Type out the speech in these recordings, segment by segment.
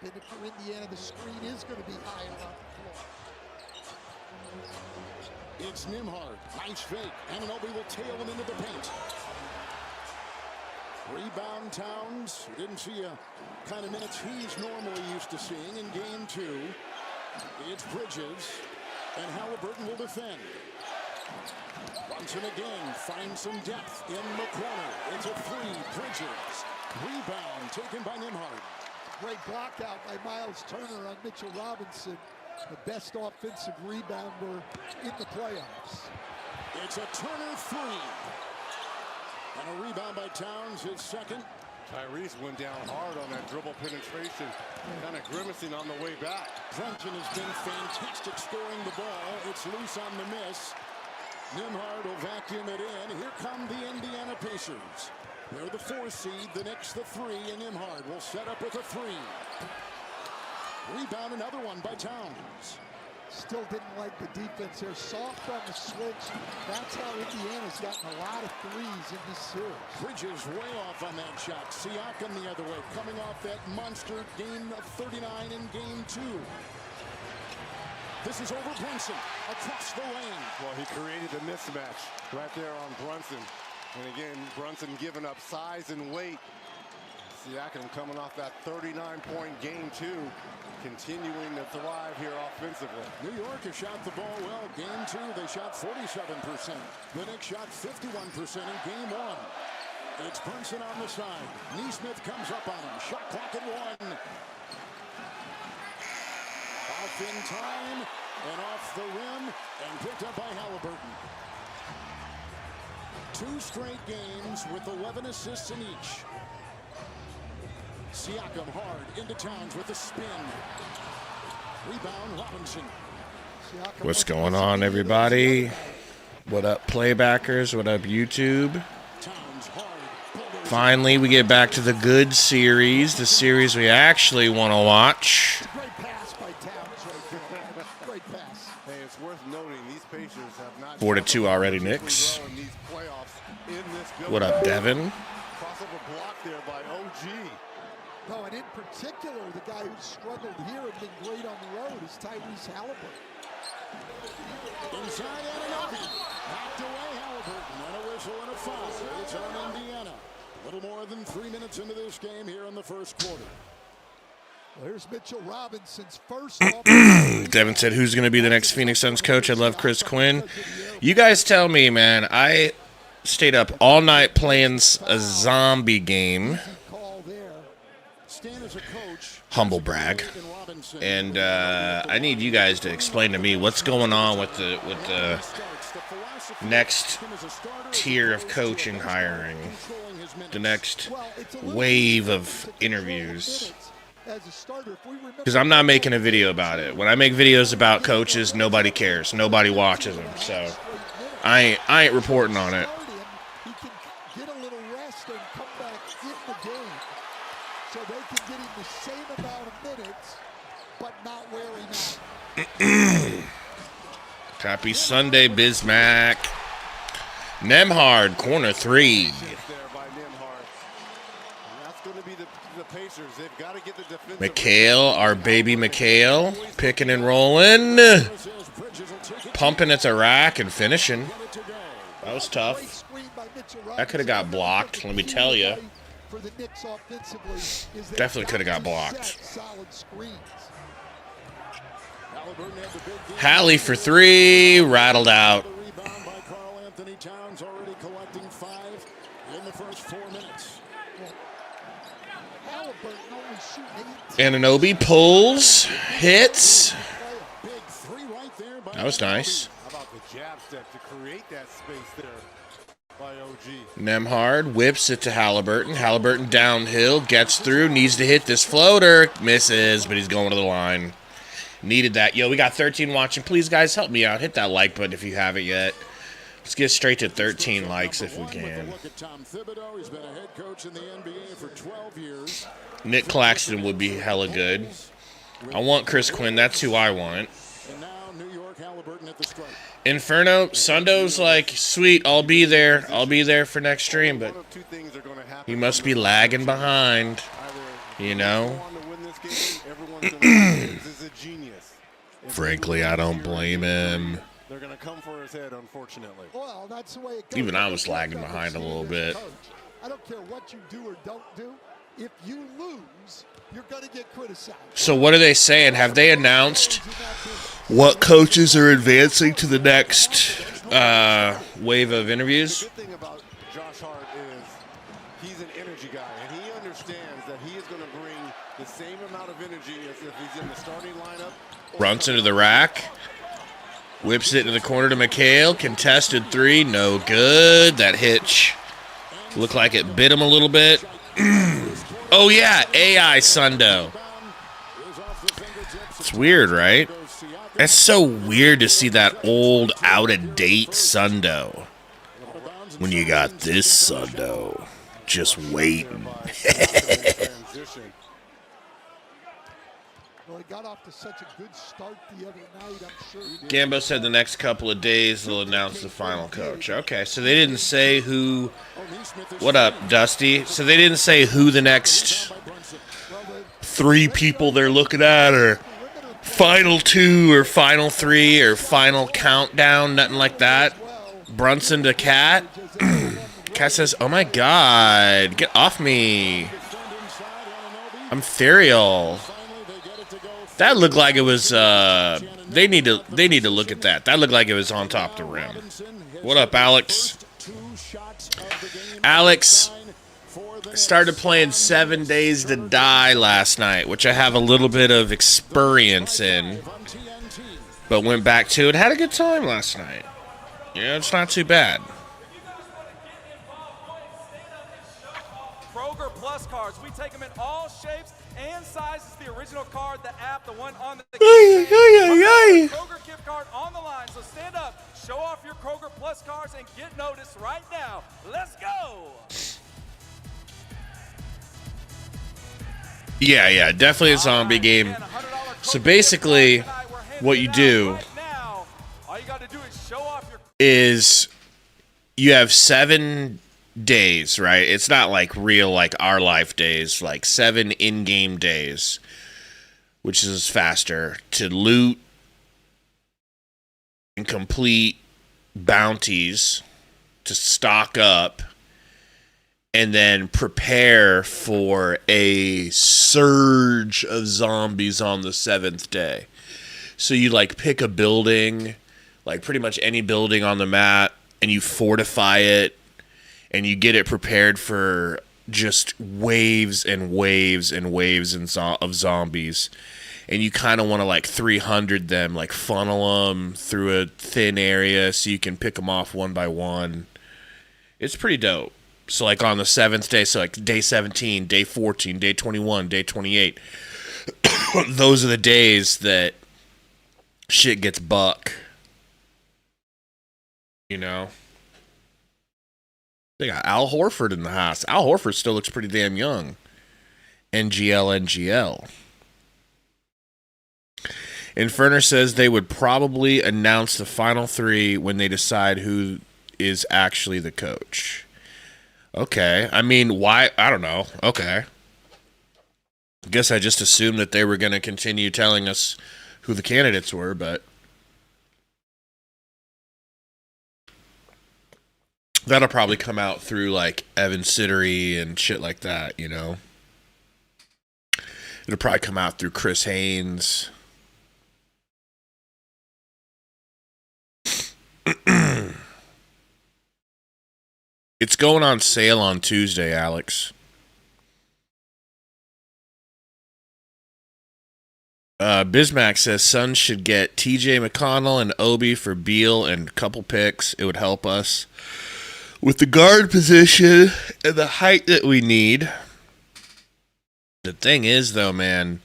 And if you're Indiana, the screen is going to be higher on the floor. It's Nembhard. Nice fake. Anunoby will tail him into the paint. Rebound Towns. Didn't see a kind of minutes he's normally used to seeing in game two. It's Bridges. And Halliburton will defend. Brunson again finds some depth in the corner. It's a three. Bridges. Rebound taken by Nembhard. Great block out by Miles Turner on Mitchell Robinson. The best offensive rebounder in the playoffs. It's a Turner three. And a rebound by Towns, his second. Tyrese went down hard on that dribble penetration, kind of grimacing on the way back. Brunson has been fantastic scoring the ball. It's loose on the miss. Nembhard will vacuum it in. Here come the Indiana Pacers. They're the 4 seed, the Knicks the 3, and Nembhard will set up with a 3. Rebound, another one by Towns. Still didn't like the defense here. Soft on the switch. That's how Indiana's gotten a lot of threes in this series. Bridges way off on that shot. Siakam the other way, coming off that monster game of 39 in game 2. This is over Brunson, across the lane. Well, he created the mismatch right there on Brunson. And again, Brunson giving up size and weight. Siakam coming off that 39-point game 2, continuing to thrive here offensively. New York has shot the ball well. Game 2, they shot 47%. The Knicks shot 51% in game 1. It's Brunson on the side. Neesmith comes up on him. Shot clock at 1. Off in time and off the rim and picked up by Halliburton. 2 straight games with 11 assists in each. Siakam hard into Towns with a spin. Rebound Robinson. What's going on, everybody? What up, playbackers? What up, YouTube? Finally, we get back to the good series, the series we actually want to watch. Great pass by Towns right there. Great pass. Hey, it's worth noting these Pacers have not 4-2 already, Knicks. What up, Devin? Crossover block there by OG. No, and in particular, the guy who struggled here and been great on the road is Tyrese Halliburton. Inside Anunoby. Knocked away Halliburton. And a whistle and a foul. It's on Indiana. A little more than 3 minutes into this game here in the first quarter. Well, here's Mitchell Robinson's first. Devin said, who's going to be the next Phoenix Suns coach? I love Chris Quinn. You guys tell me, man. I stayed up all night playing a zombie game. Humble brag. And I need you guys to explain to me what's going on with the next tier of coaching hiring, the next wave of interviews. Because I'm not making a video about it. When I make videos about coaches, nobody cares. Nobody watches them. So I ain't reporting on it. He can get a little rest and come back in the game. So they can get him the same amount of minutes, but not wearing out. Happy Sunday, Bismack. Nembhard, corner 3. McHale, our baby McHale, picking and rolling. Pumping at the rack and finishing. That was tough. That could have got blocked, let me tell you. Definitely could have got blocked. Hallie for 3, rattled out. Anunoby pulls, hits. That was nice. Nembhard whips it to Halliburton. Halliburton downhill, gets through, needs to hit this floater. Misses, but he's going to the line. Needed that. Yo, we got 13 watching. Please, guys, help me out. Hit that like button if you haven't yet. Let's get straight to 13 likes if we can. Nick Claxton would be hella good. I want Chris Quinn. That's who I want. Inferno, Sundo's like, sweet, I'll be there. I'll be there for next stream, but he must be lagging behind, you know? everyone's going to say is a genius. Frankly, I don't blame him. They're going to come for his head, unfortunately. Well, that's the way it goes. Even I was lagging behind a little bit. I don't care what you do or don't do. If you lose, you're going to get criticized. So what are they saying? Have they announced what coaches are advancing to the next wave of interviews? The good thing about Josh Hart is he's an energy guy, and he understands that he is going to bring the same amount of energy as if he's in the starting lineup. Runs into the rack. Whips it into the corner to McHale. Contested three. No good. That hitch looked like it bit him a little bit. Oh, yeah. AI Sundo. It's weird, right? It's so weird to see that old, out-of-date Sundo when you got this Sundo just waiting. Well, he got off to such a good start the other night, I'm sure he did. Gambo said the next couple of days they'll announce the final coach. Okay, so they didn't say who... What up, Dusty? So they didn't say who the next 3 people they're looking at, or final 2, or final 3, or final countdown, nothing like that. Brunson to Cat. Cat says, oh my god, get off me. I'm ethereal. That looked like it was, they need to look at that. That looked like it was on top of the rim. What up, Alex? Alex started playing 7 Days to Die last night, which I have a little bit of experience in, but went back to it. Had a good time last night. Yeah, it's not too bad. Kroger Plus cards. We take them in all shapes and sizes. The original card, the app, the one on the Kroger gift card on the line. So stand up, show off your Kroger Plus cards, and get noticed right now. Let's go. Yeah, definitely a zombie game. So basically, what you do is you have 7 days, right? It's not like real, like our life days, like 7 in-game days, which is faster, to loot and complete bounties, to stock up, and then prepare for a surge of zombies on the 7th day. So you like pick a building, like pretty much any building on the map, and you fortify it, and you get it prepared for just waves and waves and waves of zombies. And you kind of want to like 300 them, like funnel them through a thin area so you can pick them off one by one. It's pretty dope. So like on the 7th day, so like day 17, day 14, day 21, day 28, those are the days that shit gets buck. You know? They got Al Horford in the house. Al Horford still looks pretty damn young. NGL. Inferner says they would probably announce the final 3 when they decide who is actually the coach. Okay. I mean, why? I don't know. Okay. I guess I just assumed that they were going to continue telling us who the candidates were, but that'll probably come out through like Evan Sittery and shit like that, you know? It'll probably come out through Chris Haynes. It's going on sale on Tuesday, Alex. Bismack says Suns should get TJ McConnell and Obi for Beal and a couple picks. It would help us with the guard position and the height that we need. The thing is, though, man,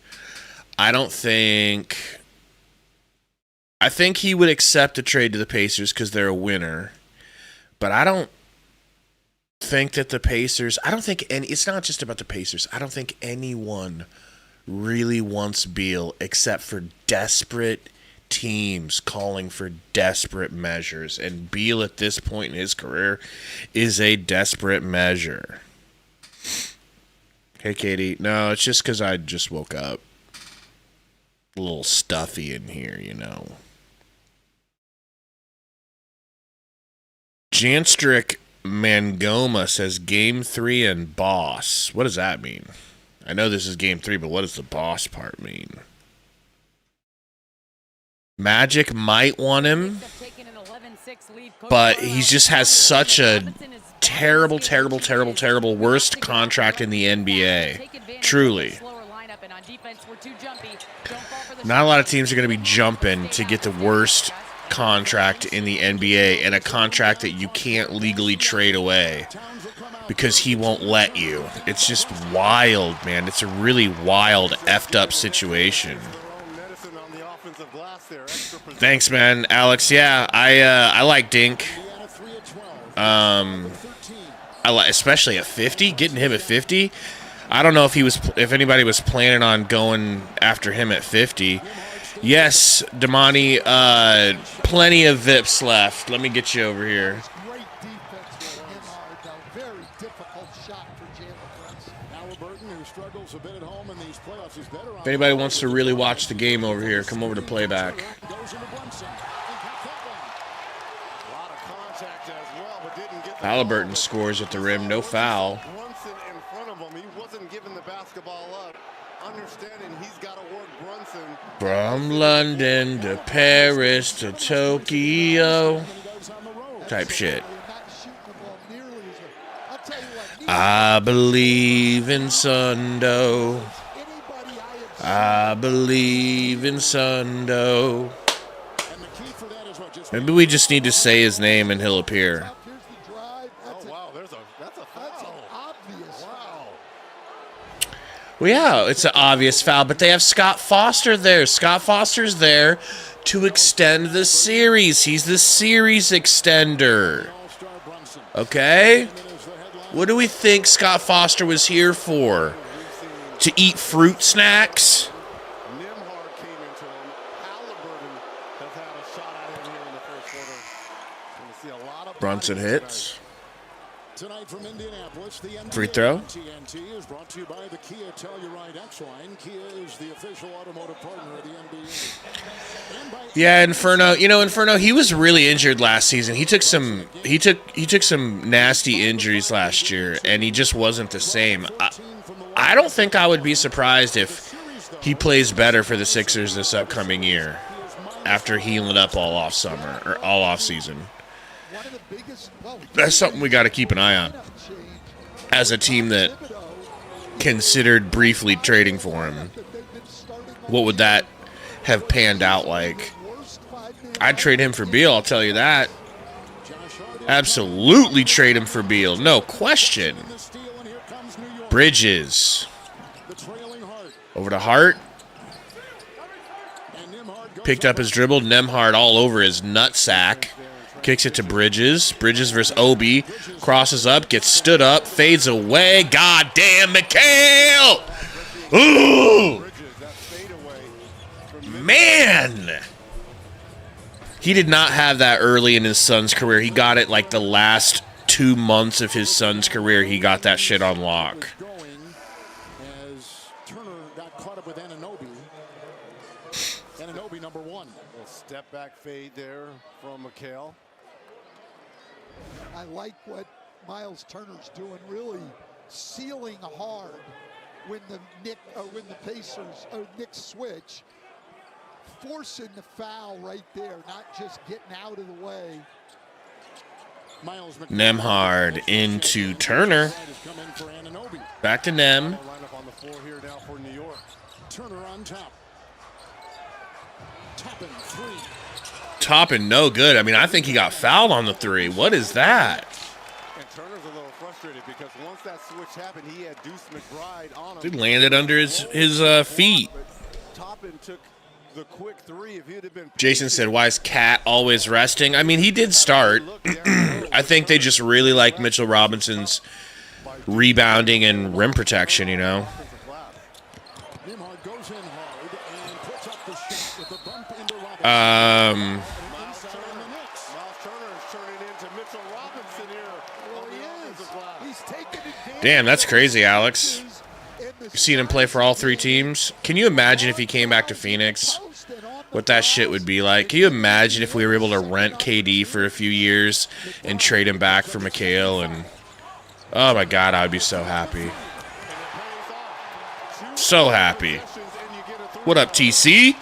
I think he would accept a trade to the Pacers because they're a winner. But I don't think that the Pacers, it's not just about the Pacers. I don't think anyone really wants Beal except for desperate teams calling for desperate measures. And Beal at this point in his career is a desperate measure. Hey, Katie. No, it's just because I just woke up. A little stuffy in here, you know. Janstrick Mangoma says Game 3 and boss. What does that mean? I know this is Game 3, but what does the boss part mean? Magic might want him, but he just has such a terrible, terrible, terrible, terrible worst contract in the NBA. Truly. Not a lot of teams are going to be jumping to get the worst contract in the NBA and a contract that you can't legally trade away because he won't let you. It's just wild, man. It's a really wild, effed up situation. Thanks, man, Alex. Yeah, I like Dink. I like, especially at 50, getting him at 50. I don't know if anybody was planning on going after him at 50. Yes, Damani, plenty of Vips left. Let me get you over here. Great defense for Nimhard, though. Very difficult shot for Jalen Brunson. Who struggles a bit at home in these playoffs, is better. If anybody wants to really watch the game over here, come over to playback. Halliburton scores at the rim, no foul. Brunson in front of him, he wasn't giving the basketball up. Understanding he's got to work Brunson. From London to Paris to Tokyo. Type shit. I believe in Sundo. I believe in Sundo. Maybe we just need to say his name and he'll appear. Well, yeah, it's an obvious foul, but they have Scott Foster there. Scott Foster's there to extend the series. He's the series extender. Okay? What do we think Scott Foster was here for? To eat fruit snacks? Nimhard came into him. Halliburton has had a shot at him here in the first quarter. Going to see a lot of Brunson hits. Tonight from Indianapolis, the NBA Free throw. TNT is brought to you by the Kia Telluride X-Line. Kia is the official automotive partner of the NBA. Yeah, Inferno. You know, Inferno. He was really injured last season. He took some nasty injuries last year, and he just wasn't the same. I don't think I would be surprised if he plays better for the Sixers this upcoming year, after healing up all off summer or all off season. That's something we got to keep an eye on as a team that considered briefly trading for him. What would that have panned out like? I'd trade him for Beal, I'll tell you that. Absolutely trade him for Beal, no question. Bridges. Over to Hart. Picked up his dribble. Nemhard all over his nutsack. Kicks it to Bridges. Bridges versus Obi. Crosses up, gets stood up, fades away. God damn, McHale! Ooh! Man! He did not have that early in his son's career. He got it like the last 2 months of his son's career. He got that shit on lock. As Turner got caught up with Anunoby. Anunoby, number one. A little step back fade there from McHale. I like what Miles Turner's doing, really sealing hard when the Knicks switch, forcing the foul right there, not just getting out of the way. Nemhard into Turner. Back to Nem. Turner on top. Toppin, three. Toppin, no good. I mean, I think he got fouled on the three. What is that? And Turner's a little frustrated because once that switch happened, he had Deuce McBride on him. Dude landed under his feet. Toppin took the quick three. If he'd have been Jason said, why is Cat always resting? I mean, he did start. I think they just really like Mitchell Robinson's rebounding and rim protection, you know. Damn, that's crazy, Alex. You've seen him play for all 3 teams. Can you imagine if he came back to Phoenix? What that shit would be like? Can you imagine if we were able to rent KD for a few years and trade him back for McHale? And oh my God, I'd be so happy. So happy. What up, TC?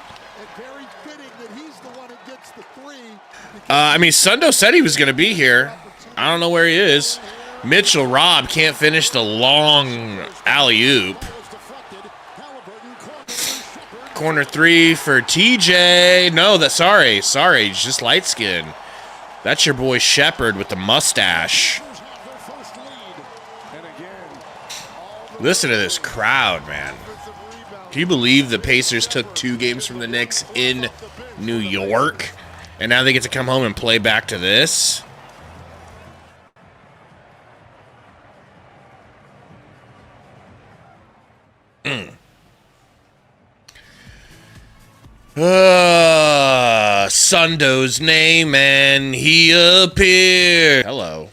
I mean, Sundo said he was going to be here. I don't know where he is. Mitchell Robb can't finish the long alley-oop. Corner 3 for TJ. No, sorry, he's just light skin. That's your boy Shepard with the mustache. Listen to this crowd, man. Can you believe the Pacers took 2 games from the Knicks in New York? And now they get to come home and play back to this? Sundo's name and he appeared. Hello.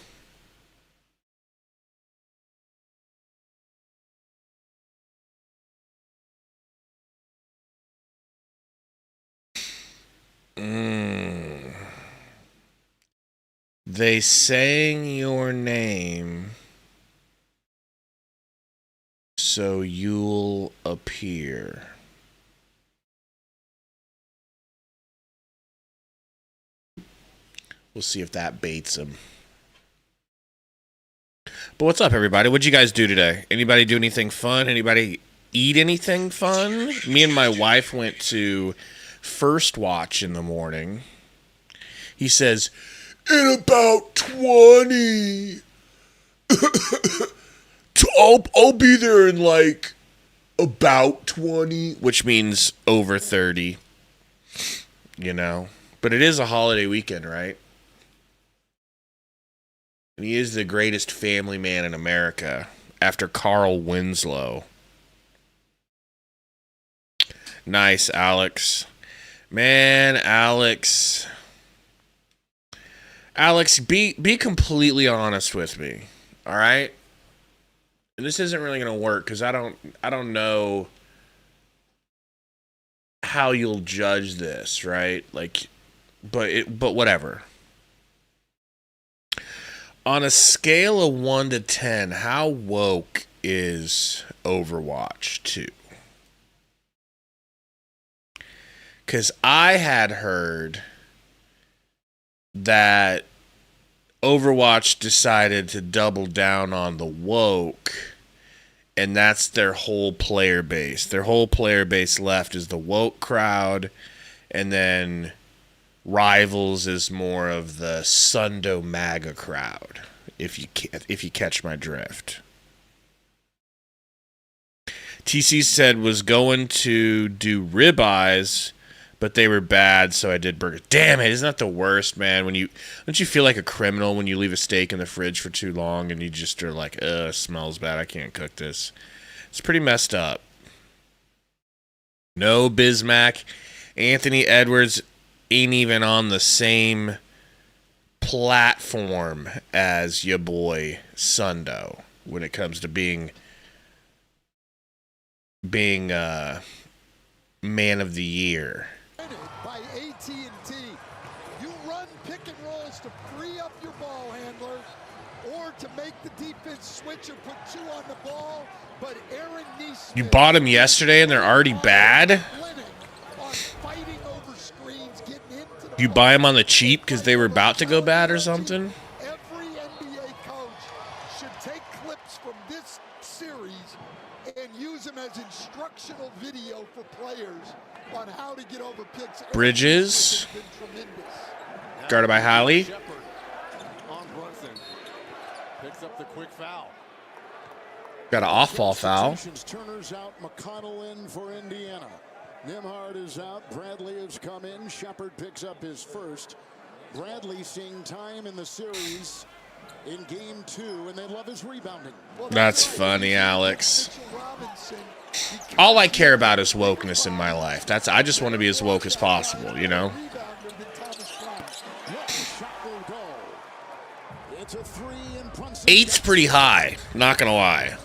They sang your name so you'll appear. We'll see if that baits him. But what's up, everybody? What'd you guys do today? Anybody do anything fun? Anybody eat anything fun? Me and my wife went to First Watch in the morning. He says, in about 20. I'll be there in like about 20, which means over 30. You know? But it is a holiday weekend, right? And he is the greatest family man in America after Carl Winslow. Nice, Alex. Man, Alex, be completely honest with me, all right? And this isn't really gonna work because I don't know how you'll judge this, right? Like, but whatever. On a scale of 1 to 10, how woke is Overwatch 2? Because I had heard that Overwatch decided to double down on the woke, and that's their whole player base. Their whole player base left is the woke crowd, and then Rivals is more of the Sundo MAGA crowd, if you catch my drift. TC said was going to do ribeyes, but they were bad, so I did burger. Damn it, isn't that the worst, man? Don't you feel like a criminal when you leave a steak in the fridge for too long and you just are like, ugh, smells bad, I can't cook this. It's pretty messed up. No Bismack. Anthony Edwards ain't even on the same platform as your boy Sundo when it comes to being man of the year. By AT&T, you run pick and rolls to free up your ball handler or to make the defense switch or put 2 on the ball, but Aaron Neesmith, you bought them yesterday and they're already bad? You buy them on the cheap because they were about to go bad or something? Every NBA coach should take clips from this series and use them as instructional video for players on how to get over picks. Bridges. Guarded by Holly. On Brunson. Picks up the quick foul. Got an off-ball foul. Turner's out, McConnell in for Indiana. Nimhard is out. Bradley has come in. Shepard picks up his first. Bradley seeing time in the series in game 2, and they love his rebounding. That's funny, Alex. All I care about is wokeness in my life. I just want to be as woke as possible, you know? Eight's pretty high, not gonna lie.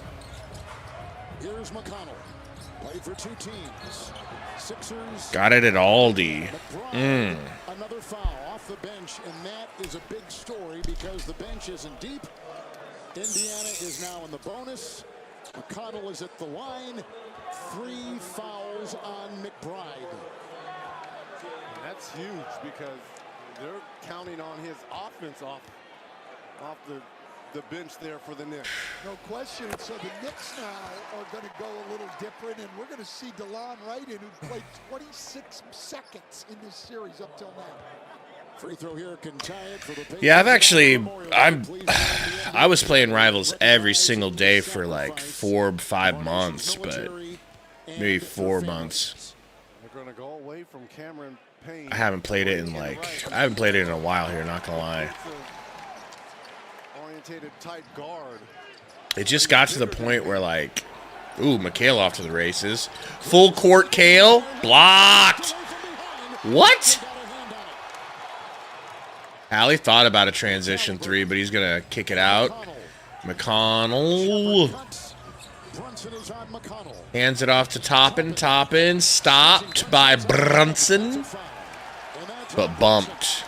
for two teams. Sixers. Got it at Aldi. Another foul off the bench, and that is a big story because the bench isn't deep. Indiana is now in the bonus. McConnell is at the line. 3 fouls on McBride. That's huge because they're counting on his offense off the bench there for the Knicks. No question. So the Knicks now are going to go a little different, and we're going to see DeLon Wright, who played 26 seconds in this series up till now. Free throw here can tie it for the Yeah, I was playing Rivals every single day for like 4 or 5 months, but maybe 4 months. They're going to go away from Cameron Payne. I haven't played it in a while here, not gonna lie. Orientated tight guard. It just got to the point where like, ooh, McHale off to the races. Full court Kale, blocked. What? Hallie thought about a transition 3, but he's gonna kick it out. McConnell hands it off to Toppin. Stopped by Brunson, but bumped.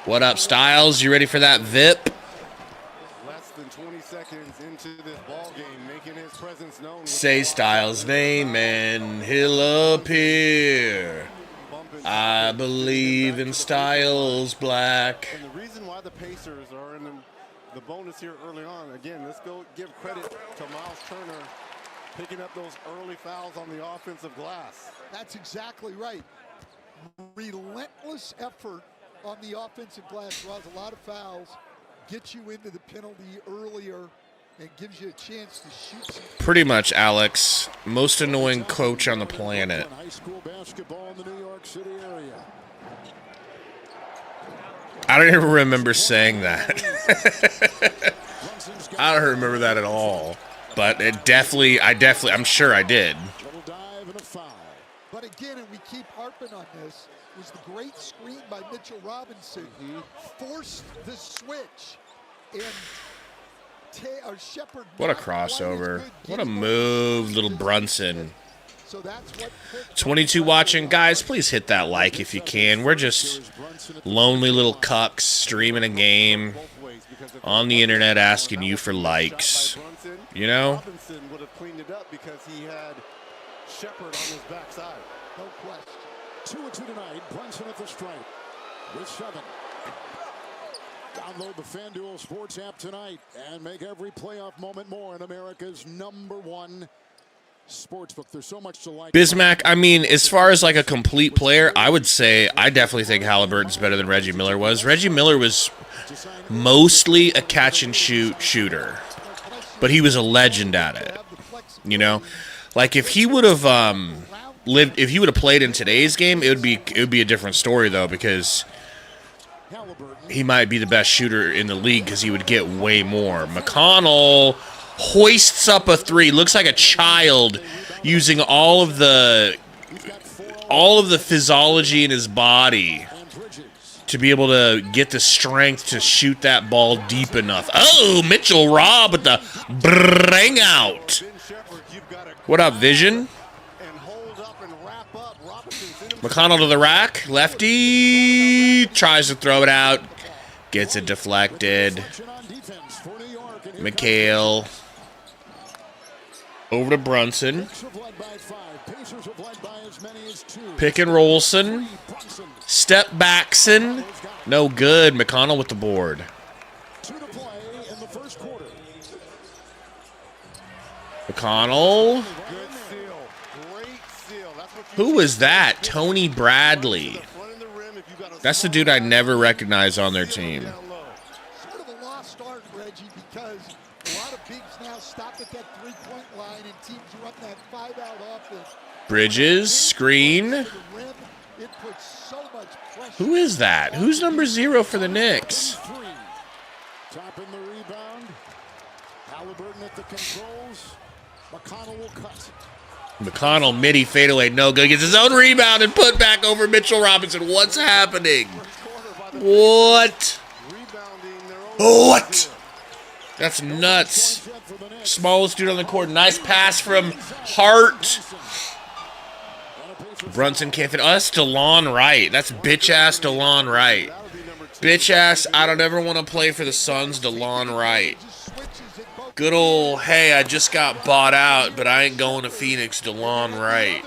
What up, Styles? You ready for that VIP? Less than 20 seconds into this ball game, making his presence known. Say Styles' name and he'll appear. I believe in Styles Black. And the reason why the Pacers are in the bonus here early on, again, let's go give credit to Miles Turner picking up those early fouls on the offensive glass. That's exactly right. Relentless effort on the offensive glass draws a lot of fouls, gets you into the penalty earlier, and gives you a chance to shoot some. Pretty much, Alex. Most annoying coach on the planet. High school basketball in the New York City area. I don't even remember saying that. I don't remember that at all. But I'm sure I did. Little dive and a foul. But again, and we keep harping on this, was the great screen by Mitchell Robinson. Forced the switch, and Shepard. What a crossover. What a move, little Brunson. So that's what 22 watching. Guys, please hit that like if you can. We're just lonely little cucks streaming a game on the internet asking you for likes. You know? Robinson would have cleaned it up because he had Shepard on his backside. No question. 2-2 tonight. Brunson at the stripe with 7. Download the FanDuel Sports app tonight and make every playoff moment more in America's #1 sportsbook. There's so much to like. Bismack, I mean, as far as like a complete player, I would say I definitely think Halliburton's better than Reggie Miller was. Reggie Miller was mostly a catch-and-shoot shooter, but he was a legend at it. You know? Like, if he would have if he would have played in today's game, it would be a different story, though, because he might be the best shooter in the league because he would get way more. McConnell hoists up a 3. Looks like a child using all of the physiology in his body to be able to get the strength to shoot that ball deep enough. Oh, Mitchell Robb with the bring out. What up, Vision? McConnell to the rack. Lefty tries to throw it out. Gets it deflected. McHale. Over to Brunson. Pick and rollson. Step backson. No good. McConnell with the board. McConnell. Who was that? Tony Bradley. That's the dude I never recognized on their team. sort of a lost art, Reggie, because a lot of bigs now stop at that three-point line and teams run that 5-out offense. Bridges, screen. It puts so much pressure. Who is that? Who's number 0 for the Knicks? Topping the rebound. Halliburton at the controls. McConnell will cut. McConnell, midi fadeaway, no good. Gets his own rebound and put back over Mitchell Robinson. What's happening? What? What? That's nuts. Smallest dude on the court. Nice pass from Hart. Brunson can't fit. Oh, that's DeLon Wright. That's bitch-ass DeLon Wright. Bitch-ass, I don't ever want to play for the Suns, DeLon Wright. Good old, hey, I just got bought out, but I ain't going to Phoenix, DeLon Wright.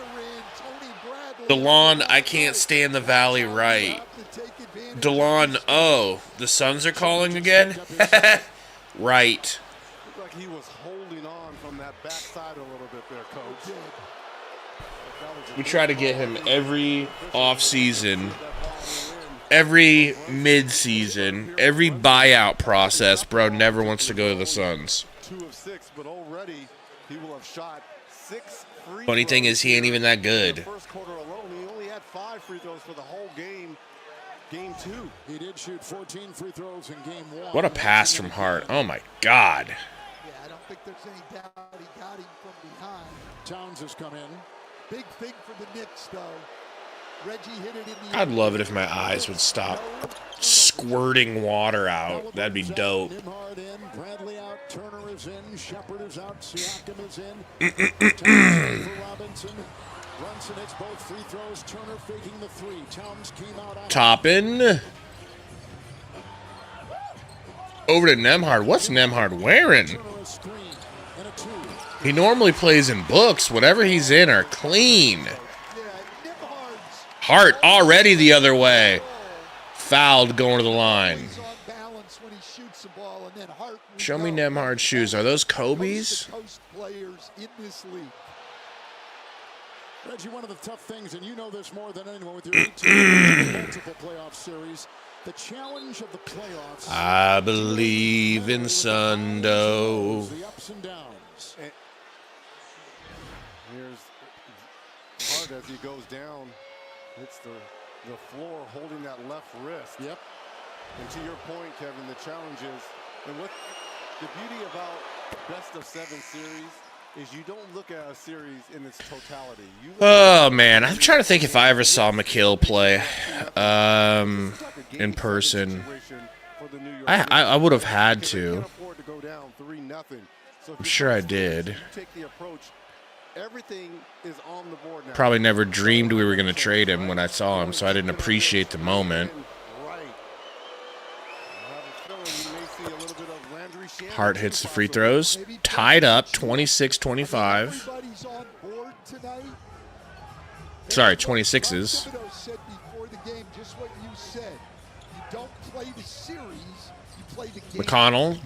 DeLon, I can't stand the Valley Wright. DeLon, oh, the Suns are calling again? Right. Looked like he was holding on from that backside a little bit there, Coach. We try to get him every offseason, every midseason, every buyout process. Bro never wants to go to the Suns. 2 of 6, but already he will have shot 6 free Funny thing is, he ain't even that good. First quarter alone, he only had 5 free throws for the whole game. Game 2. He did shoot 14 free throws in game 1. What a pass from Hart. Oh, my God. Yeah, I don't think there's any doubt he got him from behind. Towns has come in. Big thing for the Knicks, though. Reggie hit it in the I'd love it if my eyes would stop squirting water out. That'd be dope. Nimhard in, Bradley out, Turner is in, Shepard is out, Siakam is in. Towns for Robinson. Brunson hits both free throws. Turner faking the 3. Towns came out on Toppin. Over to Nemhard. What's Nemhard wearing? Turner a screen and a 2. He normally plays in books. Whatever he's in are clean. Hart already the other way. Fouled going to the line. Show me Nemhard's shoes. Are those Kobe's? Reggie, one of the tough things, and you know this more than anyone with your 18 multiple playoff series, the challenge of the playoffs. I believe in Sundo. The ups and downs. Here's Hart as he goes down. Hits the floor, holding that left wrist. Yep. And to your point, Kevin, the challenge is, and what the beauty about best of 7 series is you don't look at a series in its totality. Oh, man. I'm trying to think if I ever saw McHale play in person. I would have had to. I'm sure I did. Everything is on the board now. Probably never dreamed we were going to trade him when I saw him, so I didn't appreciate the moment. Hart hits the free throws. Tied up, 26-25. Sorry, 26s. McConnell.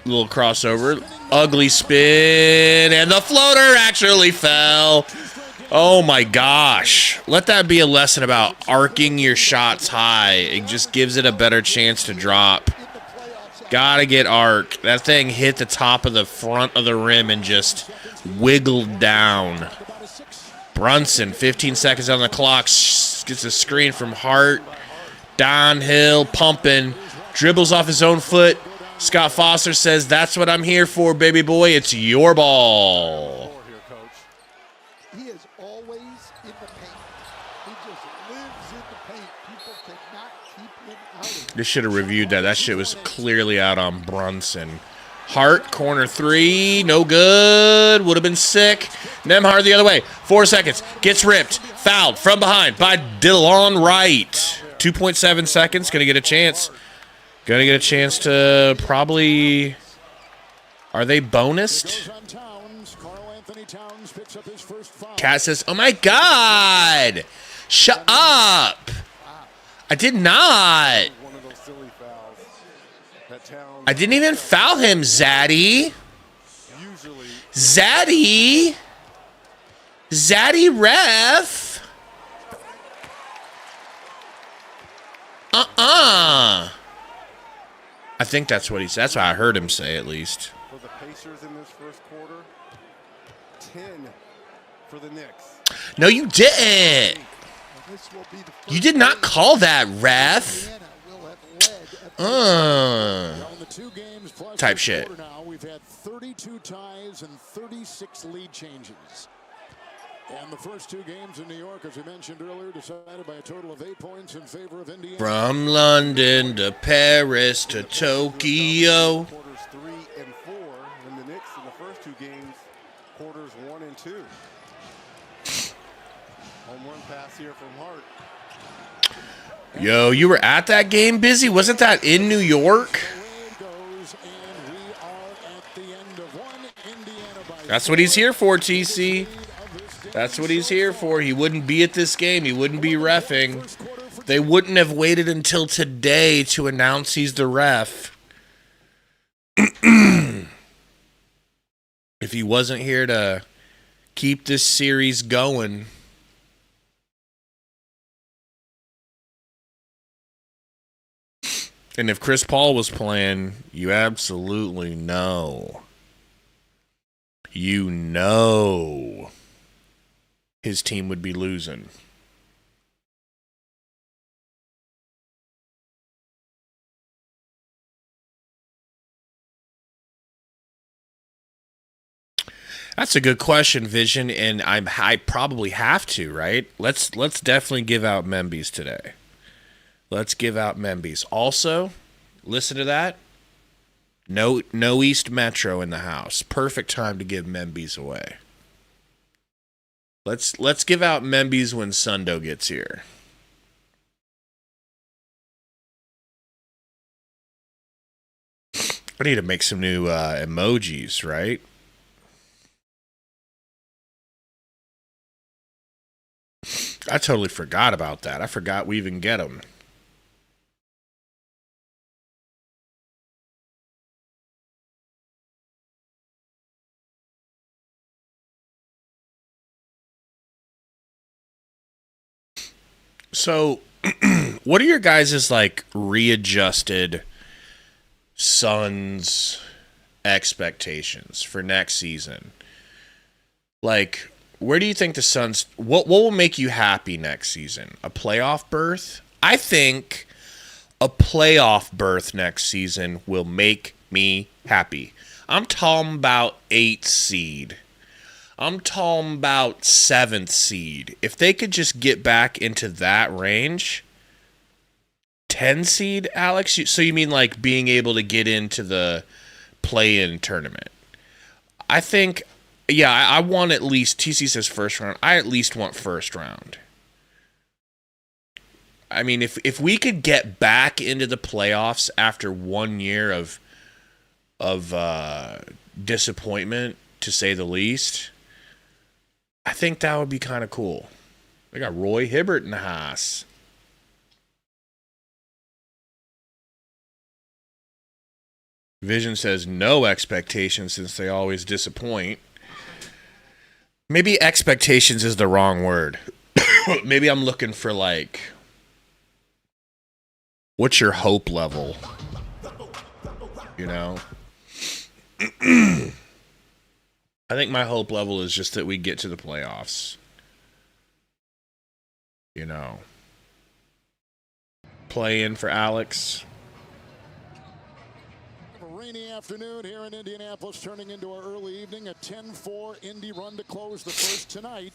Little crossover. Ugly spin. And the floater actually fell. Oh, my gosh. Let that be a lesson about arcing your shots high. It just gives it a better chance to drop. Gotta get arc. That thing hit the top of the front of the rim and just wiggled down. Brunson, 15 seconds on the clock. Gets a screen from Hart. Downhill, pumping. Dribbles off his own foot. Scott Foster says, that's what I'm here for, baby boy. It's your ball. He is always in the paint. He just lives in the paint. People cannot keep him out of it. They should have reviewed that. That shit was clearly out on Brunson. Hart, corner 3. No good. Would have been sick. Nemhard the other way. 4 seconds. Gets ripped. Fouled from behind by DeLon Wright. 2.7 seconds. Going to get a chance. Going to get a chance to probably... Are they bonused? Cat says, oh my God! Shut up! I did not! I didn't even foul him, Zaddy! Zaddy! Zaddy ref! I think that's what he said. That's what I heard him say, at least. For the Pacers in this first quarter, 10 for the Knicks. No, you didn't. You did not call that, ref. Type shit. We've had 32 ties and 36 lead changes. And the first two games in New York, as we mentioned earlier, decided by a total of 8 points in favor of Indiana. From London to Paris to Tokyo. Quarters 3 and 4, and the Knicks in the first two games, quarters 1 and 2. Home run pass here from Hart. Yo, you were at that game, Busy? Wasn't that in New York? That's what he's here for, TC. That's what he's here for. He wouldn't be at this game. He wouldn't be reffing. They wouldn't have waited until today to announce he's the ref. If he wasn't here to keep this series going. And if Chris Paul was playing, you absolutely know. You know his team would be losing. That's a good question, Vision, and I probably have to, right? Let's definitely give out Membies today. Let's give out Membies. Also, listen to that. No East Metro in the house. Perfect time to give Membies away. Let's give out Membies when Sundo gets here. I need to make some new emojis, right? I totally forgot about that. I forgot we even get them. So, what are your guys' like readjusted Suns expectations for next season? Like, where do you think the Suns, what will make you happy next season? A playoff berth? I think a playoff berth next season will make me happy. I'm talking about 8th seed. I'm talking about 7th seed. If they could just get back into that range, 10 seed, Alex? So you mean like being able to get into the play-in tournament? I think, yeah, I want at least, TC says first round. I at least want first round. I mean, if we could get back into the playoffs after 1 year of disappointment, to say the least, I think that would be kind of cool. We got Roy Hibbert in the house. Vision says no expectations since they always disappoint. Maybe expectations is the wrong word. Maybe I'm looking for like, what's your hope level? You know? I think my hope level is just that we get to the playoffs. You know. Play in for Alex. A rainy afternoon here in Indianapolis, turning into our early evening. A 10-4 Indy run to close the first tonight.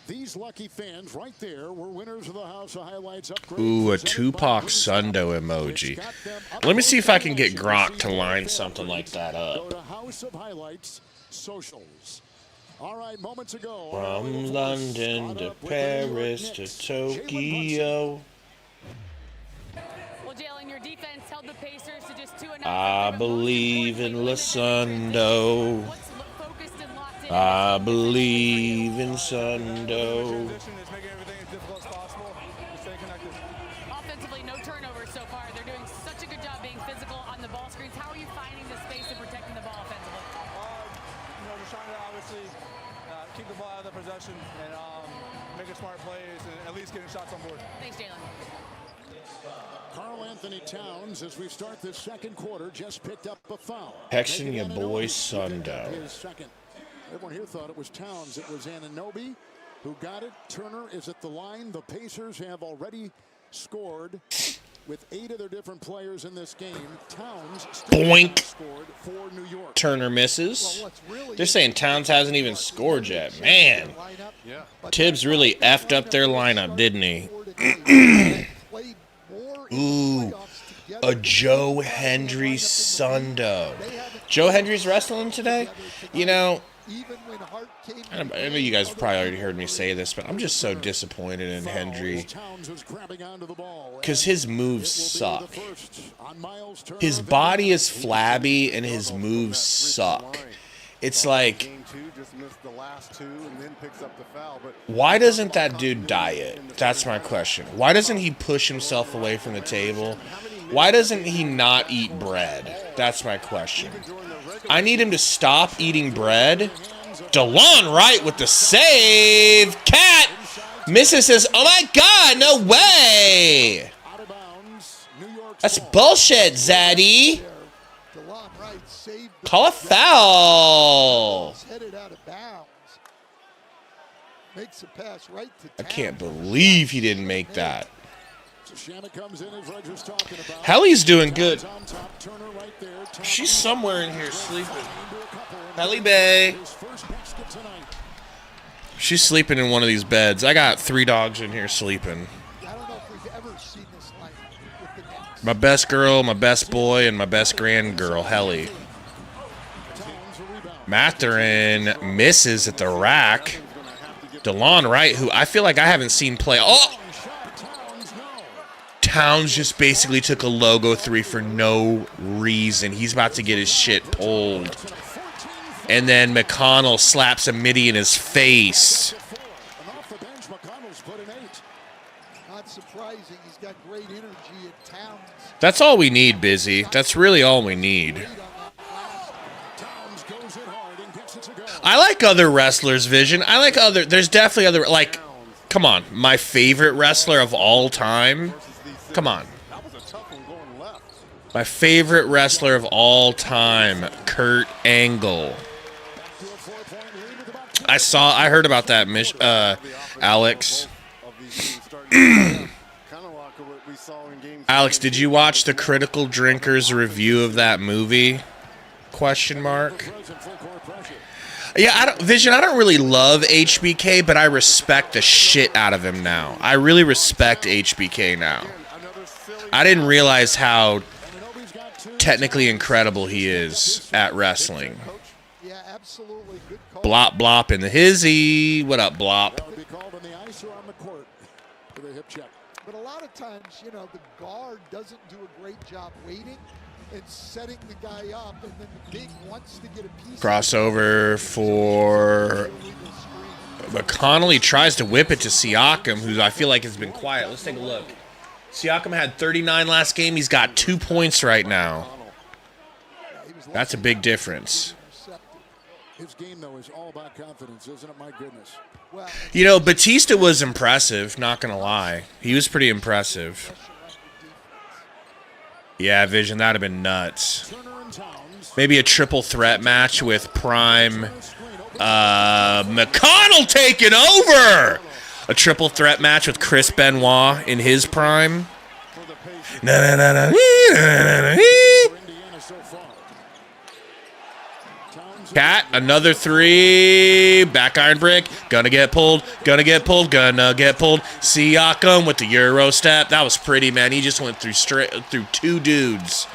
These lucky fans right there were winners of the House of Highlights upgrade. Ooh, a Tupac Sundo emoji. Let me see if I can get Gronk to line something like that up. Go to House of Highlights socials. All right, moments ago. From London to Paris to Tokyo. Well, Jalen, your defense held the Pacers to just 2-0. I believe in Sundo. I believe in Sundo. Offensively, no turnovers so far. They're doing such a good job being physical on the ball screens. How are you finding the space and protecting the ball offensively? Just trying to obviously keep the ball out of the possession and making smart plays and at least getting shots on board. Thanks, Jalen. Karl Anthony Towns, as we start this second quarter, just picked up a foul. Texting your boy Sundo. His second. Everyone here thought it was Towns. It was Anunoby who got it. Turner is at the line. The Pacers have already scored With 8 of their different players in this game, Towns Boink. scored for New York. Turner misses. They're saying Towns hasn't even scored yet. Man, Tibbs really effed up their lineup, didn't he? Ooh, a Joe Hendry Sundo. Joe Hendry's wrestling today? You know, I know you guys probably already heard me say this, but I'm just so disappointed in Hendry because his moves suck. His body is flabby and his moves suck. It's like, why doesn't that dude diet? That's my question. Why doesn't he push himself away from the table? Why doesn't he not eat bread? That's my question. I need him to stop eating bread. DeLon Wright with the save. Cat misses, says, oh my God, no way. That's bullshit, Zaddy. Call a foul. I can't believe he didn't make that. Helly's doing good. She's somewhere in here sleeping. Helly Bay. She's sleeping in one of these beds. I got 3 dogs in here sleeping. My best girl, my best boy, and my best grand girl, Helly. Mathurin misses at the rack. DeLon Wright, who I feel like I haven't seen play. Oh! Towns just basically took a logo 3 for no reason. He's about to get his shit pulled. And then McConnell slaps a midi in his face. Not surprising. He's got great energy at Towns. That's all we need, Busy. That's really all we need. I like other wrestlers, Vision. I like other... There's definitely other... Like, come on. My favorite wrestler of all time... Come on. My favorite wrestler of all time, Kurt Angle. I heard about that, Alex. Alex, did you watch the Critical Drinkers review of that movie? Question mark. Yeah, Vision, I don't really love HBK, but I respect the shit out of him now. I really respect HBK now. I didn't realize how technically incredible he is at wrestling. Blop, blop in the hizzy. What up, Blop? But a lot of times, you know, the guard doesn't do a great job waiting and setting the guy up, and then the big wants to get a piece. Crossover for McConnell. He tries to whip it to Siakam, who I feel like has been quiet. Let's take a look. Siakam had 39 last game. He's got 2 points right now. That's a big difference. His game, though, is all about confidence, isn't it? My goodness. You know, Batista was impressive, not going to lie. He was pretty impressive. Yeah, Vision, that would have been nuts. Maybe a triple threat match with Prime. McConnell taking over! A triple threat match with Chris Benoit in his prime. Cat, another 3. Back iron brick. Gonna get pulled. Gonna get pulled. Gonna get pulled. Siakam with the Euro step. That was pretty, man. He just went through 2 dudes.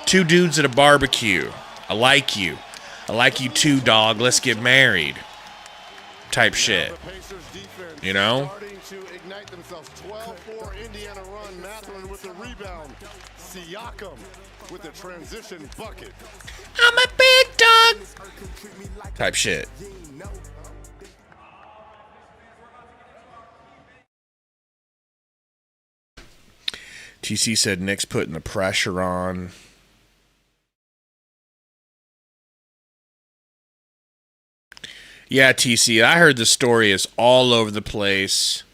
2 dudes at a barbecue. I like you. I like you too, dog. Let's get married. Type shit. You know? Siakam with the transition bucket. I'm a big dog. Type shit. TC said Knicks putting the pressure on. Yeah, TC, I heard the story is all over the place.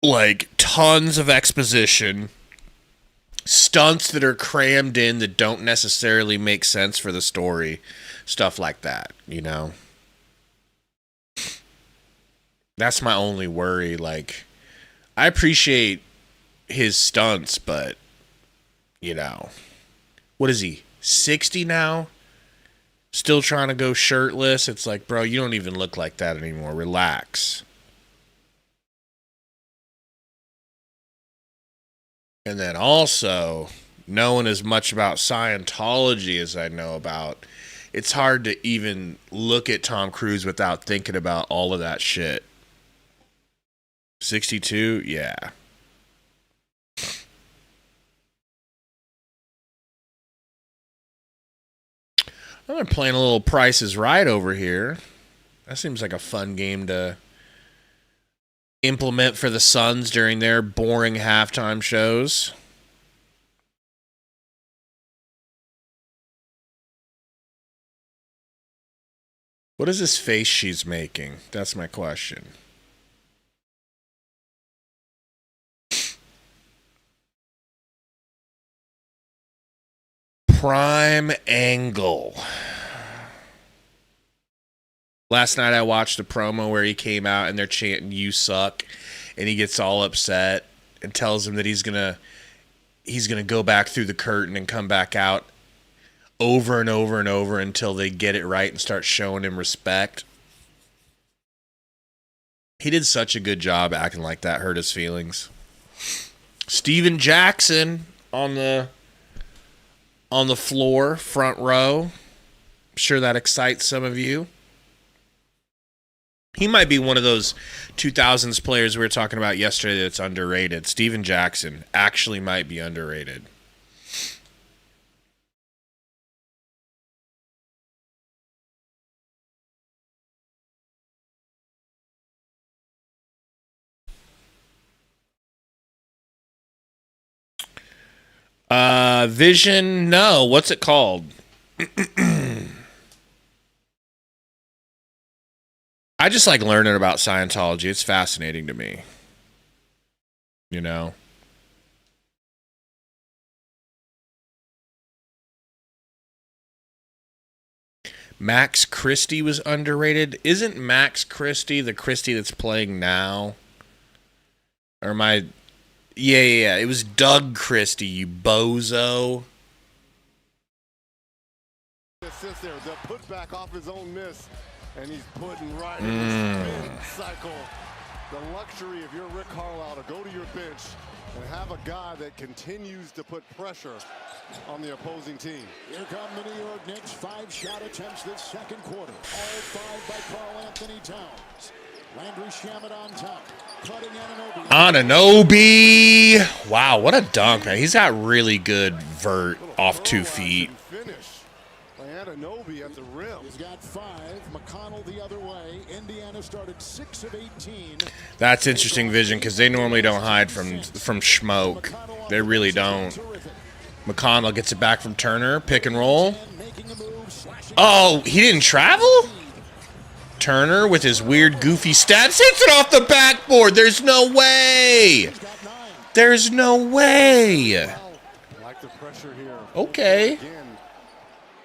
Like, tons of exposition. Stunts that are crammed in that don't necessarily make sense for the story. Stuff like that, you know? That's my only worry. Like, I appreciate his stunts, but, you know. What is he, 60 now? Still trying to go shirtless? It's like, bro, you don't even look like that anymore. Relax. And then also, knowing as much about Scientology as I know about, it's hard to even look at Tom Cruise without thinking about all of that shit. 62? Yeah. I'm playing a little Price is Right over here. That seems like a fun game to implement for the Suns during their boring halftime shows. What is this face she's making? That's my question. Prime Angle. Last night I watched a promo where he came out and they're chanting "You suck," and he gets all upset and tells him that he's gonna go back through the curtain and come back out over and over and over until they get it right and start showing him respect. He did such a good job acting like that hurt his feelings. Steven Jackson on the floor, front row. I'm sure that excites some of you. He might be one of those 2000s players we were talking about yesterday that's underrated. Steven Jackson actually might be underrated. Vision, no. What's it called? I just like learning about Scientology. It's fascinating to me. You know? Max Christie was underrated. Isn't Max Christie the Christie that's playing now? Or am I... Yeah. It was Doug Christie, you bozo. Sits there, the putback off his own miss, and he's putting right in the spin cycle. The luxury of your Rick Carlisle to go to your bench and have a guy that continues to put pressure on the opposing team. Here come the New York Knicks. 5 shot attempts this second quarter. All 5 by Karl Anthony Towns. Landry Shamet on top. Cutting Anunoby. Wow, what a dunk, man. He's got really good vert off 2 feet. Finish by Anunoby at the rim. He's got 5. McConnell the other way. Indiana started 6 of 18. That's interesting, Vision, because they normally don't hide from smoke. They really don't. McConnell gets it back from Turner. Pick and roll. Oh, he didn't travel? Turner with his weird goofy steps hits it off the backboard. There's no way. There's no way. I like the pressure here. Okay. Again,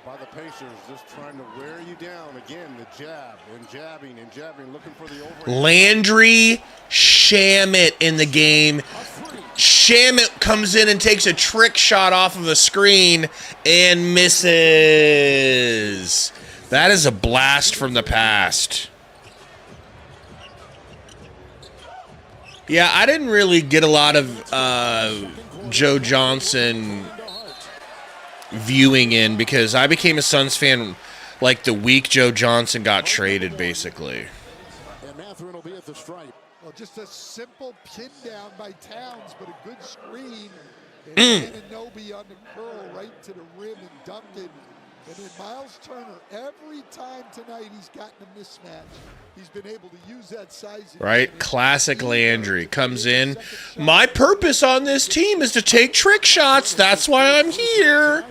by the Pacers, just trying to wear you down. Again, the jab and jabbing and jabbing, looking for the overhand. Landry Shamet in the game. Shamet comes in and takes a trick shot off of a screen and misses. That is a blast from the past. Yeah, I didn't really get a lot of Joe Johnson viewing in because I became a Suns fan like the week Joe Johnson got traded, basically. And Mathurin will be at the stripe. Well, just a simple pin down by Towns, but a good screen. And Anunoby on the curl right to the rim and dunked it. And then Miles Turner, every time tonight he's gotten a mismatch, he's been able to use that size. Right? Classic Landry comes in. My purpose on this team is to take trick shots. That's why I'm here.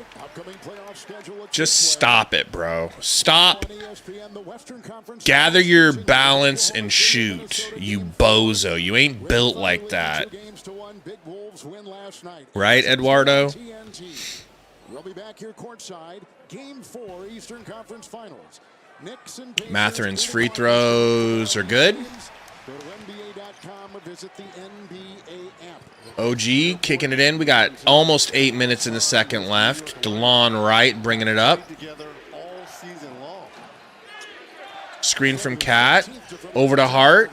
Just stop it, bro. Stop. Gather your balance and shoot, you bozo. You ain't built like that. Right, Eduardo? We'll be back here courtside. Game 4 Eastern Conference Finals. Knicks and Pacers. Matherin's free throws are good. Go to NBA.com or visit the NBA app. OG kicking it in. We got almost 8 minutes in the second left. DeLon Wright bringing it up. Screen from Cat. Over to Hart.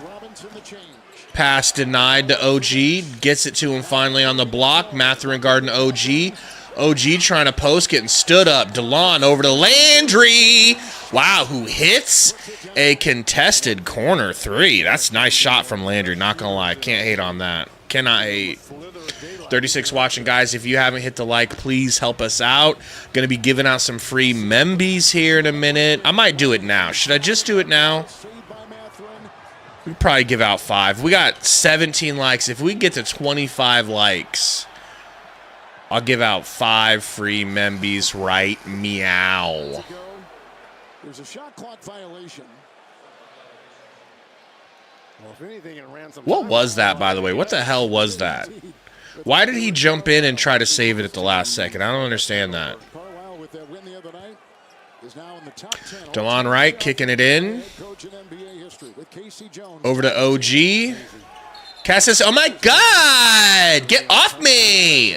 Pass denied to OG. Gets it to him finally on the block. Mathurin guarding OG. OG trying to post, getting stood up. DeLon over to Landry. Wow, who hits a contested corner three. That's a nice shot from Landry, not going to lie. Can't hate on that. Cannot hate. 36 watching, guys. If you haven't hit the like, please help us out. Going to be giving out some free Membies here in a minute. I might do it now. Should I just do it now? We probably give out 5. We got 17 likes. If we get to 25 likes, I'll give out 5 free Membies right meow. There's a shot clock violation. Well, if anything, it ran some What was that, by the way? What the hell was that? Why did he jump in and try to save it at the last second? I don't understand that. DeLon Wright kicking it in. Over to OG. Cassis, oh my God! Get off me!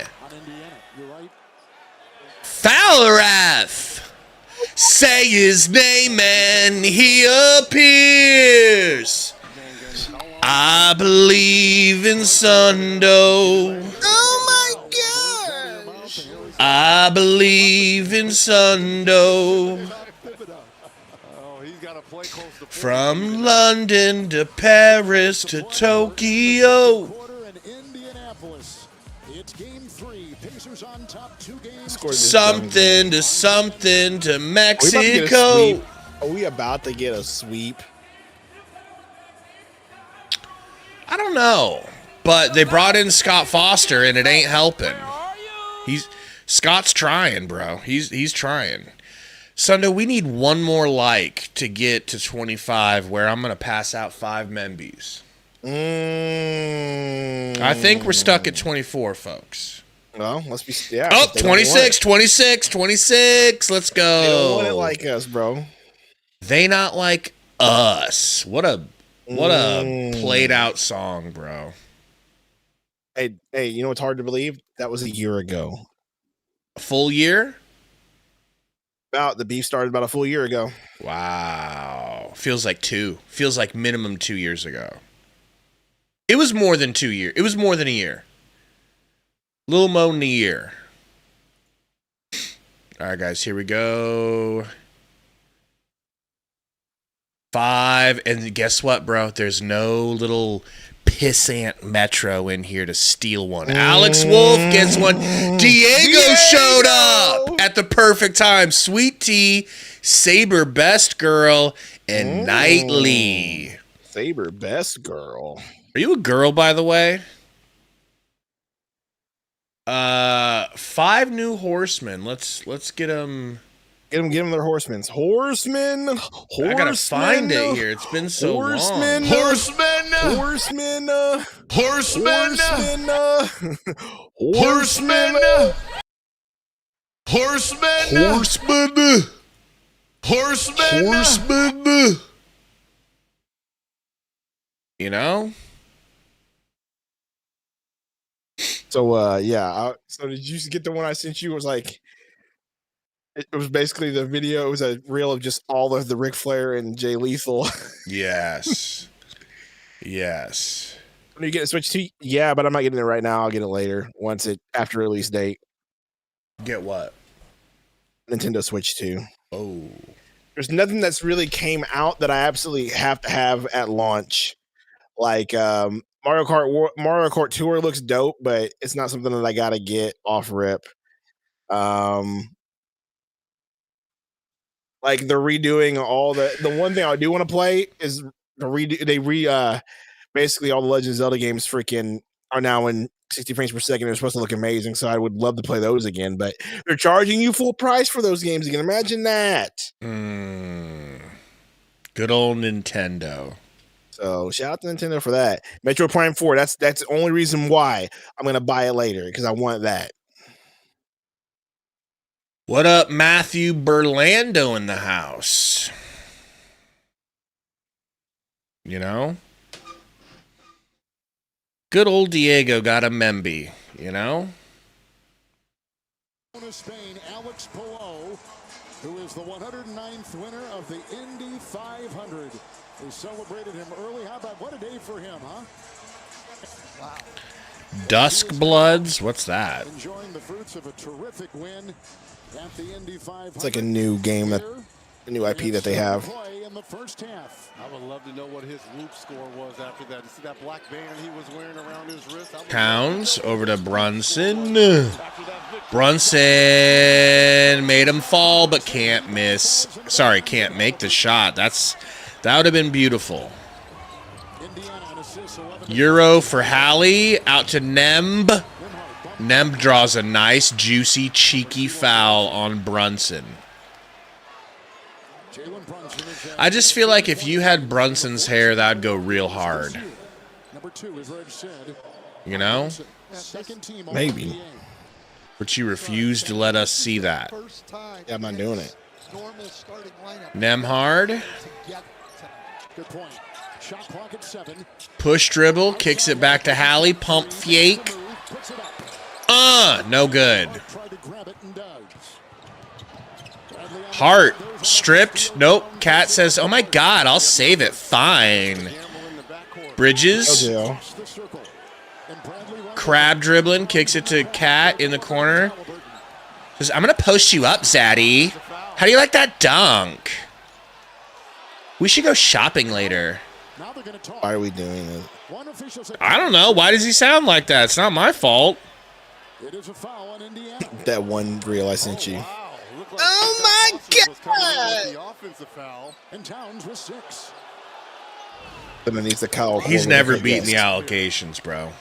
Foul ref! Say his name and he appears. I believe in Sundo. Oh my gosh! I believe in Sundo. From London to Paris to Tokyo. Something to something to Mexico. Are we about to get a sweep? I don't know, but they brought in Scott Foster and it ain't helping. Scott's trying, bro. He's trying. Sundo, we need one more like to get to 25, where I'm gonna pass out 5 Membies. I think we're stuck at 24, folks. Well, let's be. Yeah. Oh, 26, 26, 26. Let's go. They don't want it like us, bro. They not like us. What a played out song, bro. Hey, you know what's hard to believe? That was a year ago. A full year? The beef started about a full year ago. Wow. Feels like 2. Feels like minimum 2 years ago. It was more than 2 years. It was more than a year. Little more than a year. All right, guys, here we go. 5, and guess what, bro? There's no little pissant Metro in here to steal one. Alex Wolf gets one. Diego showed up at the perfect time. Sweet Tea, Saber Best Girl, and Knightley. Saber Best Girl. Are you a girl, by the way? 5 new horsemen. Let's get them. Get them their horsemen. Horsemen. I gotta find it here. It's been so long. Horsemen. Horsemen. Horsemen. Horsemen. Horsemen. Horsemen. Horsemen. You know? So yeah. So did you get the one I sent you? It was like, it was basically the video. It was a reel of just all of the Ric Flair and Jay Lethal. Yes. Yes. When you get a Switch 2, yeah, but I'm not getting it right now. I'll get it later after release date. Get what? Nintendo Switch 2. Oh. There's nothing that's really came out that I absolutely have to have at launch. Like Mario Kart Tour looks dope, but it's not something that I gotta get off rip. Like they're redoing all the one thing I do want to play is basically all the Legend of Zelda games freaking are now in 60 frames per second. They're supposed to look amazing, so I would love to play those again, but they're charging you full price for those games again. Imagine that. Good old Nintendo. So shout out to Nintendo for that. Metroid Prime 4, that's the only reason why I'm gonna buy it later, because I want that. What up, Matthew Berlando in the house? You know? Good old Diego got a Memby, you know? Spain, Alex Palou, who is the 109th winner of the Indy 500. They celebrated him early. How about what a day for him, huh? Wow. Dusk Bloods? What's that? Enjoying the fruits of a terrific win at the Indy 500. It's like a new game, a new IP that they have. In the first half. I would love to know what his loop score was after that. You see that black band he was wearing around his wrist? Pounds over to Brunson. Brunson made him fall, but can't miss. Sorry, can't make the shot. That would have been beautiful. Euro for Hallie, out to Nemb. Nemb draws a nice, juicy, cheeky foul on Brunson. I just feel like if you had Brunson's hair, that would go real hard. You know? Maybe. But you refuse to let us see that. Yeah, I'm not doing it. Nemhard. Good point. Shot clock at 7. Push dribble, kicks it back to Hallie. Pump fake. No good. Hart stripped. Nope. Cat says, "Oh my God, I'll save it. Fine." Bridges. Oh, Crab dribbling, kicks it to Cat in the corner. Says, "I'm gonna post you up, Zaddy." How do you like that dunk? We should go shopping later. Why are we doing it? I don't know. Why does he sound like that? It's not my fault. That one reel I sent you. Oh my God! And Towns with 6. Underneath the Kyle. He's never beaten the allocations, bro.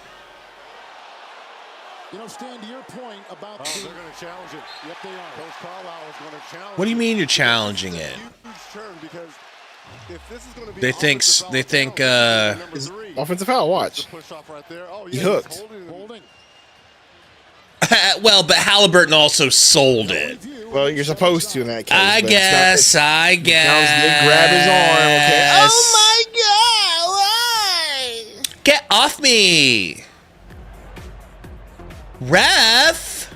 You know, Stan, to your point about they're going to challenge it. Yep, they are. Coach Carlisle is going to challenge. What do you mean you're challenging it? Because if this is going to be They think offensive foul. Watch. He hooked. Well, but Halliburton also sold it. Well, you're supposed to in that case. I guess. Did grab his arm. Okay. Oh my God! Why? Get off me, ref.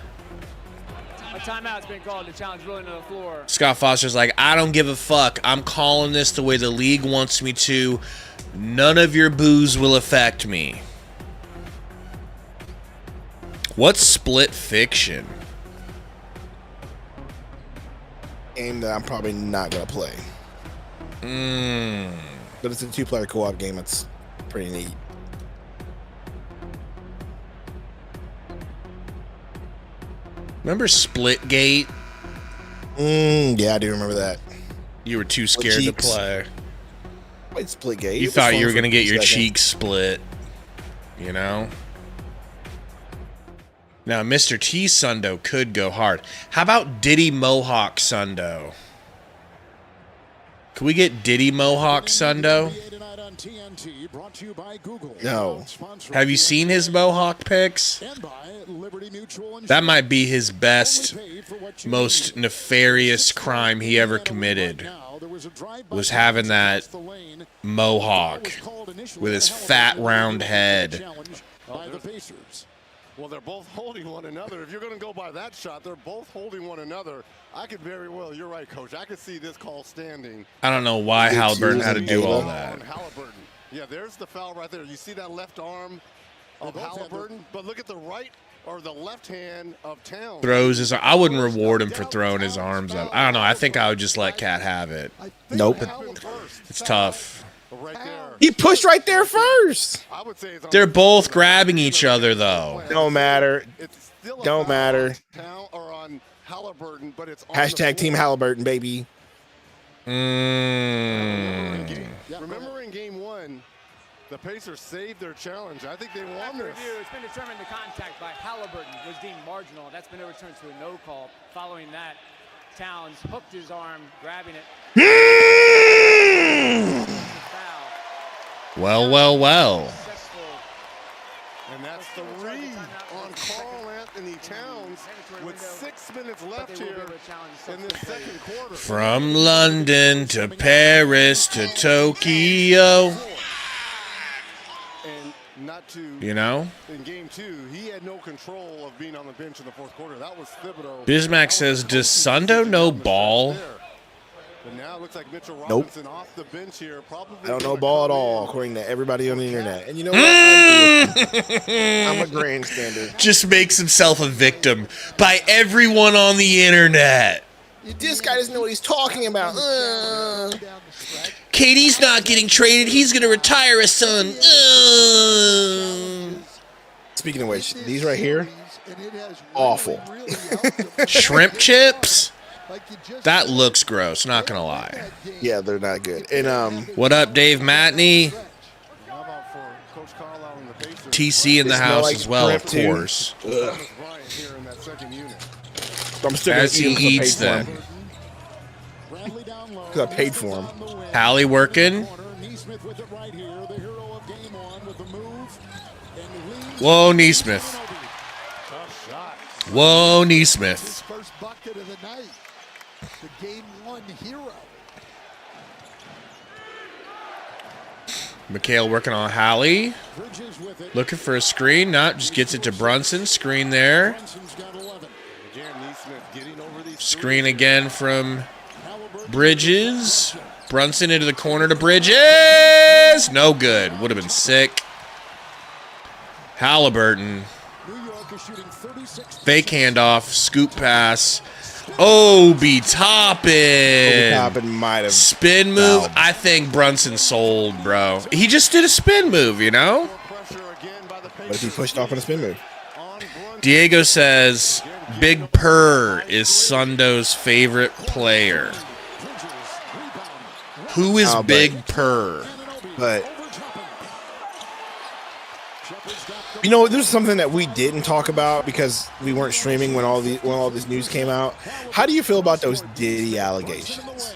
A timeout's been called to challenge rolling to the floor. Scott Foster's like, "I don't give a fuck. I'm calling this the way the league wants me to. None of your boos will affect me." What's Split Fiction? Game that I'm probably not gonna play. But it's a 2-player co-op game. It's pretty neat. Remember Splitgate? Yeah, I do remember that. You were too scared to play. Wait, Splitgate. You thought you were gonna get your cheeks split. You know? Now, Mr. T Sundo could go hard. How about Diddy Mohawk Sundo? Can we get Diddy Mohawk Sundo? No. Have you seen his Mohawk pics? That might be his best, most nefarious crime he ever committed. Was having that Mohawk with his fat, round head. Well, they're both holding one another. If you're going to go by that shot, they're both holding one another. I could very well, you're right, Coach. I could see this call standing. I don't know why Halliburton had to do all that. Halliburton. Yeah, there's the foul right there. You see that left arm of Halliburton? But look at the right or the left hand of Towns. Throws his. I wouldn't reward him for throwing his arms up. I don't know. I think I would just let Cat have it. Nope. It's tough. Right there. He pushed right there first. I would say it's They're both grabbing each other, though. Don't matter. Don't matter. Or on Halliburton, but it's on Hashtag Team Halliburton, baby. Remember in game 1, the Pacers saved their challenge. I think they won After this. review, it's been determined the contact by Halliburton was deemed marginal. That's been overturned to a no call. Following that, Towns hooked his arm, grabbing it. Well, well, well. And that's the read on Carl Anthony Towns with 6 minutes left here in this second quarter. From London to Paris to Tokyo. And not to, You know? in game 2, he had no control of being on the bench in the fourth quarter. That was Thibodeau. Bismack says, does Sundo know ball? But now it looks like Mitchell Nope. Robinson off the bench here. Probably I don't know ball at all, according to everybody on the internet. And you know what? I'm a grandstander. Just makes himself a victim by everyone on the internet. This guy doesn't know what he's talking about. KD's not getting traded. He's going to retire his son. Speaking of which, these right here, awful. Shrimp chips? That looks gross, not going to lie. Yeah, they're not good. And What up, Dave Matney? How about for Coach Carlisle and the Pacers? TC in the smell house like as well, of shrimp, too. course. ugh. Bryant here in that second unit. I'm still gonna As he eat eats them. Bradley down low. Because I paid for them. Hallie working. Neesmith with it right here, the hero of game 1 with the move. And leads Whoa, Neesmith. Tough shot. Whoa, Neesmith. First bucket of the night. The game 1 hero. Mikhail working on Hallie. Bridges with it. Looking for a screen. No, just gets it to Brunson. Screen there. Brunson's got 11. Again, Neesmith getting over these Screen again from Bridges. Brunson into the corner to Bridges. No good. Would have been sick. Halliburton. New York is shooting 36. Fake handoff. Scoop pass. Obi Toppin. Toppin might have. Spin move. fouled. I think Brunson sold, bro. He just did a spin move, you know? pressure again by the But if he pushed off on a spin move. on Brunson. Diego says Big Purr is Sundo's favorite player. Who is Oh, but- Big Purr? But you know, there's something that we didn't talk about because we weren't streaming when all this news came out. How do you feel about those Diddy allegations?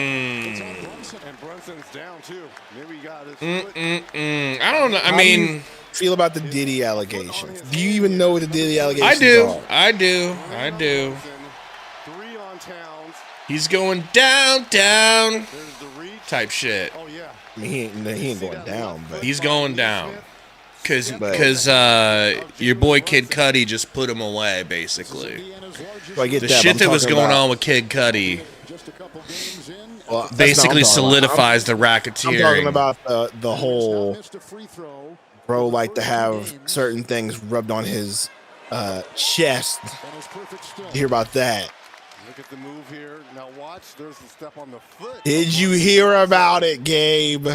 And Brunson's down too. Maybe he got his foot. I don't know. I How do you mean, feel about the Diddy allegations? Do you even know what the Diddy allegations I do. are? I do. 3 on Towns. He's going down, down There's the reach. type shit. Oh yeah. I mean, he ain't going down, but He's going down. Cause But- your boy Kid Cudi just put him away, basically. so I get The that. shit but that I'm was talking going about- on with Kid Cudi Just a couple games in. well, that's not what basically I'm talking about. solidifies the I'm racketeering. talking about the whole Missed a free throw. bro like to have certain things rubbed on his chest. And it's perfect still. You hear about that? Look at the move here. Now watch. There's the step on the foot. Did you hear about it, Gabe?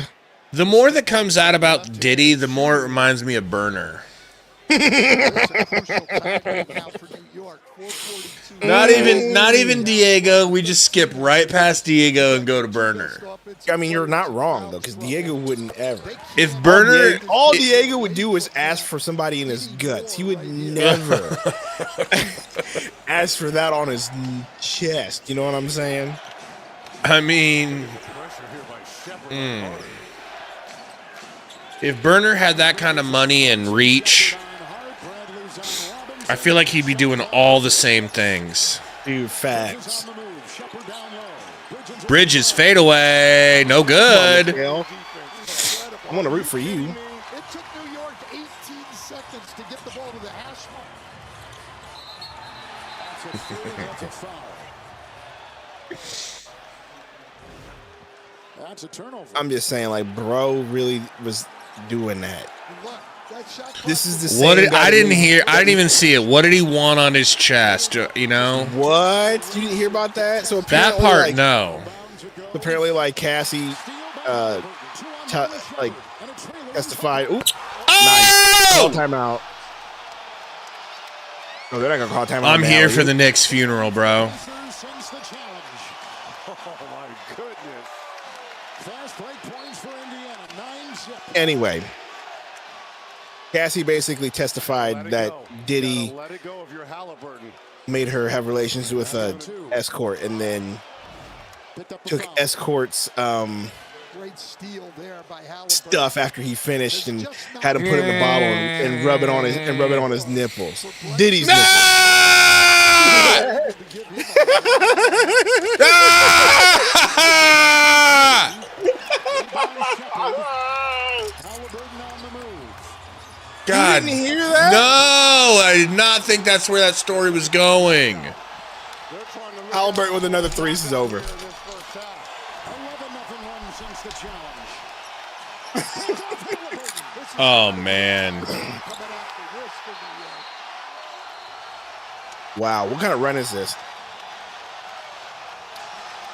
The more that comes out about Diddy, the more it reminds me of Burner. Not even Diego. We just skip right past Diego and go to Burner. I mean, you're not wrong though, because Diego wouldn't ever. If Burner, All Diego would do is ask for somebody in his guts. He would never ask for that on his chest. You know what I'm saying? I mean, if Burner had that kind of money and reach, I feel like he'd be doing all the same things. Dude, facts. Bridges fade away, no good. Miguel. I want to root for you. It took New York 18 seconds to get the ball to the hash mark. That's a turnover. I'm just saying, like, bro really was doing that. Look, that shot This is the same What did guy I that didn't we- hear? I didn't even see it. What did he want on his chest? You know What? You didn't hear about that? So that apparently, part. like, No. apparently, like Cassie, like testified. Ooh, nice. Call Oh! timeout. No, they're not gonna call timeout. I'm now, here are for you? the Knicks funeral, bro. Sends the challenge. Oh my goodness. Fast break points for Indiana. 9 zip. Anyway, Cassie basically testified that Diddy Let it go of your Halliburton. made her have relations with a escort, and then Picked up the took foul. escort's great steal there by Halliburton. stuff after he finished and had him put it in the bottle and rub it on his nipples. Diddy's nipples. God. You didn't hear that? No, I did not think that's where that story was going. Halliburton with another three. This is over. 11-0 run since the challenge. Oh, man. Wow, what kind of run is this?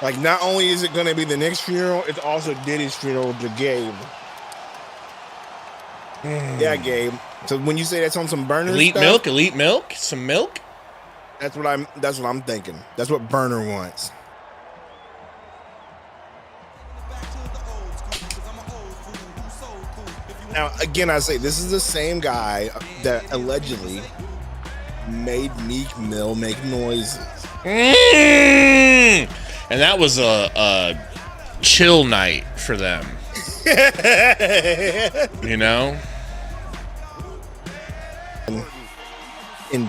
Like, not only is it going to be the Knicks' funeral, it's also Diddy's funeral to Gabe. Yeah, Gabe. So when you say that's on some burner Elite stuff, milk, some milk. that's what I'm thinking. That's what Burner wants. Now, again, I say this is the same guy that allegedly made Meek Mill make noises. And that was a chill night for them. You know? In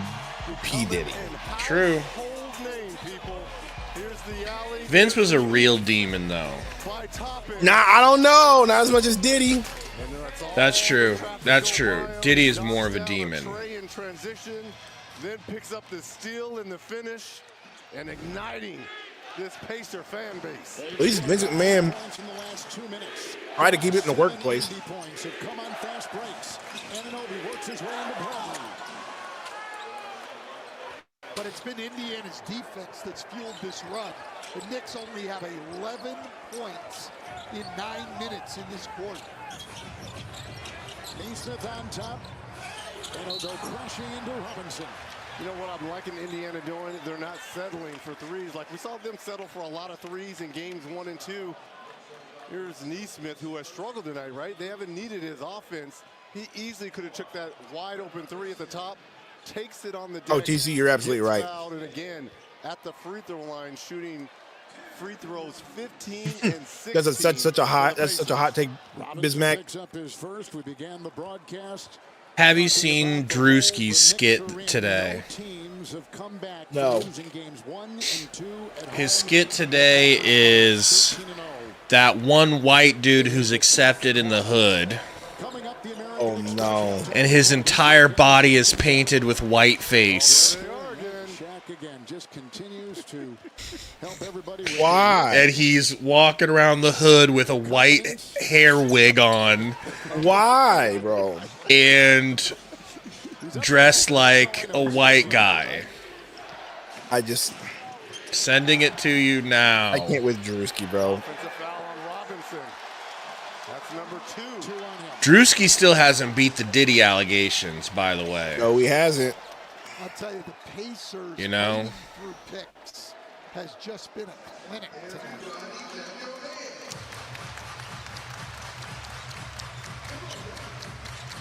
P. Diddy. True. Vince was a real demon, though. Nah, I don't know. Not as much as Diddy. That's true. That's true. Diddy is more of a demon. Then picks up the steal in the finish and igniting this Pacer fan base. At least Vince McMahon tried to keep it in the workplace. But it's been Indiana's defense that's fueled this run. The Knicks only have 11 points in 9 minutes in this quarter. Naismith on top. And he'll go crashing into Robinson. You know what I'm liking Indiana doing? They're not settling for threes. Like we saw them settle for a lot of threes in games 1 and 2. Here's Naismith, who has struggled tonight, right? They haven't needed his offense. He easily could have took that wide open three at the top. Takes it on the deck. Oh, TC, you're absolutely right. And again, at the free throw line, shooting free throws 15 and 16. That's such a hot take, Bismack. Have you seen Drewski's skit today? No. His skit today is that one white dude who's accepted in the hood. Oh no. And his entire body is painted with white face. Why? And he's walking around the hood with a white hair wig on. Why, bro? And dressed like a white guy. I just sending it to you now. I can't with Drewski, bro. Drewski still hasn't beat the Diddy allegations, by the way. No, he hasn't. I'll tell you, the Pacers, you know, through picks has just been a clinic tonight.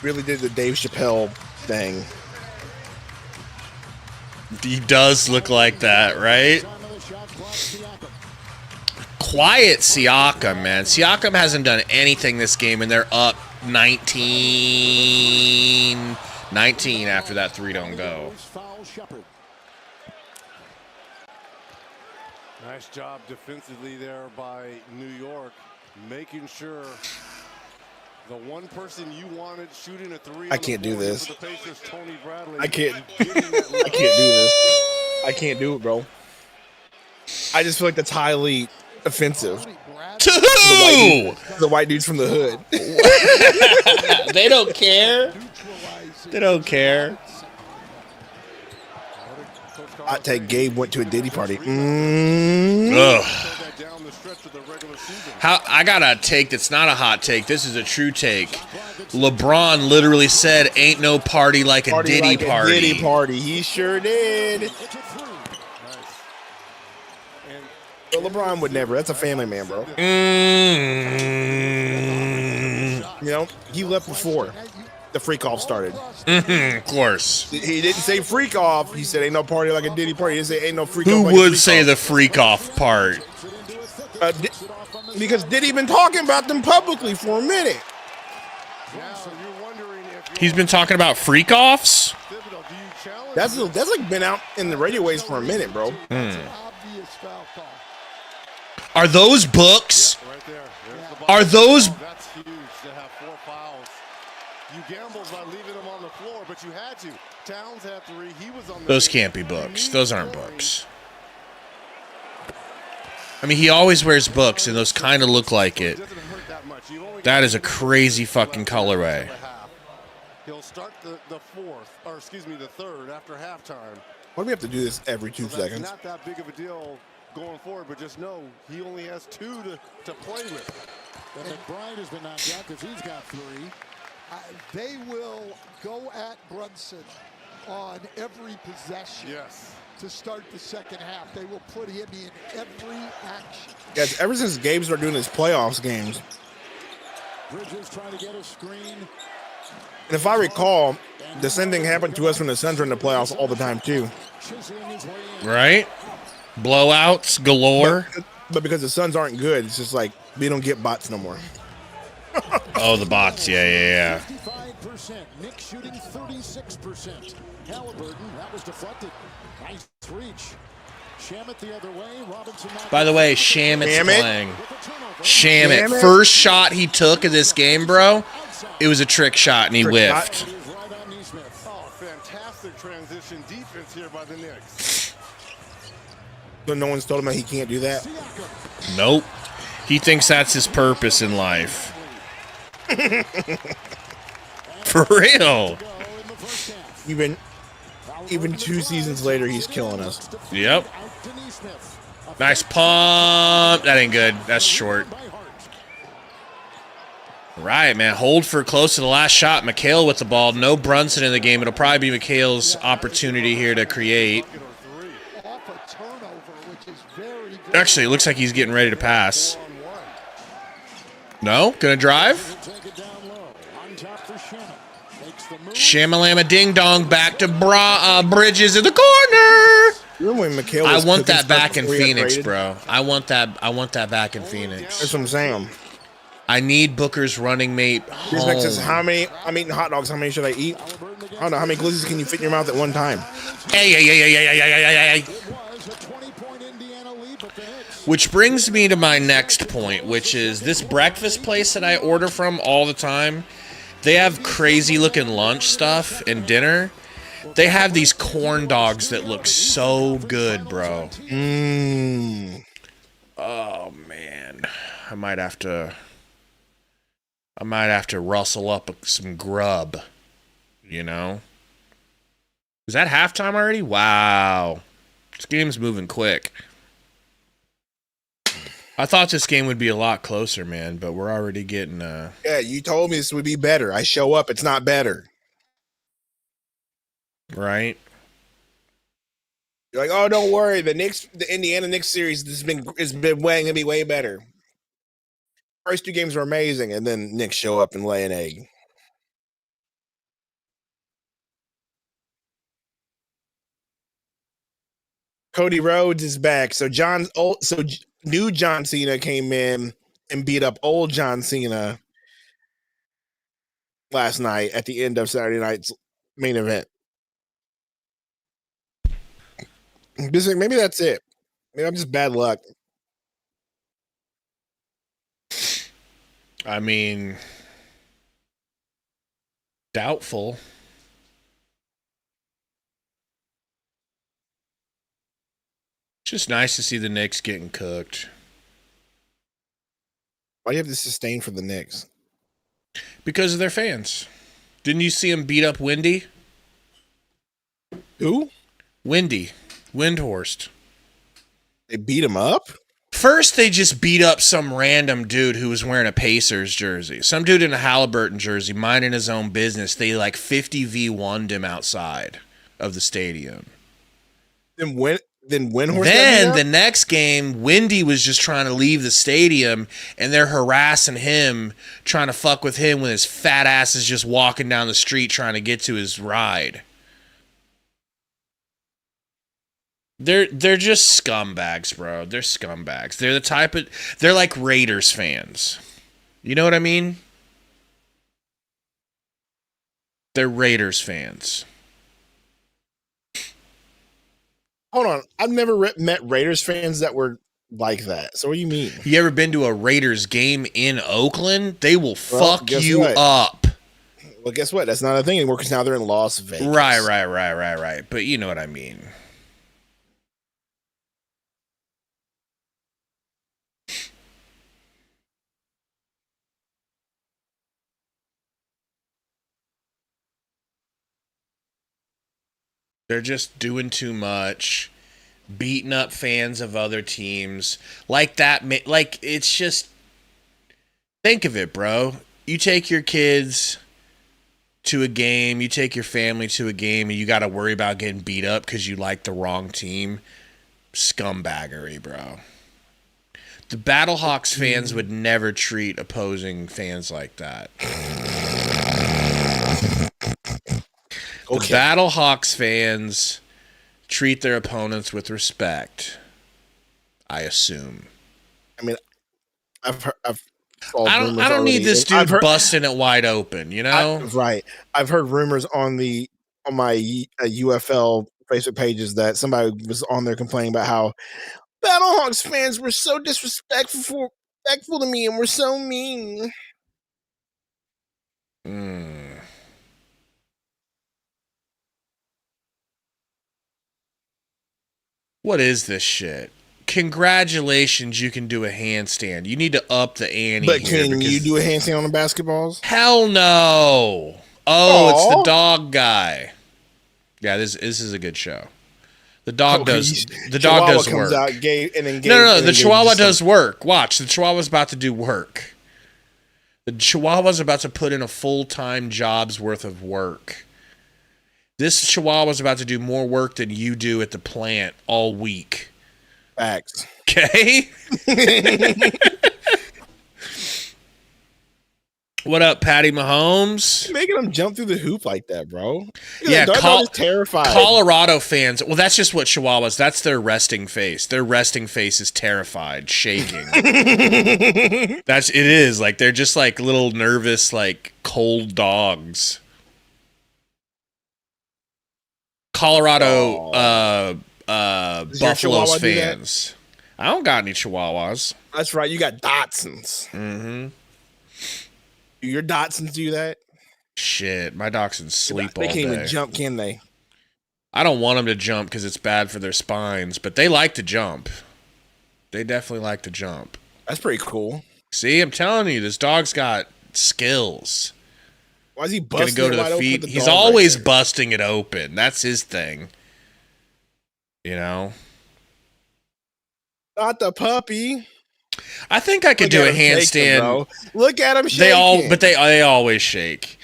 Really did the Dave Chappelle thing. He does look like that, right? Quiet Siakam, man. Siakam hasn't done anything this game, and they're up 19 after that three don't go. Nice job defensively there by New York, making sure the one person you wanted shooting a three. I can't do this. Pacers, Tony Bradley, I can't. I can't do this. I can't do it, bro. I just feel like that's highly offensive. To who? The white dudes from the hood. They don't care. They don't care. I take Gabe went to a Diddy party. Ugh. How I got a take that's not a hot take. This is a true take. LeBron literally said, "Ain't no party like a Diddy party." Diddy party. He sure did. But LeBron would never. That's a family man, bro. You know, he left before the freak off started. Of course. He didn't say freak off. He said, "Ain't no party like a Diddy party." He didn't say, "Ain't no freak off." Who like would a say the freak off part? Because Diddy been talking about them publicly for a minute. He's been talking about freak offs? That's like been out in the radio waves for a minute, bro. Are those books? Are those? That's huge to have 4 fouls. You gambled by leaving him on the floor, but you had to. Towns had 3. He was on the Those bench. can't be books. Those aren't books. I mean, he always wears books, and those kind of look like it. Doesn't hurt that much. You've only That got is a crazy fucking colorway. He'll start the third after halftime. Why do we have to do this every 2 So seconds? that's not that big of a deal going forward, but just know he only has 2 to play with. And McBride has been knocked out because he's got 3. They will go at Brunson on every possession Yes. to start the second half. They will put him in every action. Guys, ever since Gabe started doing his playoffs games, Bridges trying to get a screen. and if I recall, the same thing happened to us when the Suns were in the playoffs all the time too. Chiseling his way in. Right? Blowouts galore. But because the Suns aren't good, it's just like we don't get bots no more. Oh, the bots. Yeah. 55%. Knicks shooting 36%. Halliburton, that was deflected. Nice reach. Shamit the other way. Robinson. By the way, Shamit's Shamit? playing. With a turnover. Shamit. Shamit? First shot he took in this game, bro, it was a trick shot, and he Trick whiffed. shot? It is right on Neesmith. Oh, fantastic transition defense here by the Knicks. So no one's told him that he can't do that. Siakam. Nope. He thinks that's his purpose in life. For real. Go in the first half. Even 2 seasons later, he's killing us. Yep. Out to Neesmith. Nice pump. That ain't good. That's short. By Hart. Right, man. Hold for close to the last shot. McHale with the ball. No Brunson in the game. It'll probably be McHale's opportunity here to create. Off a turnover, which is very good. Actually, it looks like he's getting ready to pass. No? Gonna drive? Take it down low. On top for Shamit. Makes the move. Shamalama ding dong back to Bridges in the corner. Remember when McHale I was want cooking that back stuff in before he got Phoenix, traded? bro. I want that back in Phoenix. That's what I'm saying. I need Booker's running mate This next is home. how many? I'm eating hot dogs. How many should I eat? I don't know. How many glizzies can you fit in your mouth at one time? Hey. It was a 20-point Indiana lead, but the Knicks. Which brings me to my next point, which is this breakfast place that I order from all the time. They have crazy looking lunch stuff and dinner. They have these corn dogs that look so good, bro. Mmm. Oh man, I might have to rustle up some grub, you know? Is that halftime already? Wow. This game's moving quick. I thought this game would be a lot closer, man, but we're already getting Yeah, you told me this would be better. I show up, it's not better. right? You're like, oh, don't worry. The Indiana Knicks series has been gonna be way better. First 2 games were amazing, and then Knicks show up and lay an egg. Cody Rhodes is back. So new John Cena came in and beat up old John Cena last night at the end of Saturday night's main event. Maybe that's it. Maybe I'm just bad luck. I mean, doubtful. Just nice to see the Knicks getting cooked. Why do you have to sustain for the Knicks? Because of their fans. Didn't you see them beat up Windy? Who? Windy. Windhorst. They beat him up? First, they just beat up some random dude who was wearing a Pacers jersey. Some dude in a Halliburton jersey, minding his own business. They like 50v1'd him outside of the stadium. Then Windhorst got Then beat the up? next game, Windy was just trying to leave the stadium, and they're harassing him, trying to fuck with him when his fat ass is just walking down the street trying to get to his ride. They're just scumbags, bro. They're scumbags. They're the type of... They're like Raiders fans. You know what I mean? They're Raiders fans. Hold on. I've never met Raiders fans that were like that. So what do you mean? You ever been to a Raiders game in Oakland? They will fuck guess you what? up. Well, guess what? That's not a thing anymore because now they're in Las Vegas. Right. But you know what I mean. They're just doing too much, beating up fans of other teams. Like that, like it's just, think of it, bro. You take your kids to a game, you take your family to a game, and you got to worry about getting beat up because you like the wrong team. Scumbaggery, bro. The Battlehawks fans would never treat opposing fans like that. The Battlehawks fans treat their opponents with respect, I assume. I mean, I've I don't need this dude busting it wide open, you know? Right. I've heard rumors on my UFL Facebook pages that somebody was on there complaining about how Battlehawks fans were so disrespectful to me and were so mean. What is this shit? Congratulations, you can do a handstand. You need to up the ante. But can you do a handstand on the basketballs? Hell no. Oh, it's the dog guy. Yeah, this is a good show. The dog does work. Out, Gabe, and then no, the Chihuahua does work. Watch, the Chihuahua's about to do work. The Chihuahua's about to put in a full-time job's worth of work. This Chihuahua's about to do more work than you do at the plant all week. Facts. Okay? What up, Patty Mahomes? Making them jump through the hoop like that, bro. Yeah, dog is terrified. Colorado fans. Well, that's just what Chihuahuas. That's their resting face. Their resting face is terrified, shaking. It is like they're just like little nervous, like cold dogs. Colorado Buffalo's fans. I don't got any Chihuahuas. That's right. You got Dachshunds. Mm-hmm. Do your Dachshunds do that? Shit, my Dachshunds sleep all day. They can't even jump, can they? I don't want them to jump because it's bad for their spines, but they like to jump. They definitely like to jump. That's pretty cool. See, I'm telling you, this dog's got skills. Why is he busting it wide open with the dog? He's always busting it open. That's his thing. You know? Not the puppy. I think I could do a handstand. Look at him shaking. They always shake.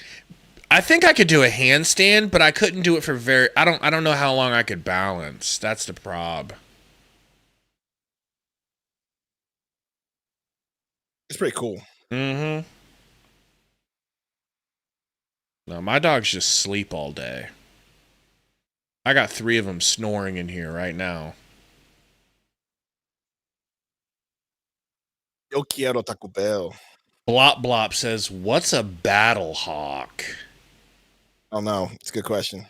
I think I could do a handstand, but I couldn't do it for I don't know how long I could balance. That's the prob. It's pretty cool. Mm-hmm. No, my dogs just sleep all day. I got 3 of them snoring in here right now. Yo quiero Taco Bell. Blop Blop says, "What's a battle hawk?" Oh no, it's a good question.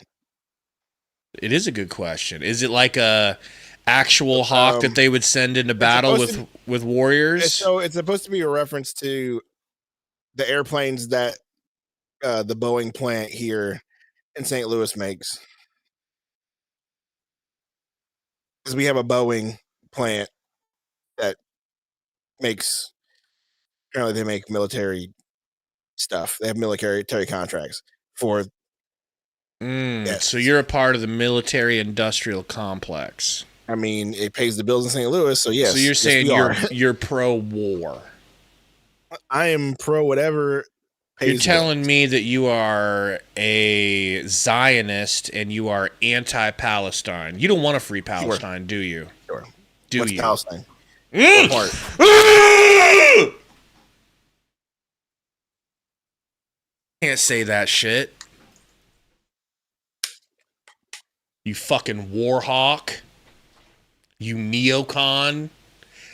It is a good question. Is it like a actual hawk that they would send into battle with warriors? So it's supposed to be a reference to the airplanes that the Boeing plant here in St. Louis makes. Because we have a Boeing plant that makes, apparently they make military stuff. They have military contracts for. Yes. So you're a part of the military industrial complex. I mean, it pays the bills in St. Louis, so yes. So you're saying you're pro-war. I am pro whatever. You're telling me that you are a Zionist and you are anti-Palestine. You don't want a free Palestine, do you? Sure. What's Palestine? Can't say that shit. You fucking warhawk. You neocon.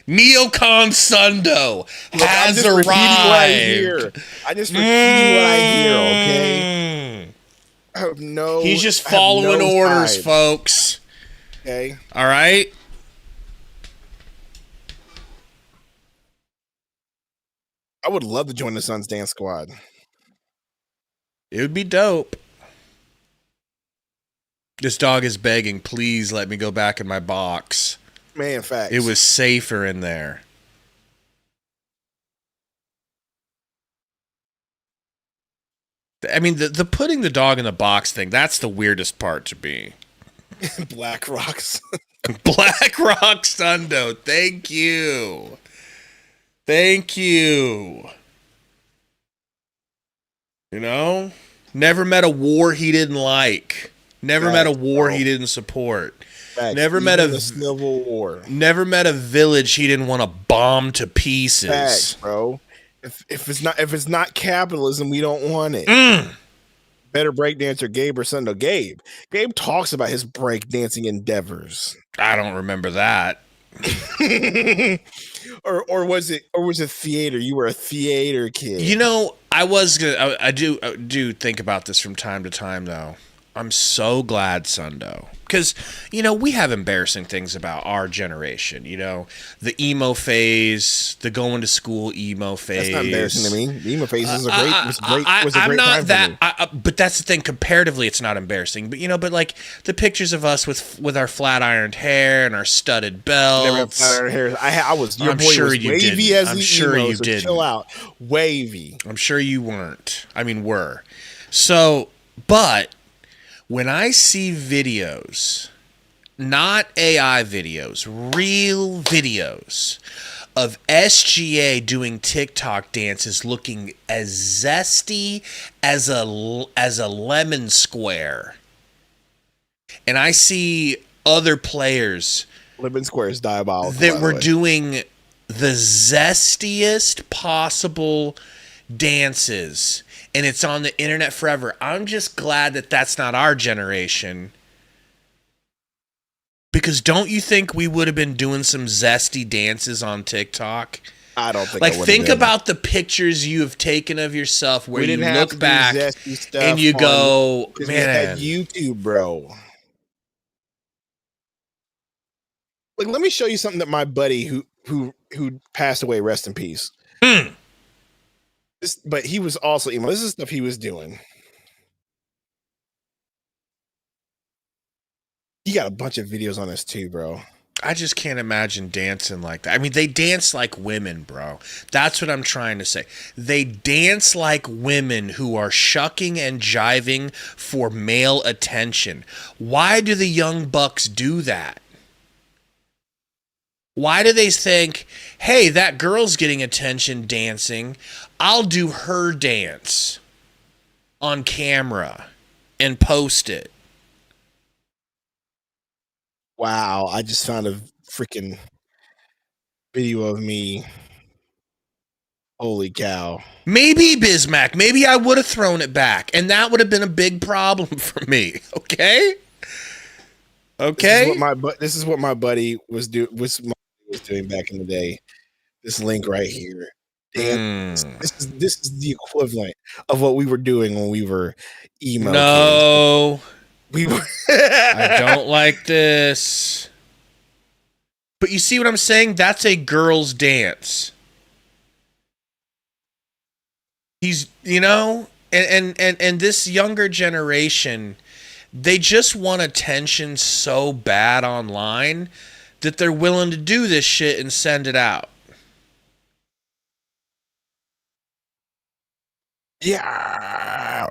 Neocon Sundo has arrived. I just repeating what I hear, okay? I have no. He's just following orders, folks. Okay. All right. I would love to join the Suns dance squad. It would be dope. This dog is begging, please let me go back in my box. Man, facts. It was safer in there. I mean, the putting the dog in the box thing, that's the weirdest part to me. Black Rocks. Black Rock Sundo, thank you. Thank you. You know? Never met a war he didn't like. Never met a war he didn't support. Facts. Never Even met a the Civil War. Never met a village he didn't want to bomb to pieces. Facts, bro. If it's not capitalism, we don't want it. Better breakdancer, Gabe or Sundo. Gabe talks about his breakdancing endeavors. I don't remember that. or was it theater? You were a theater kid. You know, I do think about this from time to time though. I'm so glad, Sundo. Because, you know, we have embarrassing things about our generation. You know, the emo phase, the going to school emo phase. That's not embarrassing to me. The emo phase was a great time for me. But that's the thing. Comparatively, it's not embarrassing. But, you know, like the pictures of us with our flat ironed hair and our studded belts. Never had flat ironed hair. I'm sure was you wavy didn't. as I'm the sure emo, you so didn't. chill out. Wavy. I'm sure you weren't. I mean, were. So, but when I see videos, not AI videos, real videos of SGA doing TikTok dances looking as zesty as a lemon square, and I see other players Lemon Square is diabolical. that were doing the zestiest possible dances, and it's on the internet forever. I'm just glad that that's not our generation. Because don't you think we would have been doing some zesty dances on TikTok? I don't think. Like, think about the pictures you have taken of yourself where you look back and you go, man, we had YouTube, bro. Like, let me show you something that my buddy who passed away, rest in peace. But he was also emo. This is stuff he was doing. He got a bunch of videos on this too, bro. I just can't imagine dancing like that. I mean, they dance like women, bro. That's what I'm trying to say. They dance like women who are shucking and jiving for male attention. Why do the young bucks do that? Why do they think, hey, that girl's getting attention dancing, I'll do her dance on camera and post it? Wow, I just found a freaking video of me. Holy cow. Maybe, Bismack, maybe I would have thrown it back, and that would have been a big problem for me, okay? Okay? This is what my buddy was doing back in the day. This link right here. This is the equivalent of what we were doing when we were emo. No. Kids. We were I don't like this. But you see what I'm saying? That's a girl's dance. He's, you know, and this younger generation, they just want attention so bad online that they're willing to do this shit and send it out. Yeah.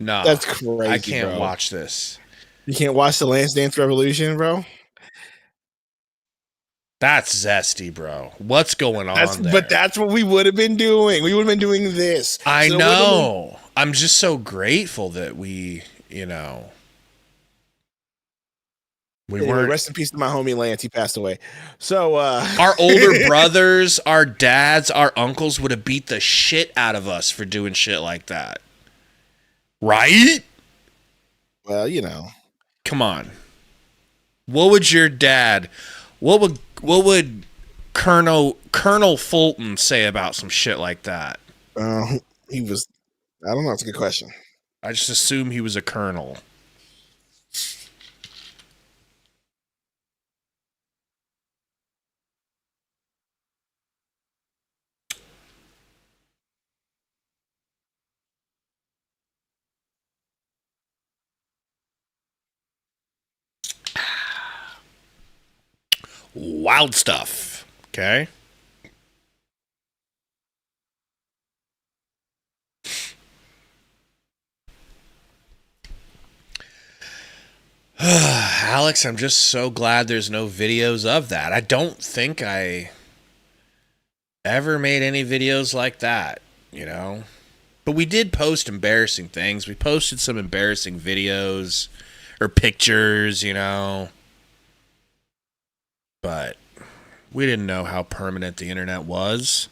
No. That's crazy. I can't bro. watch this. You can't watch the Lance Dance Revolution, bro? That's zesty, bro. What's going on there? But that's what we would have been doing. We would have been doing this. I know. I'm just so grateful that we, you know, we weren't. Rest in peace to my homie Lance. He passed away. So our older brothers, our dads, our uncles would have beat the shit out of us for doing shit like that. Right? Well, you know. Come on. What would your dad, what would Colonel Fulton say about some shit like that? He was, I don't know. It's a good question. I just assume he was a colonel. Wild stuff. Okay? Alex, I'm just so glad there's no videos of that. I don't think I ever made any videos like that, you know? But we did post embarrassing things. We posted some embarrassing videos or pictures, you know? But we didn't know how permanent the internet was.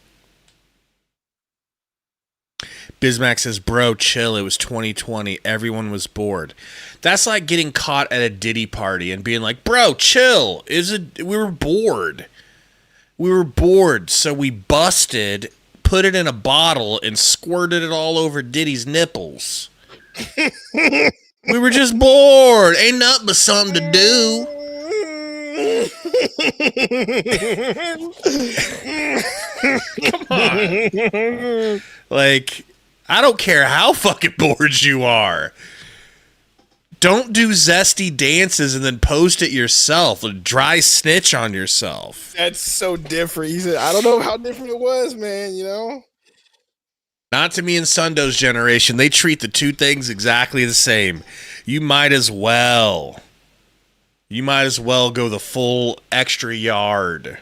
Bismack says, bro, chill. It was 2020. Everyone was bored. That's like getting caught at a Diddy party and being like, bro, chill. We were bored. We were bored, so we busted, put it in a bottle, and squirted it all over Diddy's nipples. We were just bored. Ain't nothing but something to do. Come on. Like, I don't care how fucking bored you are. Don't do zesty dances and then post it yourself. A dry snitch on yourself. That's so different. He said, I don't know how different it was, man, you know? Not to me and Sundo's generation. They treat the two things exactly the same. You might as well. You might as well go the full extra yard.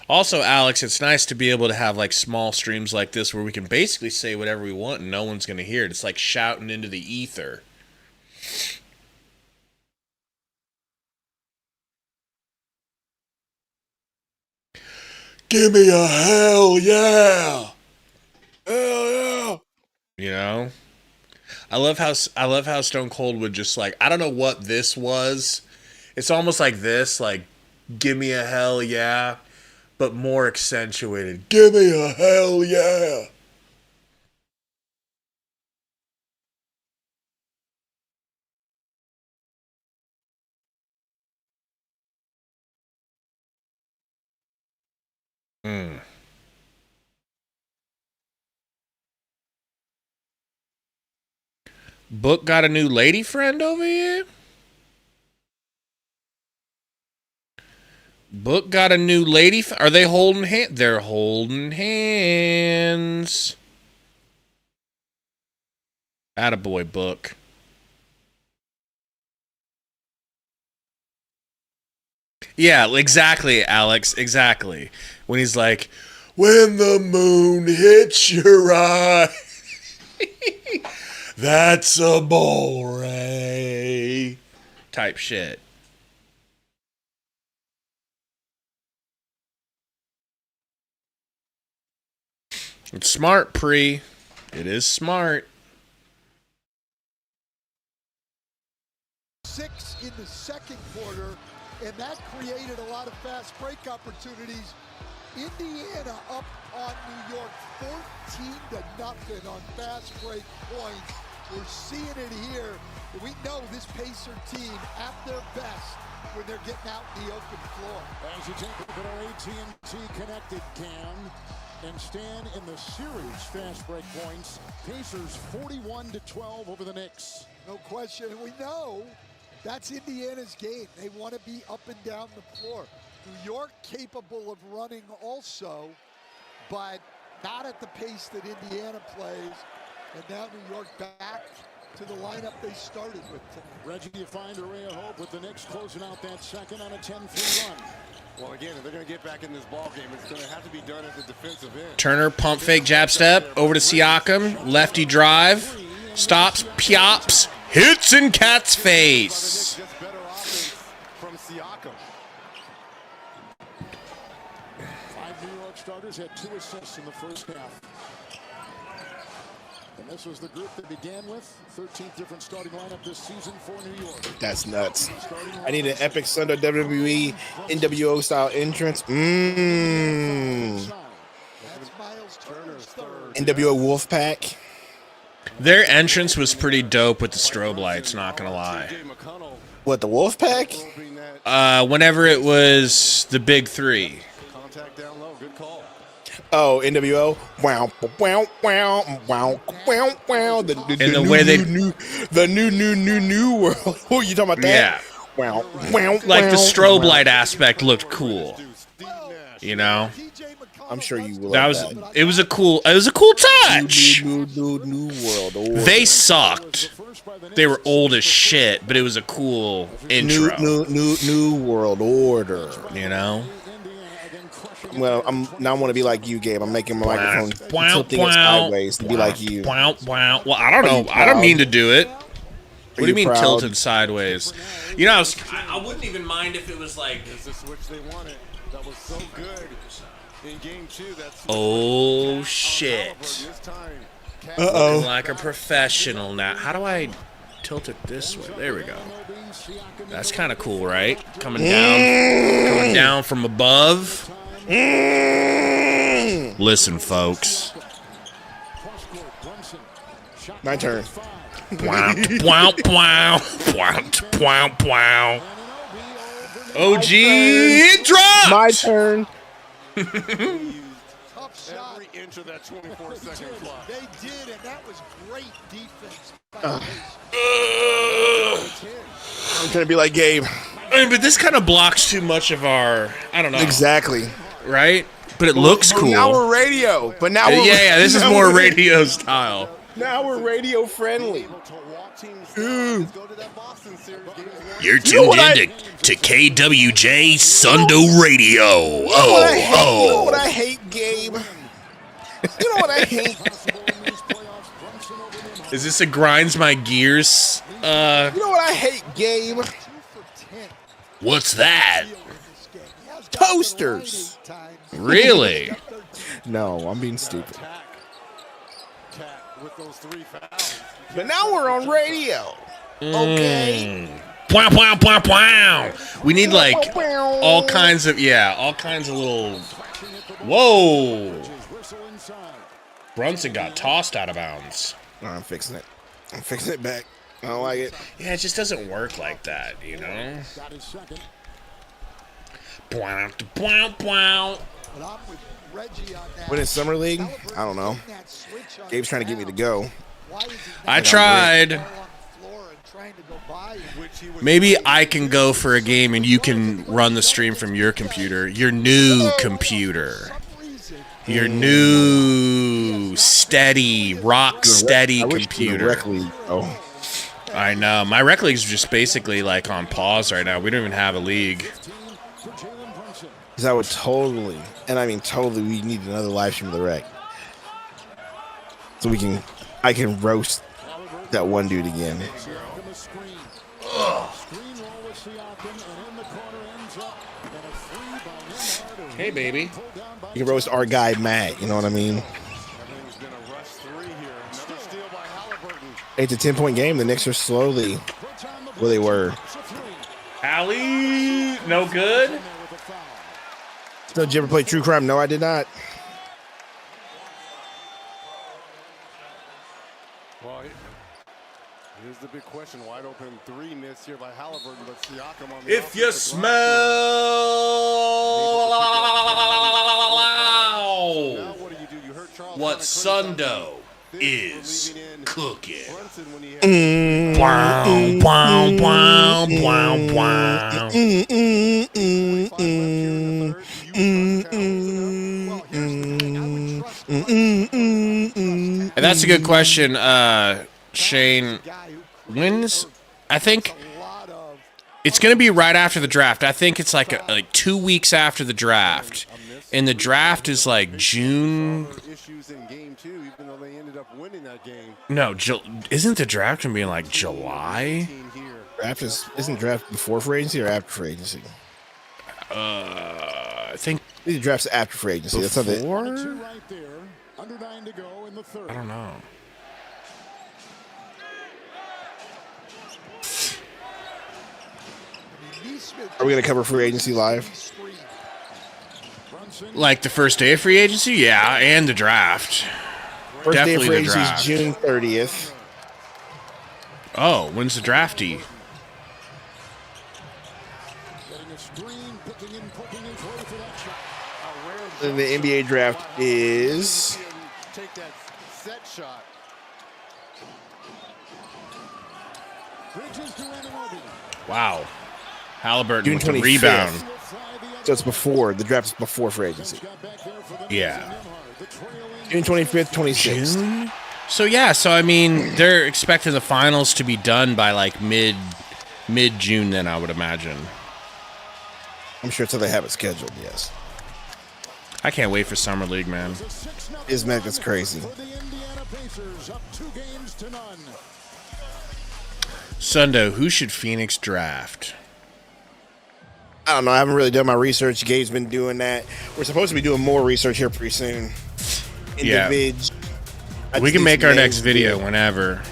Also, Alex, it's nice to be able to have like small streams like this where we can basically say whatever we want and no one's going to hear it. It's like shouting into the ether. Give me a hell yeah. Hell yeah. You know? I love how Stone Cold would just like, I don't know what this was. It's almost like this, like, give me a hell yeah, but more accentuated. Give me a hell yeah. Book got a new lady friend over here? Book got a new lady. Are they holding hands? They're holding hands. Attaboy, Book. Yeah, exactly, Alex. Exactly. When he's like, when the moon hits your eye. That's a bore type shit. It's smart, Pre. It is smart. 6 in the second quarter, and that created a lot of fast break opportunities. Indiana up on New York 14-0 on fast break points. We're seeing it here. We know this Pacer team at their best when they're getting out in the open floor. As you take a look at our AT&T connected cam and stand in the series fast break points, Pacers 41-12 over the Knicks. No question. And we know that's Indiana's game. They want to be up and down the floor. New York capable of running also, but not at the pace that Indiana plays. And now New York back to the lineup they started with tonight. Reggie, you find a ray of hope with the Knicks closing out that second on a 10-3 run. Well, again, if they're going to get back in this ball game, it's going to have to be done at the defensive end. Turner, pump fake, jab step, over to Siakam, lefty drive, stops, piops, hits in Cat's face. Just better offense from Siakam. 5 New York starters had 2 assists in the first half. And this was the group that began with 13th different starting lineup this season for New York. That's nuts. I need an epic Sundo WWE NWO style entrance. NWO Wolfpack. Their entrance was pretty dope with the strobe lights, not gonna lie. What, the Wolfpack? Whenever it was the big three. Contact down low, good Oh, NWO. Wow, wow, wow, wow, wow, wow. The way they the new world. Oh, you talking about that? Yeah. Wow, wow, Like the wow, strobe wow. light aspect looked cool. You know? I'm sure you will. That love was that. it was a cool touch. New world order. They sucked. They were old as shit, but it was a cool intro. New world order. You know? Well, I want to be like you, Gabe. I'm making my microphone Wow, tilting it sideways to be like you. Wow, wow. Well, I don't know. I don't mean to do it. What do you mean tilted sideways? You know, I wouldn't even mind if it was like. That was so good in game 2. Oh shit! Uh-oh. Like a professional now. How do I tilt it this way? There we go. That's kind of cool, right? Coming down from above. Listen, folks. My turn. Wow, wow, wow, wow, wow. OG, it dropped! My turn. Tough shot. Every inch of that 24-second clock. They did, and that was great defense. I'm trying to be like Gabe. I mean, but this kind of blocks too much of our. I don't know. Exactly. Right? But it looks cool. Now we're radio. But now we're Yeah, this is more radio style. Now we're radio friendly. You're tuned in to KWJ Sundo Radio. You know what I hate, Gabe? You know what I hate? Is this a grinds my gears? You know what I hate, Gabe? What's that? Toasters. Really? No, I'm being stupid. But now we're on radio. Okay. Wow, wow, wow, wow. We need like all kinds of little. Whoa. Brunson got tossed out of bounds. No, I'm fixing it. I'm fixing it back. I don't like it. Yeah, it just doesn't work like that, you know? Wow, wow, wow. When it's Summer League, I don't know. Gabe's trying to get me to go. I tried. Maybe I can go for a game and you can run the stream from your computer. Your new computer. Your new steady, rock steady computer. I know. My rec league's just basically like on pause right now. We don't even have a league. Because I would totally, and I mean totally, we need another live stream of the rec. So I can roast that one dude again. Hey, baby. You can roast our guy, Matt. You know what I mean? It's a 10-point game. The Knicks are slowly where they were. Allie, no good. So, did you ever play True Crime? No, I did not. Well, here's the big question. Wide open 3 missed here by Halliburton, but Siakam on the If you smell what Sundo is cooking. Wow, wow, wow, wow, wow. And that's a good question, Shane. When's? I think it's going to be right after the draft. I think it's like 2 weeks after the draft. And the draft is like June. No, isn't the draft going to be in like July? Isn't draft before free agency or after free agency? I think the draft's after free agency. That's before? That's I don't know. Are we going to cover free agency live? Like the first day of free agency? Yeah, and the draft. First Definitely day of free the agency is June 30th. Oh, when's the drafty? And the NBA draft is Take that set shot. Wow. Halliburton June with the 25th. rebound. So it's before the draft is before free agency. Yeah. June 25th, 26th. June? So yeah, so I mean, they're expecting the finals to be done by like mid June then, I would imagine. I'm sure until they have it scheduled, yes. I can't wait for Summer League, man. Ismac is crazy. Sundo, who should Phoenix draft? I don't know. I haven't really done my research. Gabe's been doing that. We're supposed to be doing more research here pretty soon. Yeah. Individ. We can make our next video whenever.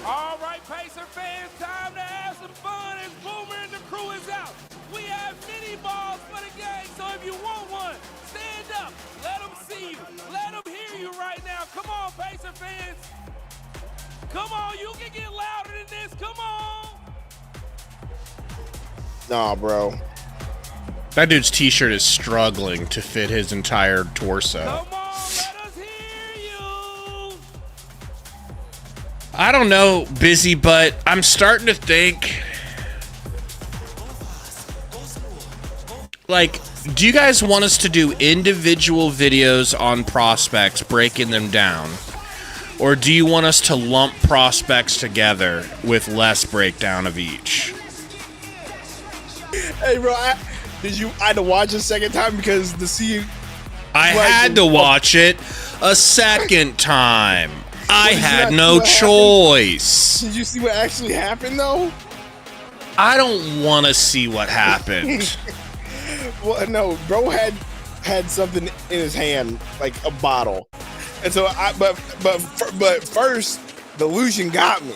All right, Pacer fans, time to have some fun as Boomer and the crew is out. We have mini balls for the game, so if you want one, stand up. Let them see you. Let them hear you right now. Come on, Pacer fans. Come on, you can get louder than this. Come on. Nah, bro. That dude's t-shirt is struggling to fit his entire torso. Come on, let us hear you. I don't know, Busy, but I'm starting to think, like, do you guys want us to do individual videos on prospects, breaking them down? Or do you want us to lump prospects together with less breakdown of each? Hey, bro, I had to watch it a second time because to see. I had to watch it a second time. I had no choice. Did you see what actually happened, though? I don't want to see what happened. Well, no, bro had something in his hand, like a bottle, and so but first the illusion got me.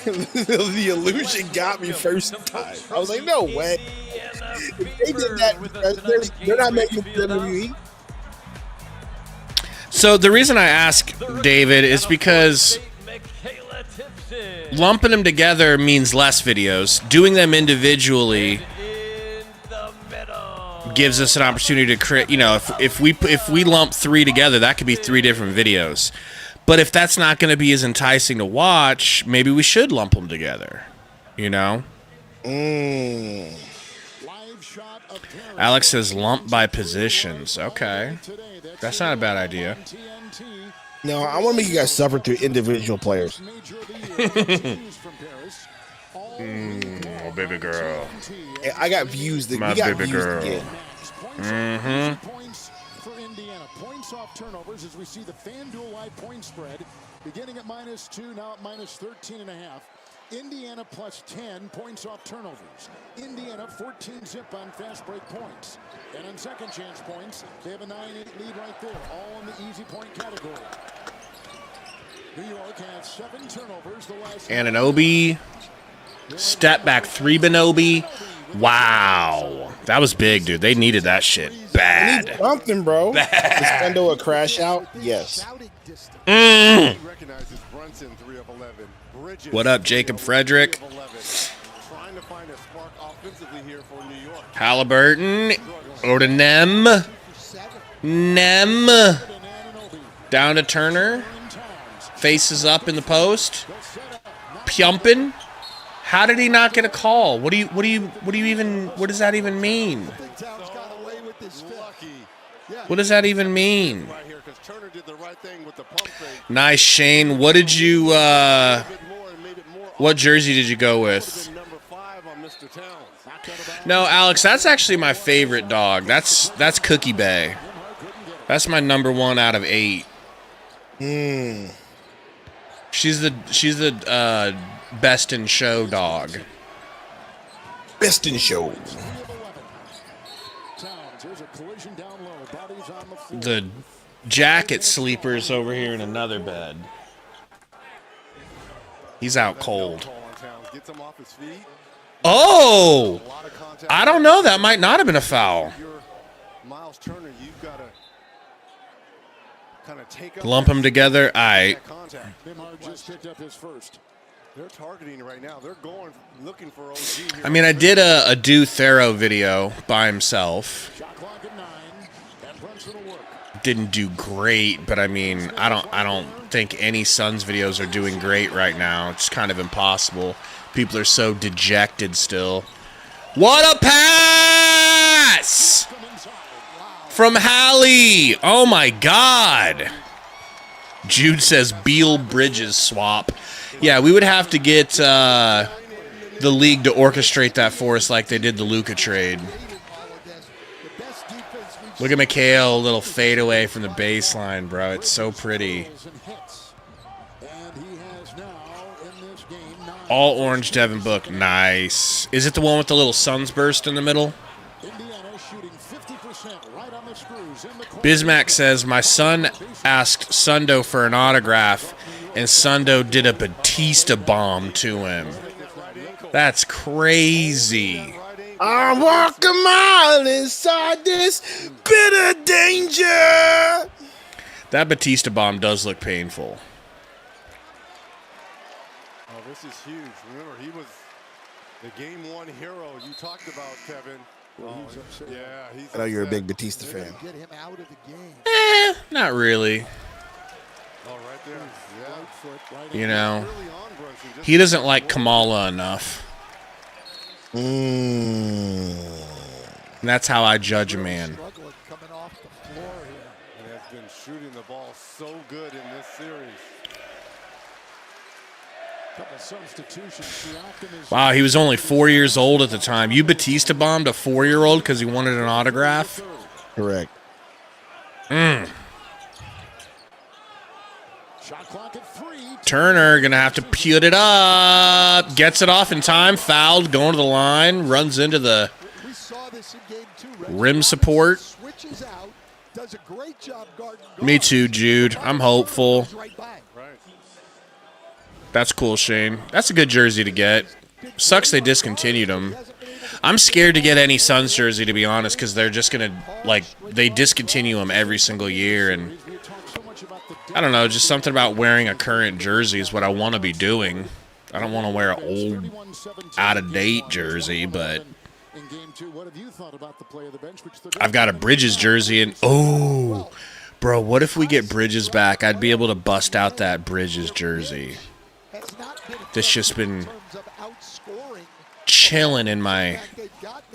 The illusion got me first time. I was like, no way. If they did that, they're not making the WWE. So the reason I ask, David, is because lumping them together means less videos. Doing them individually gives us an opportunity to create, you know, if we lump three together, that could be 3 different videos. But if that's not going to be as enticing to watch, maybe we should lump them together, you know? Alex says lump by positions. Okay. That's not a bad idea. No, I want to make you guys suffer through individual players. Oh, baby girl. I got views. My baby girl. Points off turnovers as we see the FanDuel live point spread beginning at -2, now at -13.5. Indiana +10 points off turnovers. Indiana 14 zip on fast break points. And on second chance points, they have a 9-8 lead right there, all in the easy point category. New York has 7 turnovers the last. Anunoby. Step back 3 Benobi. Wow. That was big, dude. They needed that shit bad. Something, bro. Is Sundo a crash out? Yes. What up, Jacob Frederick? Halliburton. Over to Nem. Down to Turner. Faces up in the post. Pumping. How did he not get a call? What does that even mean? What does that even mean? Nice, Shane. What did you what jersey did you go with? No, Alex, that's actually my favorite dog. That's Cookie Bay. That's my #1 out of 8. She's the best in show dog. Best in show. The jacket sleeper's over here in another bed. He's out cold. Oh! I don't know. That might not have been a foul. Lump them together. All right. They're targeting right now. They're looking for OG here. I mean, I did a Do Thero video by himself. Shot clock at 9, and Brunson will work. Didn't do great, but I mean, I don't think any Suns videos are doing great right now. It's kind of impossible. People are so dejected still. What a pass from Hallie! Oh my God! Jude says Beal Bridges swap. Yeah, we would have to get the league to orchestrate that for us like they did the Luka trade. Look at Mikhail, a little fadeaway from the baseline, bro. It's so pretty. All orange Devin Book. Nice. Is it the one with the little sun's burst in the middle? Bismack says, my son asked Sundo for an autograph, and Sundo did a Batista bomb to him. That's crazy. I walk a mile inside this bitter danger. That Batista bomb does look painful. Oh, this is huge. Remember, he was the Game 1 hero you talked about, Kevin. Yeah, he's I know you're a big Batista fan. Get him out of the game. Not really. Oh, right there. Yeah. You know, he doesn't like Kamala enough. And that's how I judge a man. Struggling coming off the floor here. And has been shooting the ball so good in this series. Couple substitutions. Wow, he was only 4 years old at the time. You Batista bombed a 4-year-old because he wanted an autograph? Correct. Shot clock at 3. Turner gonna have to put it up. Gets it off in time. Fouled. Going to the line. Runs into the We saw this in game 2. rim support. Switches out. Does a great job guarding. Me too, Jude. I'm hopeful. Right by. That's cool, Shane. That's a good jersey to get. Sucks they discontinued them. I'm scared to get any Suns jersey, to be honest, because they're just going to, like, they discontinue them every single year. And I don't know, just something about wearing a current jersey is what I want to be doing. I don't want to wear an old, out-of-date jersey, but I've got a Bridges jersey. And, oh, bro, what if we get Bridges back? I'd be able to bust out that Bridges jersey. That's just been chilling in my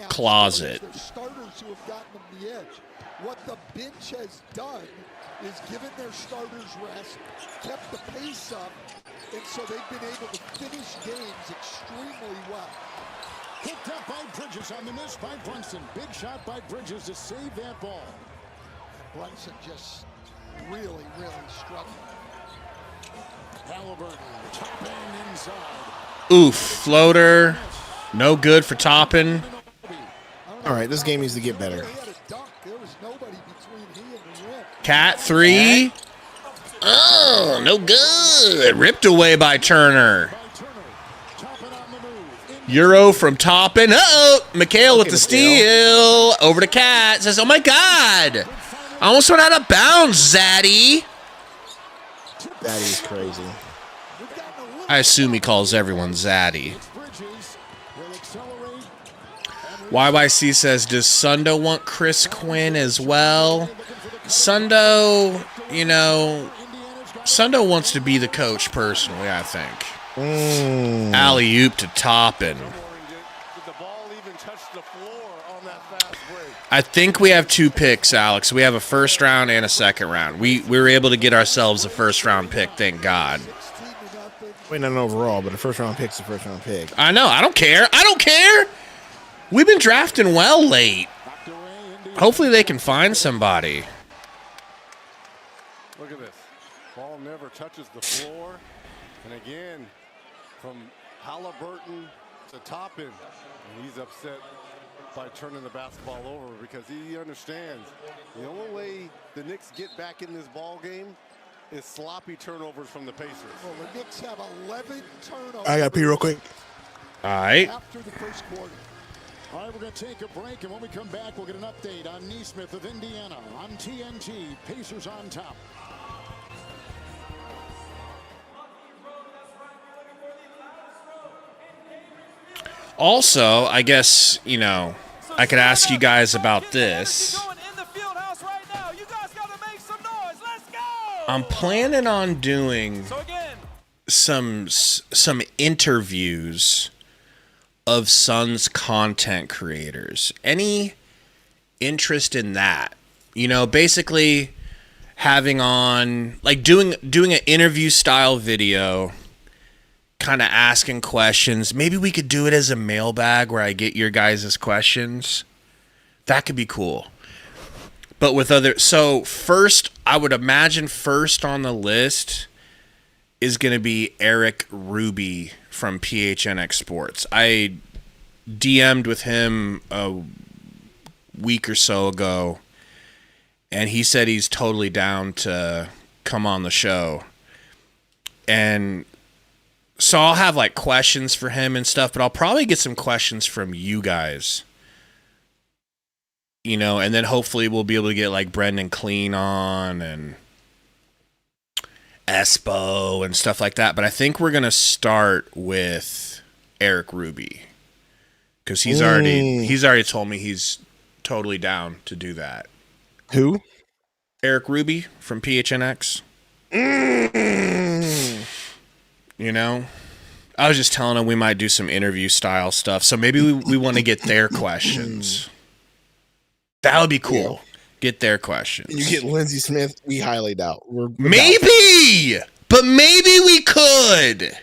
closet. Starters who have gotten them the edge. What the bench has done is given their starters rest, kept the pace up, and so they've been able to finish games extremely well. Picked up by Bridges on the miss by Brunson. Big shot by Bridges to save that ball. Brunson just really, really struggling. Halliburton, top end inside. Oof, floater. No good for Toppin. All right, this game needs to get better. They had a dunk. There was nobody between he and the rim. Cat 3. Oh, no good. Ripped away by Turner. Euro from Toppin. Uh-oh. Mikhail with the steal. Over to Cat. Says, oh, my God. I almost went out of bounds, Zaddy. That is crazy. I assume he calls everyone Zaddy. YYC says, does Sundo want Chris Quinn as well? Sundo, you know, Sundo wants to be the coach personally, I think. Alley-oop to Toppin. I think we have 2 picks, Alex. We have a first round and a second round. We were able to get ourselves a first round pick, thank God. Wait, not an overall, but a first round pick's a first round pick. I know. I don't care. I don't care. We've been drafting well late. Hopefully they can find somebody. Look at this. Ball never touches the floor. And again, from Halliburton to Toppin. And he's upset by turning the basketball over because he understands the only way the Knicks get back in this ball game is sloppy turnovers from the Pacers. Well, the Knicks have 11 turnovers. I got to pee real quick. All right. After the first quarter. All right, we're going to take a break, and when we come back, we'll get an update on Neesmith of Indiana on TNT. Pacers on top. Also, I guess, you know, I could ask you guys about this. I'm planning on doing some interviews of Suns content creators. Any interest in that? You know, basically having on, like, doing an interview style video, kind of asking questions. Maybe we could do it as a mailbag where I get your guys' questions. That could be cool. But with so first, I would imagine first on the list is going to be Eric Ruby from PHNX Sports. I DM'd with him a week or so ago, and he said he's totally down to come on the show. And so I'll have like questions for him and stuff, but I'll probably get some questions from you guys. You know, and then hopefully we'll be able to get like Brendan Clean on and Espo and stuff like that. But I think we're going to start with Eric Ruby because he's already told me he's totally down to do that. Who? Eric Ruby from PHNX. You know, I was just telling him we might do some interview style stuff. So maybe we want to get their questions. That would be cool. Yeah. Get their questions. You get Lindsey Smith, we highly doubt. We're maybe, but maybe we could.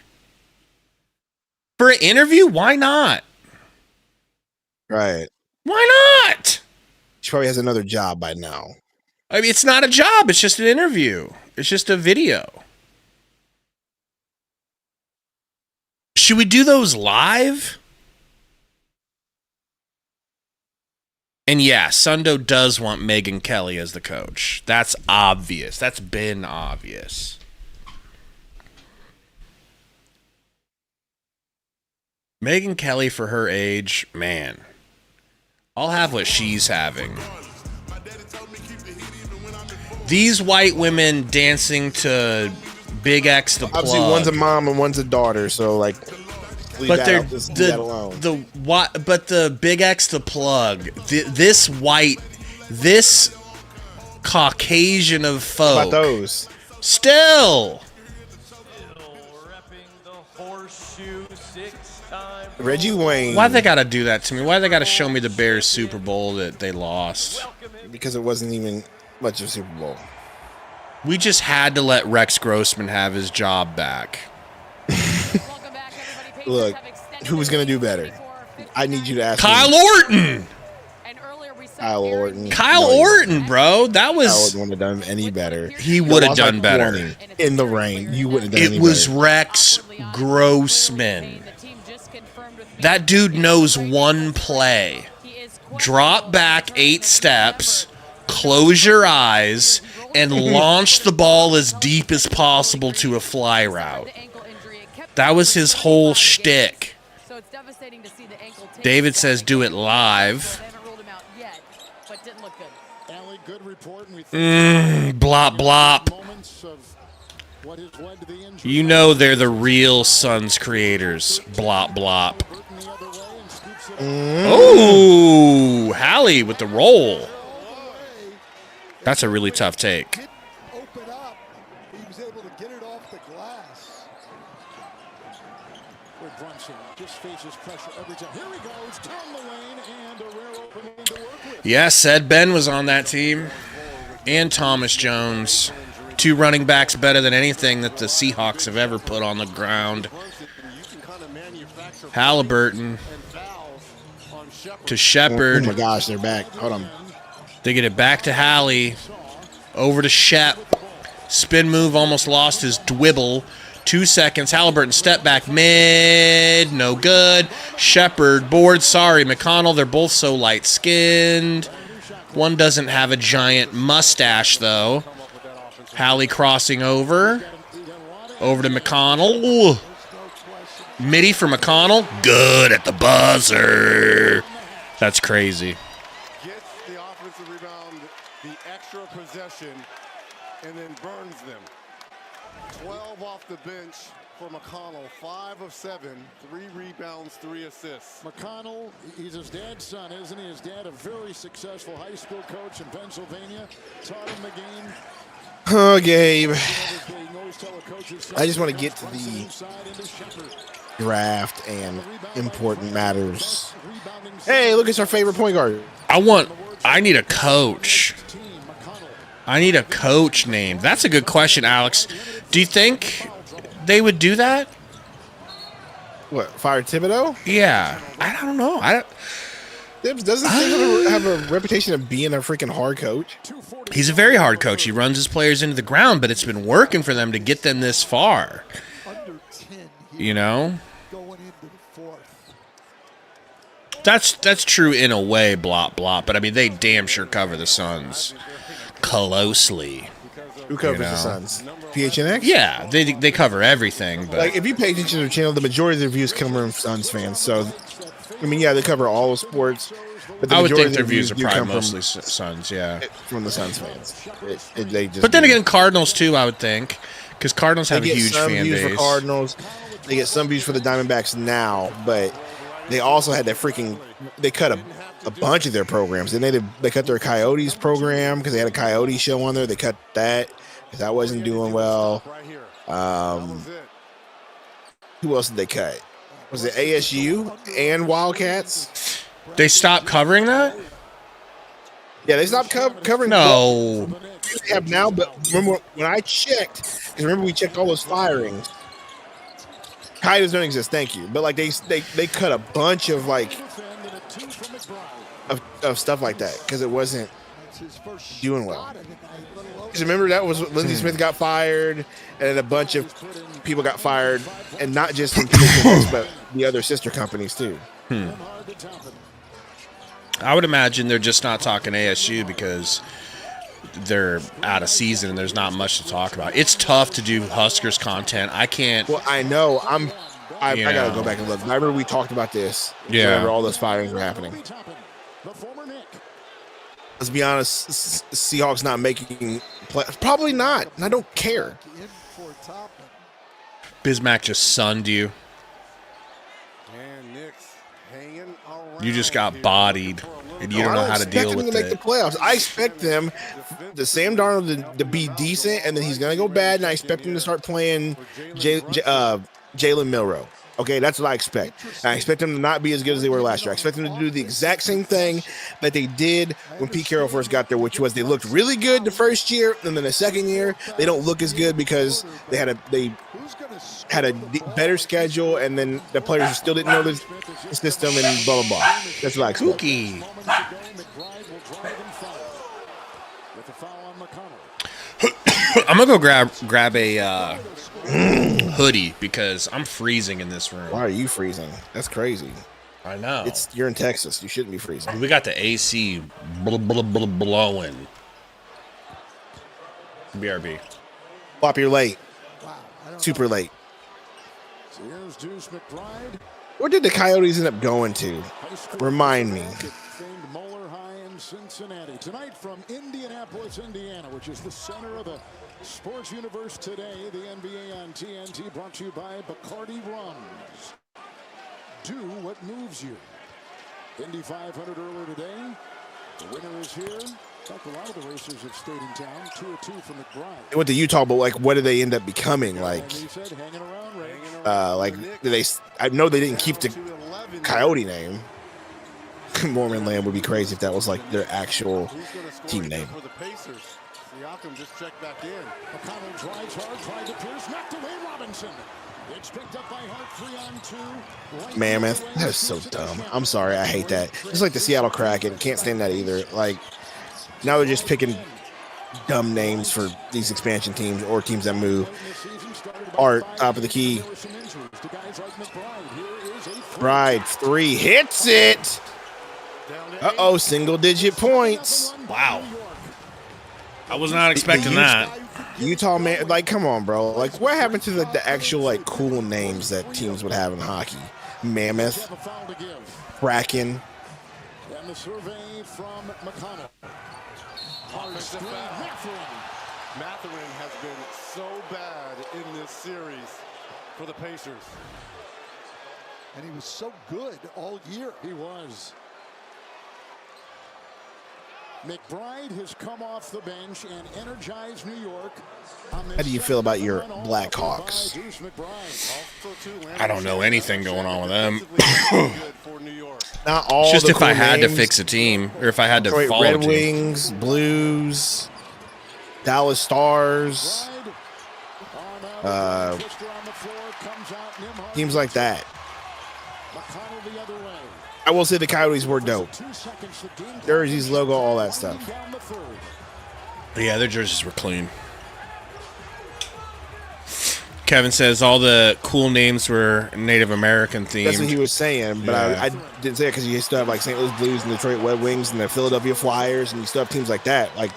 For an interview, why not? Right. Why not? She probably has another job by now. I mean, it's not a job. It's just an interview. It's just a video. Should we do those live? And yeah, Sundo does want Megyn Kelly as the coach. That's obvious. That's been obvious. Megyn Kelly, for her age, man, I'll have what she's having. These white women dancing to Big X the Plug. Obviously, one's a mom and one's a daughter, so like. But they're the Big X the Plug. This Caucasian of folk. How about those? Still. Reggie Wayne. Why they gotta do that to me? Why they gotta show me the Bears Super Bowl that they lost? Because it wasn't even much of a Super Bowl. We just had to let Rex Grossman have his job back. Look, who's going to do better? I need you to ask Kyle Orton. Kyle Orton, bro. That was. Kyle Orton wouldn't have done any better. He would have done better. In the rain. You wouldn't have done any better. It was Rex Grossman. That dude knows one play. Drop back 8 steps, close your eyes, and launch the ball as deep as possible to a fly route. That was his whole shtick. David says do it live. Blop, blop. You know they're the real Suns creators. Blop, blop. Oh, Hallie with the roll. That's a really tough take. Yes, Ed Ben was on that team. And Thomas Jones. 2 running backs better than anything that the Seahawks have ever put on the ground. Halliburton to Shepard. Oh my gosh, they're back. Hold on. They get it back to Hallie. Over to Shep. Spin move, almost lost his dwibble. 2 seconds. Halliburton step back mid. No good. Shepard board. Sorry, McConnell. They're both so light-skinned. One doesn't have a giant mustache, though. Hallie crossing over. Over to McConnell. Ooh. Midi for McConnell. Good at the buzzer. That's crazy. Gets the offensive rebound, the extra possession, and then burns them. 12 off the bench for McConnell. 5 of 7, 3 rebounds, 3 assists. McConnell, he's his dad's son, isn't he? His dad, a very successful high school coach in Pennsylvania, taught him the game. Oh, Gabe. I just want to get to the draft and important matters. Hey, look, it's our favorite point guard. I need a coach. I need a coach named. That's a good question, Alex. Do you think they would do that? What, fire Thibodeau? Yeah. I don't know. Doesn't Thibodeau have a reputation of being a freaking hard coach? He's a very hard coach. He runs his players into the ground, but it's been working for them to get them this far. Under 10 here, You know? going into the fourth. That's true in a way, blop, blop. But, I mean, they damn sure cover the Suns closely. Who covers the Suns? PHNX? Yeah, they cover everything. But Like, if you pay attention to the channel, the majority of the reviews come from Suns fans. So, I mean, yeah, they cover all the sports. But the I would majority think of their the views are do probably come mostly Suns, yeah. from the Suns fans. They just But then do. again, Cardinals, too, I would think. Because Cardinals have a They get huge some fan views base. for Cardinals. They get some views for the Diamondbacks now, but they also had that freaking. They cut a bunch of their programs. Then they cut their Coyotes program because they had a Coyote show on there. They cut that because that wasn't doing well. Who else did they cut? Was it ASU and Wildcats? They stopped covering that? Yeah, they stopped covering. No. They have now, but remember when I checked, because remember we checked all those firings. Coyotes don't exist, thank you. But like they cut a bunch of like of stuff like that because it wasn't doing well. Because remember that was Lindsey Smith got fired, and then a bunch of people got fired, and not just from PHNX, but the other sister companies too. I would imagine they're just not talking ASU because they're out of season and there's not much to talk about. It's tough to do Huskers content. I can't. Well, I know. I gotta go back and look. I remember we talked about this. Yeah. Whenever all those firings were happening. Let's be honest. Seahawks not making play. Probably not. And I don't care. In for Toppin. Bismack just sunned you. And Knicks hanging around. You just got bodied, and you don't know how to deal with I don't expect them to make it. the playoffs. I expect them, the Sam Darnold, to be decent, and then he's gonna go bad. And I expect him to start playing Jalen Milroe. Okay, that's what I expect. And I expect them to not be as good as they were last year. I expect them to do the exact same thing that they did when Pete Carroll first got there, which was they looked really good the first year, and then the second year they don't look as good because they had a better schedule, and then the players still didn't know the system and blah blah blah. That's what I expect. Kooky. I'm gonna go grab a hoodie because I'm freezing in this room. Why are you freezing? That's crazy. I know. You're in Texas. You shouldn't be freezing. We got the AC blowing. BRB. Pop, you're late. Super late. Where did the Coyotes end up going to? Remind me. Cincinnati tonight from Indianapolis, Indiana, which is the center of the sports universe today. The NBA on TNT, brought to you by Bacardi Rums. Do what moves you. Indy 500 earlier today. The winner is here. In fact, a lot of the racers have stayed in town. 2-2 from McBride. They went to Utah, but like, what did they end up becoming? Like, Hanging around, did they? I know they didn't keep the Coyote name. Mormon Land would be crazy if that was like their actual team name. For the Pacers. Siakam just checked back in. McConnell drives hard, tried to pierce, knocked away Robinson. It's picked up by Hart, 3-on-2. Mammoth. That is so dumb. I'm sorry. I hate that. Just like the Seattle Kraken. Can't stand that either. Like, now they're just picking dumb names for these expansion teams or teams that move. Art, top of the key. Bride, 3. Hits it. Uh-oh, single-digit points. Wow. I was not expecting that. Utah, man, like, come on, bro. Like, what happened to the actual, like, cool names that teams would have in hockey? Mammoth, Kraken. And the survey from McConnell. Mathurin has been so bad in this series for the Pacers. And he was so good all year. He was. McBride has come off the bench and energized New York. How do you feel about your Blackhawks? I don't know anything going on with them. Not all. Just the if cool I had to names. fix a team, or if I had to Detroit follow a Red team. Wings, Blues, Dallas Stars, teams like that. I will say the Coyotes were dope. Jerseys, logo, all that stuff. Yeah, their jerseys were clean. Kevin says all the cool names were Native American themed. That's what he was saying, but Yeah. I didn't say it because you still have like St. Louis Blues and Detroit Red Wings and the Philadelphia Flyers, and you still have teams like that. Like,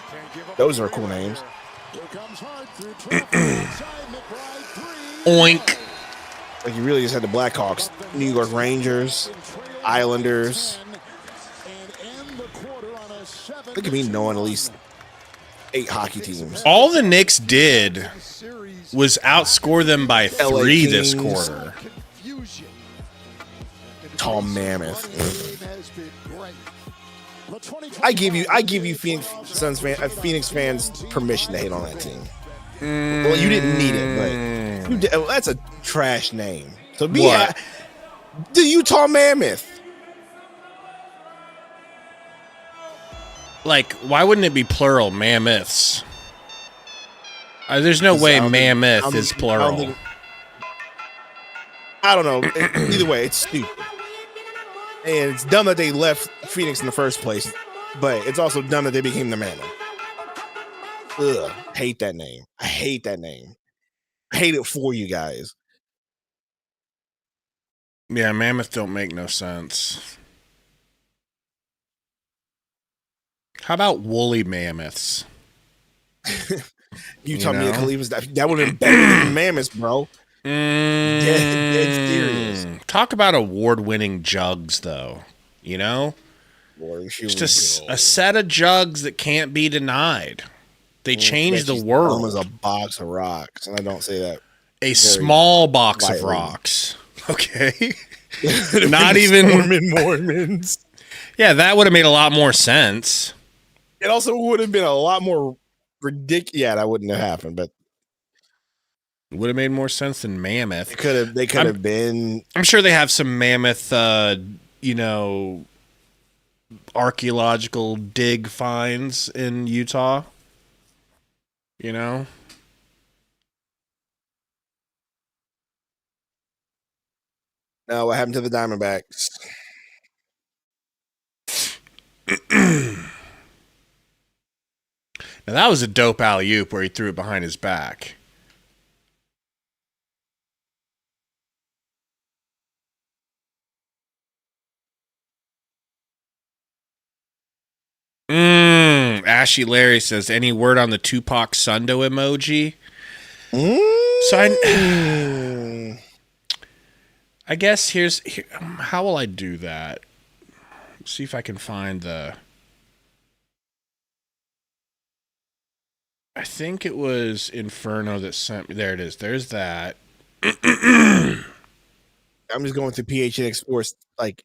those are cool names. Oink. Like, you really just had the Blackhawks, New York Rangers, Islanders. Look at me knowing at least 8 hockey teams. All the Knicks did was outscore them by 3 this Kings. quarter. Confusion. Tall mammoth. Has been great. I give you Phoenix fans permission to hate on that team. Well, you didn't need it, but you did, that's a trash name. So be What? the Utah Mammoth. Like, why wouldn't it be plural mammoths? There's no way mammoth is plural. I don't know. Either way, it's stupid. And it's dumb that they left Phoenix in the first place, but it's also dumb that they became the Mammoth. Ugh, hate that name. I hate that name. I hate it for you guys. Yeah, mammoth don't make no sense. How about woolly mammoths? Utah You Mia know? Khalifa's that would have been better than Mammoths, bro. Dead serious. Talk about award-winning jugs, though. You know, Boy, just a set of jugs that can't be denied. They changed the Dumb world. as a box of rocks, and I don't say that. A small box of lightly. rocks. Okay, not even Mormons. Yeah, that would have made a lot more sense. It also would have been a lot more ridiculous. Yeah, that wouldn't have happened, but It would have made more sense than mammoth. they could have been. I'm sure they have some mammoth, archaeological dig finds in Utah. You know? No, what happened to the Diamondbacks? Now, that was a dope alley-oop where he threw it behind his back. Ashy Larry says, any word on the Tupac Sundo emoji? So I guess here, how will I do that? See if I can find the... I think it was Inferno that sent me. There it is. There's that. I'm just going through PHNX Sports. Like,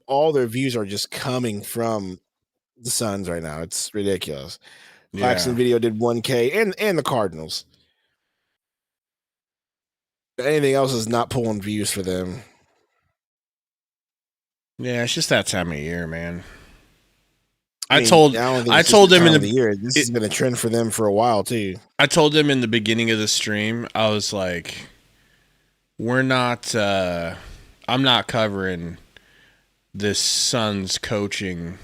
all their views are just coming from the Suns right now. It's ridiculous. Claxton Video did 1K, and the Cardinals. Anything else is not pulling views for them. Yeah, it's just that time of year, man. I told them in the year. This has been a trend for them for a while too. I told them in the beginning of the stream, I was like, I'm not covering this Suns coaching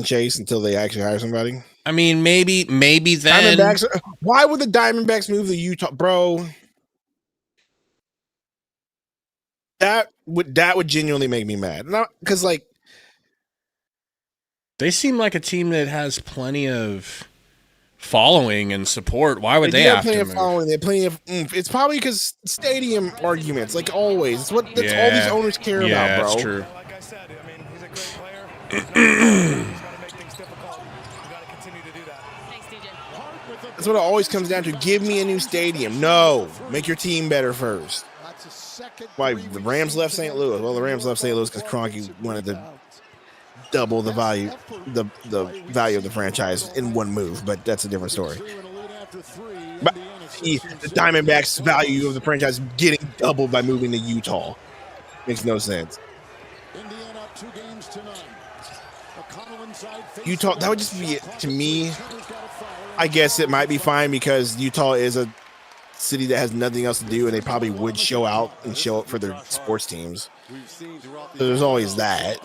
Chase until they actually hire somebody. I mean, maybe then. Diamondbacks. Why would the Diamondbacks move to Utah, bro? That would genuinely make me mad. Not because like they seem like a team that has plenty of following and support. Why would they have plenty to of move? following? They have plenty of oomph. It's probably because stadium arguments, like always. It's what all these owners care about, bro. That's true. Like I said, I mean, he's a great player. He's got to make things difficult. You got to continue to do that. Thanks, TJ. That's what it always comes down to. Give me a new stadium. No, make your team better first. Why the Rams left St. Louis? Well, the Rams left St. Louis because Kroenke wanted to double the value, the value of the franchise in one move. But that's a different story. But the Diamondbacks' value of the franchise getting doubled by moving to Utah makes no sense. Utah, that would just be it to me. I guess it might be fine because Utah is a city that has nothing else to do, and they probably would show out and show up for their sports teams. So there's always that.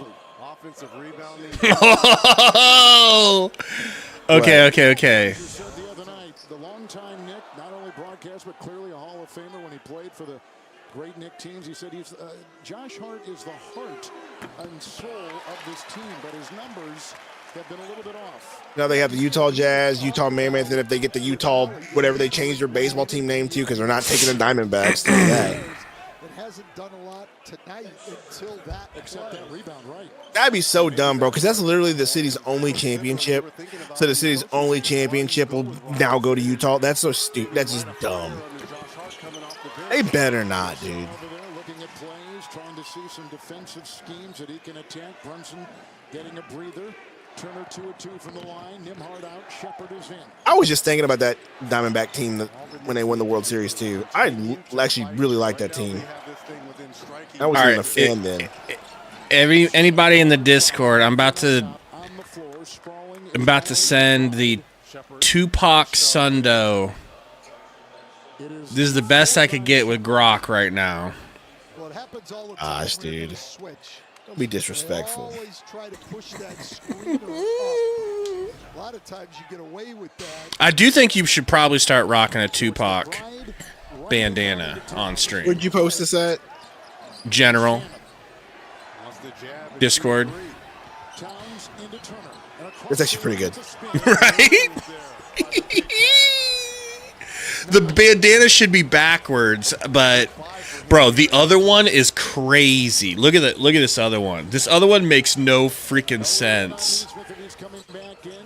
Oh! Okay. The other night, the longtime Knick, not only broadcast but clearly a Hall of Famer when he played for the great Knick teams. He said Josh Hart is the heart and soul of this team, but his numbers have been a little bit off. Now they have the Utah Jazz, Utah Mammoth, and if they get the Utah, whatever they change their baseball team name to, because they're not taking the Diamondbacks. It hasn't done a lot tonight until that. Except that rebound, right? That'd be so dumb, bro, because that's literally the city's only championship. So the city's only championship will now go to Utah. That's so stupid. That's just dumb. They better not, dude. Over there looking at plays, trying to see some defensive schemes that he can attack. Brunson getting a breather. Turner 2-2 from the line. Nimhard out. Shepard is in. I was just thinking about that Diamondback team when they won the World Series too. I actually really like that team. I wasn't even a fan then. Anybody in the Discord, I'm about to send the Tupac Sundo. This is the best I could get with Grok right now. Gosh, dude. Be disrespectful. Always try to push that screener up. A lot of times you get away with that. I do think you should probably start rocking a Tupac bandana on stream. Where'd you post this at? General. Discord. It's actually pretty good. Right? The bandana should be backwards, but bro, the other one is crazy. Look at that. Look at this other one. This other one makes no freaking sense.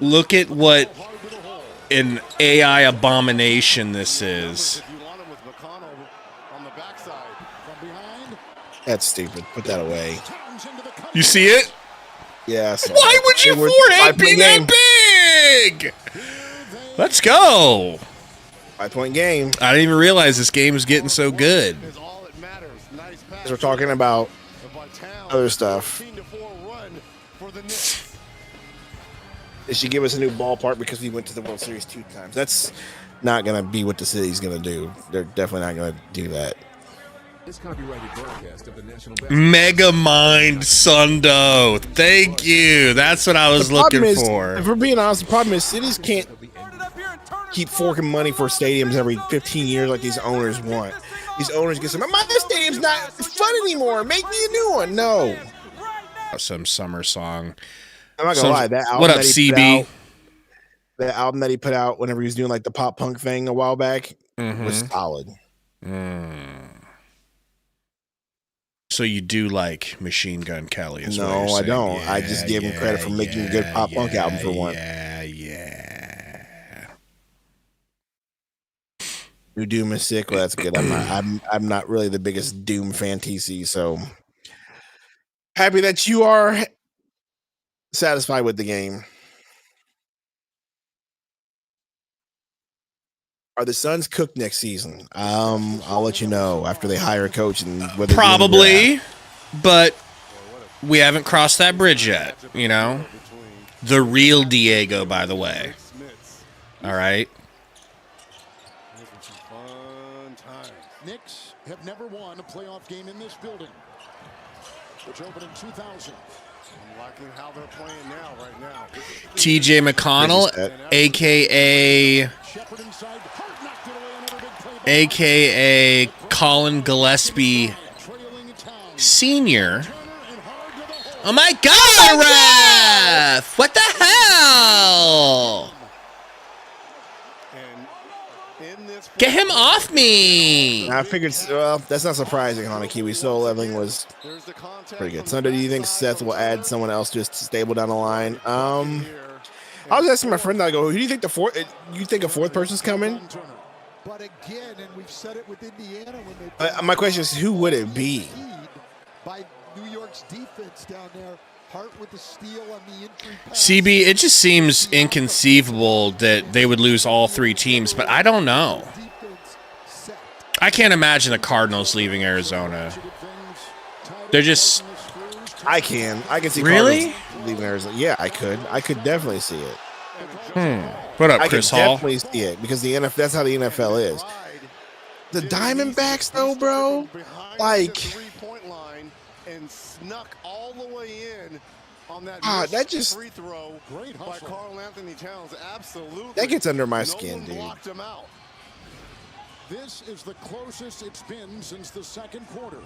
Look at what an AI abomination this is. That's stupid. Put that away. You see it? Yeah. Why would your forehead be that big? Let's go. 5-point game. I didn't even realize this game was getting so good. We're talking about other stuff. They should give us a new ballpark because we went to the World Series 2 times. That's not going to be what the city's going to do. They're definitely not going to do that. Mega Mind Sundo. Thank you. That's what I was looking for. If we're being honest, the problem is cities can't keep forking money for stadiums every 15 years like these owners want. These owners get some, my stadium's not fun anymore. Make me a new one. No. Some summer song. I'm not going to lie. That album what up, CB? The album that he put out whenever he was doing like the pop punk thing a while back was solid. So you do like Machine Gun Kelly? No, I don't. I just gave him credit for making a good pop punk album for one. New Doom is sick. Well, that's good. I'm not really the biggest Doom fan, TC. So happy that you are satisfied with the game. Are the Suns cooked next season? I'll let you know after they hire a coach and whether probably, but we haven't crossed that bridge yet. You know, the real Diego, by the way. All right. Knicks have never won a playoff game in this building, which opened in 2000. I'm liking how they're playing now, right now. TJ McConnell, a.k.a. Colin Gillespie Sr. Oh, my God, ref! What the hell? Get him off me! I figured, well, that's not surprising, Hanaki. We saw everything was pretty good. Sunday, do you think Seth will add someone else to his stable down the line? I was asking my friend, I go, who do you think you think a fourth person's coming? But again, and we've said it with Indiana when they My question is, who would it be? By New York's defense down there, Hart with the steal on the entry pass. CB, it just seems inconceivable that they would lose all 3 teams, but I don't know. I can't imagine the Cardinals leaving Arizona. They're just... I can see Really? Cardinals leaving Arizona. Yeah, I could definitely see it. What up, I Chris could Hall? definitely see it because the NFL. That's how the NFL is. The Diamondbacks, though, bro, like three-point line and snuck all the way in on that that just free throw by Karl Anthony Towns. Absolutely, that gets under my No skin, one dude. blocked him out. This is the closest it's been since the second quarter.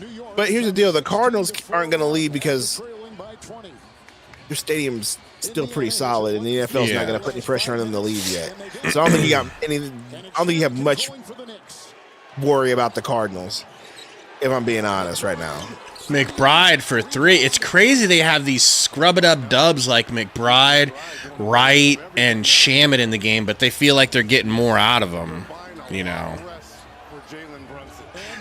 New York, But here's the deal: the Cardinals aren't going to leave because trailing by 20. their stadium's still pretty solid, and the NFL's not going to put any pressure on them to leave yet. So I don't think you got any. I don't think you have much worry about the Cardinals, if I'm being honest right now. McBride for 3. It's crazy they have these scrub-it-up dubs like McBride, Wright, and Shamet in the game, but they feel like they're getting more out of them, you know.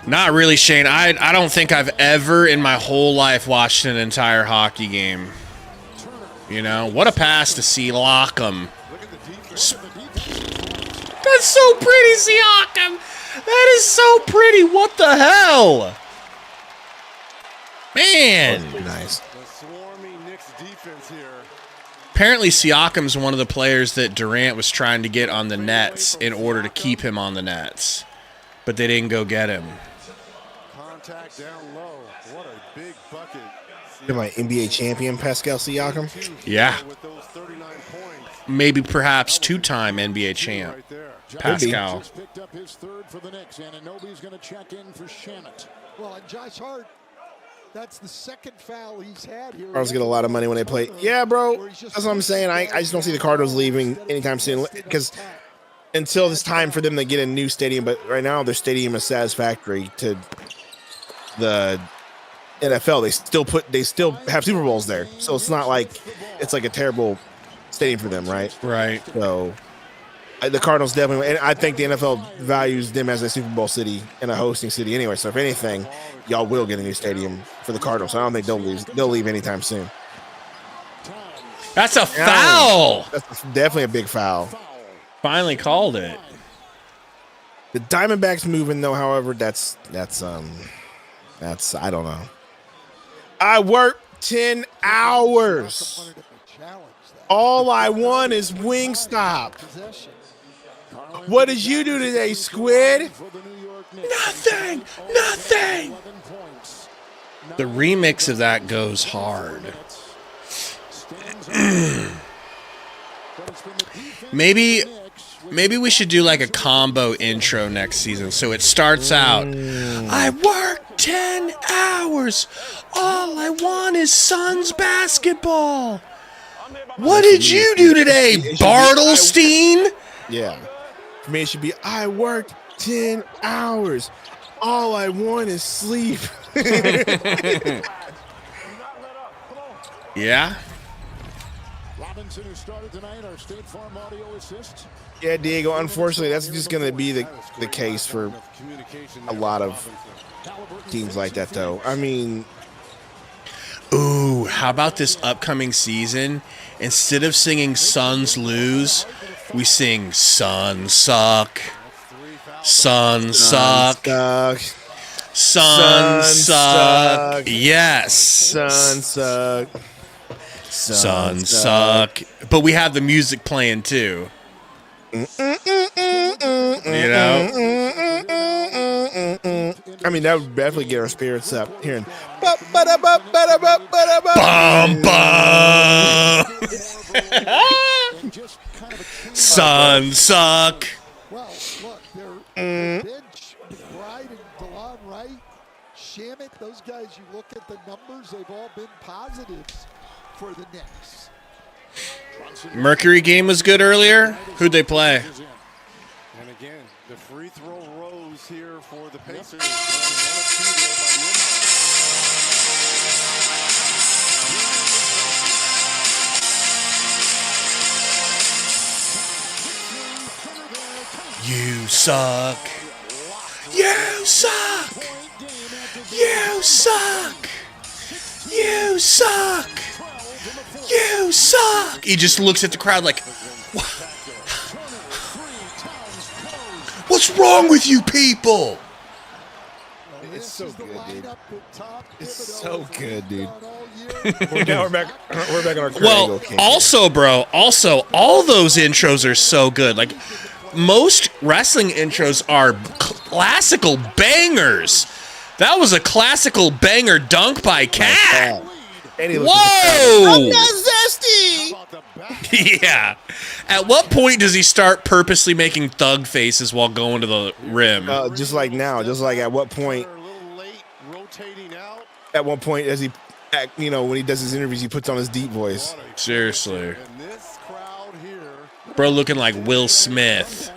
Not really, Shane. I don't think I've ever in my whole life watched an entire hockey game. You know, what a pass to Siakam. That's so pretty, Siakam. That is so pretty. What the hell? Man. Nice. The swarmy Knicks defense here. Apparently, Siakam's one of the players that Durant was trying to get on the Nets in order to keep him on the Nets. But they didn't go get him. Contact down low. What a big bucket. You're my NBA champion, Pascal Siakam. Yeah. With those 39 points Maybe perhaps 2-time NBA champ. right there. Pascal. Just picked up his third for the Knicks, and Anunoby's going to check in for Shamet. Well, and Josh Hart, that's the second foul he's had here. Cardinals get a lot of money when they play. Yeah, bro. That's what I'm saying. I just don't see the Cardinals leaving anytime soon because until it's time for them to get a new stadium. But right now, their stadium is satisfactory to the NFL. They still have Super Bowls there, so it's not like it's like a terrible stadium for them, right? Right. So the Cardinals definitely, and I think the NFL values them as a Super Bowl city and a hosting city anyway. So if anything, y'all will get a new stadium for the Cardinals. I don't think they'll leave anytime soon. That's a foul. That's definitely a big foul. Finally called it. The Diamondbacks moving though, however, that's I don't know. I work 10 hours. All I want is Wingstop. What did you do today, Squid? Nothing. Nothing. The remix of that goes hard. Maybe we should do like a combo intro next season. So it starts out, I work 10 hours. All I want is Suns basketball. What did you do today, Bartlestein? Yeah. For me, it should be, I worked 10 hours. All I want is sleep. Yeah. Robinson, who started tonight, our State Farm audio assist. Yeah, Diego, unfortunately, that's just going to be the case for a lot of teams like that, though. I mean, ooh, how about this upcoming season? Instead of singing Suns Lose, we sing Suns Suck. Suns Suck. Suns Suck. Yes. Suns suck. Suns Suck. But we have the music playing too. You know? I mean, that would definitely get our spirits up. Hearing Bum bum. Suns Suck. Well, look, their bench, McBride and DeLon Wright, Shamet, those guys, you look at the numbers, they've all been positives for the Knicks. Mercury game was good earlier. Who'd they play? And again, the free throw rose here for the Pacers. suck. You suck. You suck. You suck. You suck. He just looks at the crowd like, what's wrong with you people? It's so good, dude. It's so good, dude. Now we're back on our Well, also, bro, all those intros are so good. Like, most wrestling intros are classical bangers. That was a classical banger dunk by Cat. Whoa! I'm not zesty. Yeah. At what point does he start purposely making thug faces while going to the rim? Just like now. Just like at what point? At what point does he, when he does his interviews, he puts on his deep voice. Seriously. Bro looking like Will Smith.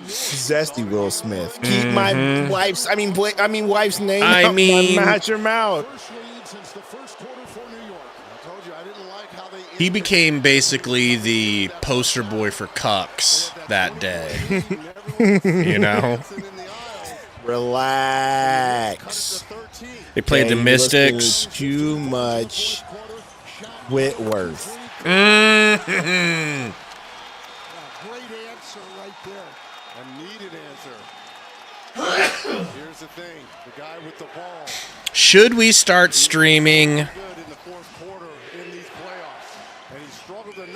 Zesty Will Smith. Keep my wife's name out your mouth. He became basically the poster boy for cucks that day. You know? Relax. They played the Mystics. Too much Whitworth. Great answer right there. A needed answer. Here's the thing. The guy with the ball. Should we start streaming?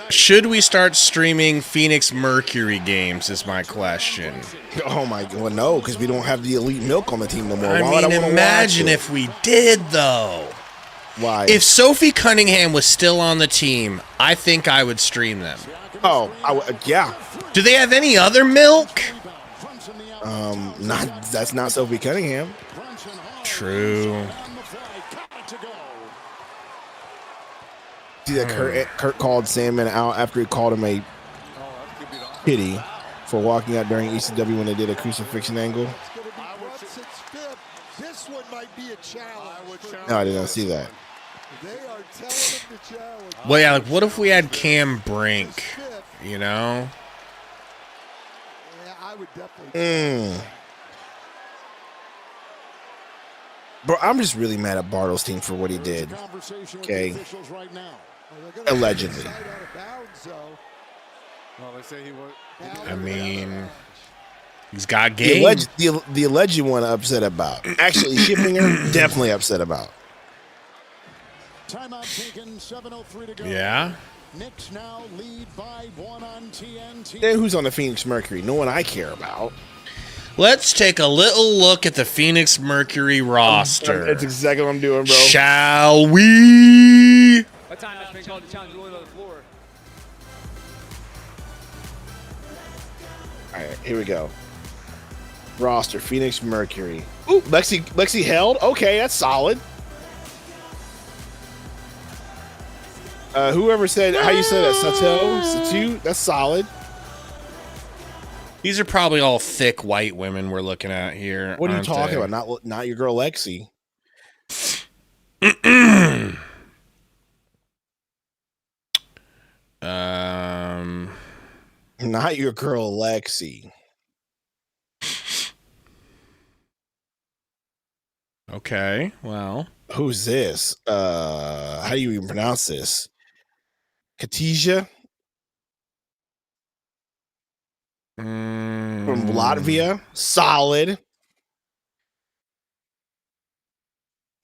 Should we start streaming Phoenix Mercury games is my question. Oh my God, well, no, because we don't have the elite milk on the team no more. I mean, imagine if we did, though. Why? If Sophie Cunningham was still on the team, I think I would stream them. Oh, yeah. Do they have any other milk? That's not Sophie Cunningham. True. See that Kurt called Sandman out after he called him a pity for walking out during ECW when they did a crucifixion angle. This one might be a challenge. No, I did not see that. They are telling him to challenge. Well, yeah, like, what if we had Cam Brink, you know? Yeah, I would definitely. Bro, I'm just really mad at Bartle's team for what he did. Okay. Allegedly. I mean, he's got game. The alleged one upset about. Actually, shipping her, definitely upset about. Yeah. Knicks now lead by 1 on TNT. Then who's on the Phoenix Mercury? No one I care about. Let's take a little look at the Phoenix Mercury roster. That's exactly what I'm doing, bro. Shall we? What time has been called to challenge Lloyd on the floor? All right, here we go. Roster, Phoenix Mercury. Ooh, Lexi held. Okay, that's solid. Whoever said, how you say that? Satu? That's solid. These are probably all thick white women we're looking at here. What are you talking about? Not your girl Lexi. Not your girl Lexi. Okay, well. Who's this? How do you even pronounce this? Katija? From Latvia. Solid.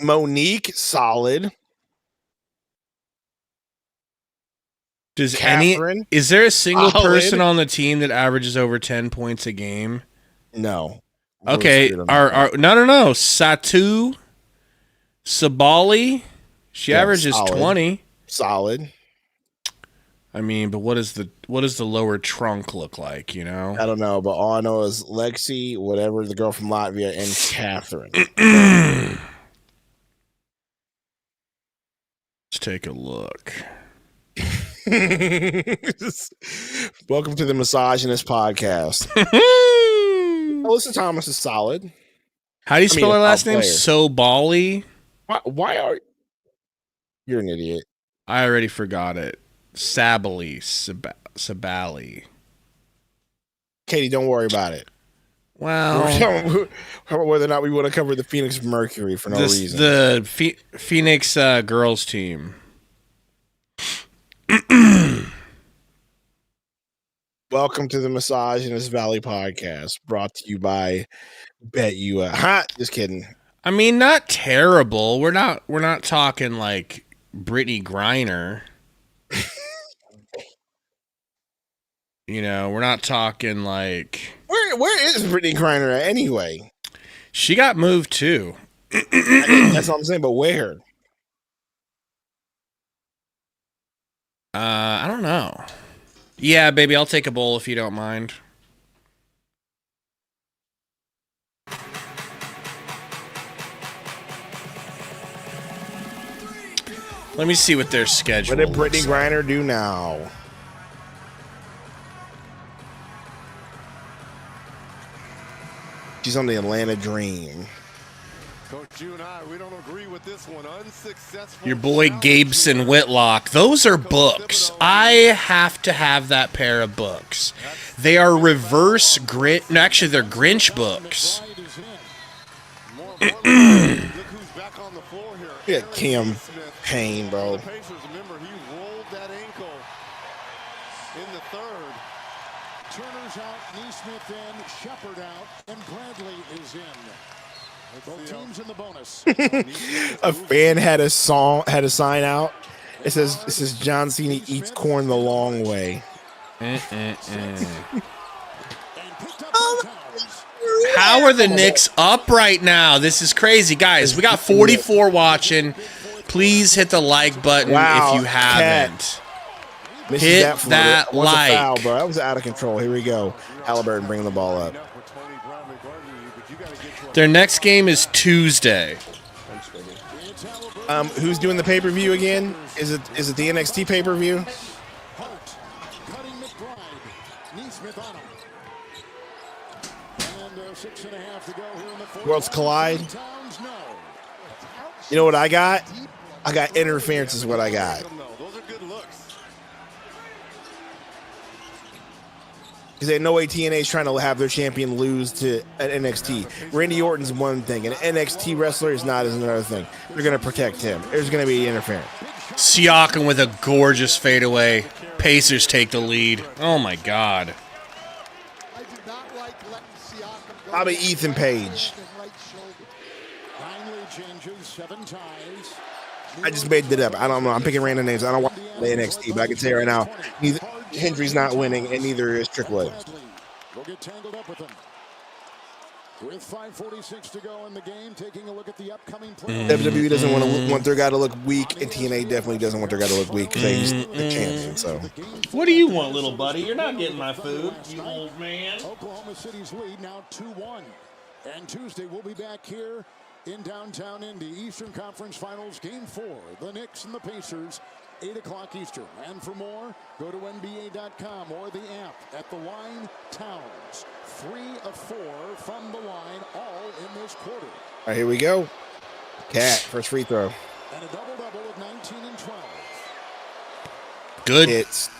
Monique, solid. Is there a single person on the team that averages over 10 points a game? No. Okay. No. Satu Sabali, she averages solid. 20. Solid. I mean, but what does the lower trunk look like, you know? I don't know, but all I know is Lexi, whatever, the girl from Latvia, and Catherine. Let's take a look. Welcome to the Miscellaneous podcast. Alyssa Thomas is solid. How do you spell her last name? Sobali? Why are you're an idiot? I already forgot it. Sabali. Katie, don't worry about it. Well, whether or not we want to cover the Phoenix Mercury for no reason. The Phoenix girls team. Welcome to the Miscellaneous Valley podcast, brought to you by Bet You. Just kidding. I mean, not terrible. We're not talking like Brittany Griner. You know, we're not talking like where is Brittany Griner at anyway? She got moved too. That's what I'm saying, but where? I don't know. Yeah, baby, I'll take a bowl if you don't mind. Let me see what their schedule. What did Brittany Griner do now? She's on the Atlanta Dream. Coach, you and I, we don't agree with this one. Unsuccessful. Your boy Gabeson Whitlock. Those are books. I have to have that pair of books. They are reverse Grinch. No, actually, they're Grinch books. Yeah, Cam Payne, bro. Remember, he rolled that ankle in the third. Turner's out, Neesmith in, Shepard out, and Bradley is in. Both teams in the bonus. A fan had a sign out. It says John Cena eats corn the long way. How are the Knicks up right now? This is crazy, guys. We got 44 watching. Please hit the like button if you haven't. Hit that like. Foul, bro. That was out of control. Here we go. Halliburton bringing the ball up. Their next game is Tuesday. Who's doing the pay-per-view again? Is it the NXT pay-per-view? Worlds Collide. You know what I got? I got interference is what I got. Because there's no way TNA is trying to have their champion lose to an NXT. Randy Orton's one thing. An NXT wrestler is not as another thing. They're going to protect him. There's going to be interference. Siakam with a gorgeous fadeaway. Pacers take the lead. Oh, my God. I do not like letting Siakam go. Probably Ethan Page. I just made it up. I don't know. I'm picking random names. I don't want the NXT, but I can tell you right now, Hendry's not winning, and neither is Trickwood. We'll get tangled up with them. With 5:46 to go in the game, taking a look at the upcoming play. WWE doesn't want their guy to look weak, and TNA definitely doesn't want their guy to look weak because he's the champion. So, what do you want, little buddy? You're not getting my food, you old man. Oklahoma City's lead now 2-1. And Tuesday we'll be back here in downtown Indy. Eastern Conference Finals Game 4. The Knicks and the Pacers. 8 o'clock Eastern. And for more, go to NBA.com or the app. At the line, Towns. 3 of 4 from the line, all in this quarter. All right, here we go. Cat, first free throw. And a double-double of 19 and 12. Good. It's To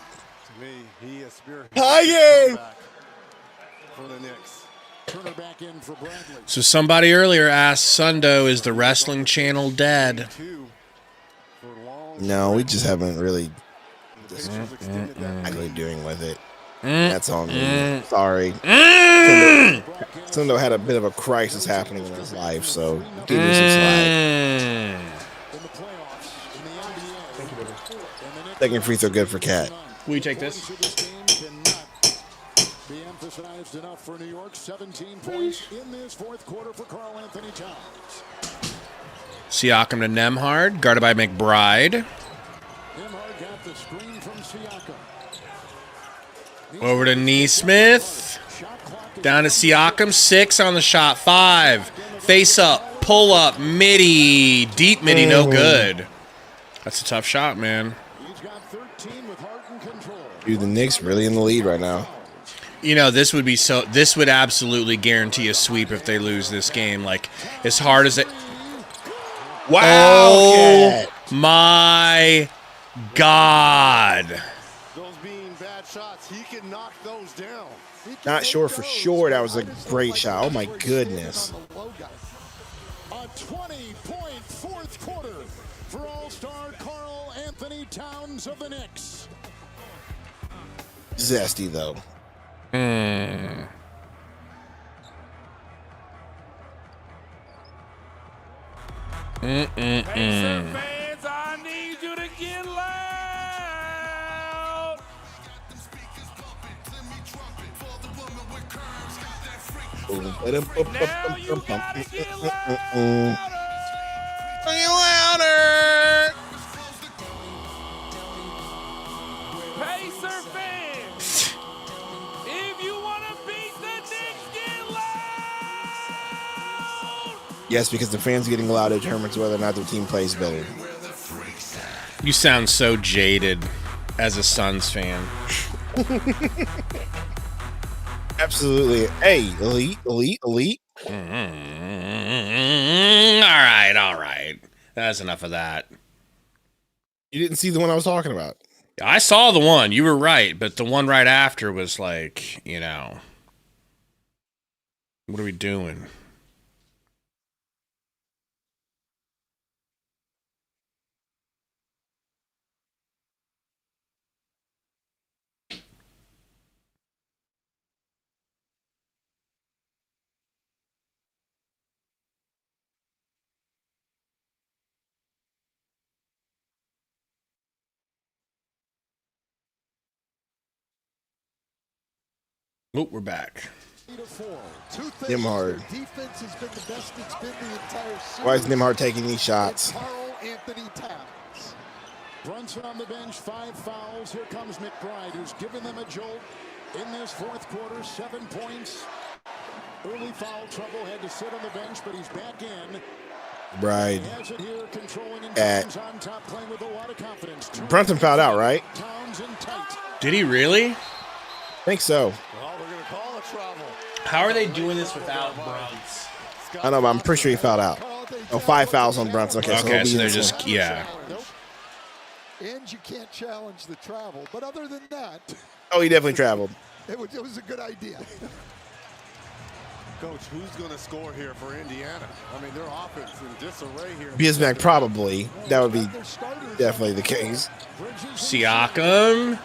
me, he is spearheading high game for the Knicks. Turner back in for Bradley. So somebody earlier asked Sundo, is the wrestling channel dead? No, we just haven't really actually doing with it. That's on me. Sorry. Sundo had a bit of a crisis happening in his life, so give me some slack. In the playoffs, in the NBA. Second free throw good for Cat. Will you take this? This game cannot be emphasized enough for New York. 17 points in this fourth quarter for Karl Anthony Towns. Siakam to Nembhard, guarded by McBride. Nembhard got the screen from Siakam. Over to Neesmith. Down to Siakam. 6 on the shot. 5. Face up. Pull up. Midi. Deep midi. No good. That's a tough shot, man. He's got 13 with heart and control. Dude, the Knicks really in the lead right now. You know, this would absolutely guarantee a sweep if they lose this game. Like, as hard as it. Wow. Oh, my God. those being bad shots, he can knock those down. Not sure for sure that was a great shot. Oh my goodness. A 20-point fourth quarter for All-Star Karl Anthony Towns of the Knicks. Zesty though. Pacer fans, I need you to get loud. Now you gotta get louder. Louder. Pacer fans, if you want to beat the Knicks, get loud. Yes, because the fans getting loud determines whether or not their team plays better. You sound so jaded as a Suns fan. Absolutely. Hey, elite. All right. That's enough of that. You didn't see the one I was talking about. I saw the one. You were right, but the one right after was like, you know, what are we doing? Oh, we're back. Nembhard. Defense has been the best it's been the entire series. Why is Nembhard taking these shots? Karl Anthony Towns. Brunson on the bench, 5 fouls. Here comes McBride, who's given them a jolt in this fourth quarter. 7 points. Early foul trouble, had to sit on the bench, but he's back in. Bride. Has it here, controlling and At on top, playing with a lot of confidence. Brunson fouled out, right? Towns in tight. Did he really? I think so. Well, we're going to call it trouble. How are they doing this without Bruns? I know, but I'm pretty sure he fouled out. Oh, 5 fouls on Brunson. Okay, Okay, he'll so be they're in this just, one. yeah. And you can't challenge the travel. But other than that, Oh, he definitely traveled. it was a good idea. Coach, who's going to score here for Indiana? I mean, their offense in disarray here. Bismack probably. That would be definitely the case. Siakam.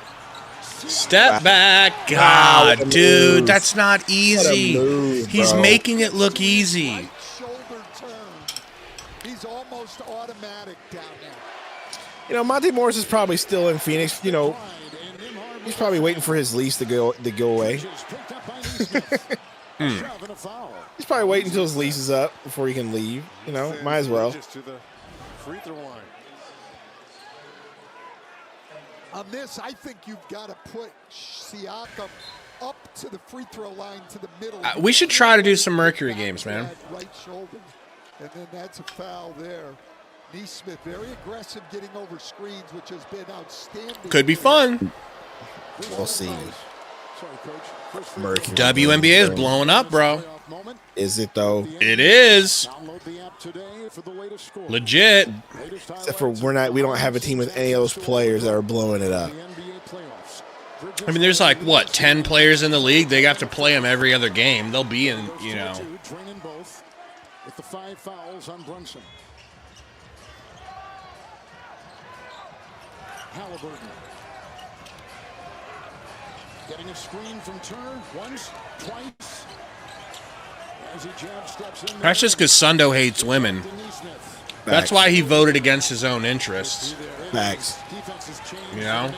Step back. God, what a dude, move. that's not easy. move, He's bro. making it look easy. Right shoulder turn. He's almost automatic down there. You know, Monte Morris is probably still in Phoenix. You know, he's probably waiting for his lease to go away. He's probably waiting until his lease is up before he can leave. You know, might as well. Just to the free throw line. On this, I think you've got to put Siakam up to the free throw line to the middle. We should try to do some Mercury games, man. Right shoulder. And then that's a foul there. Neesmith very aggressive getting over screens, which has been outstanding. Could be fun. We'll see. Mercury. WNBA is blowing up, bro. Is it though? It is. Legit. Except for we don't have a team with any of those players that are blowing it up. I mean, there's like, what, 10 players in the league? They have to play them every other game. They'll be in, you know. With the 5 fouls on Brunson. Halliburton. Getting a screen from Turner once, twice. As he jab steps in. That's just because Sundo hates women. That's why he voted against his own interests. Facts. You know?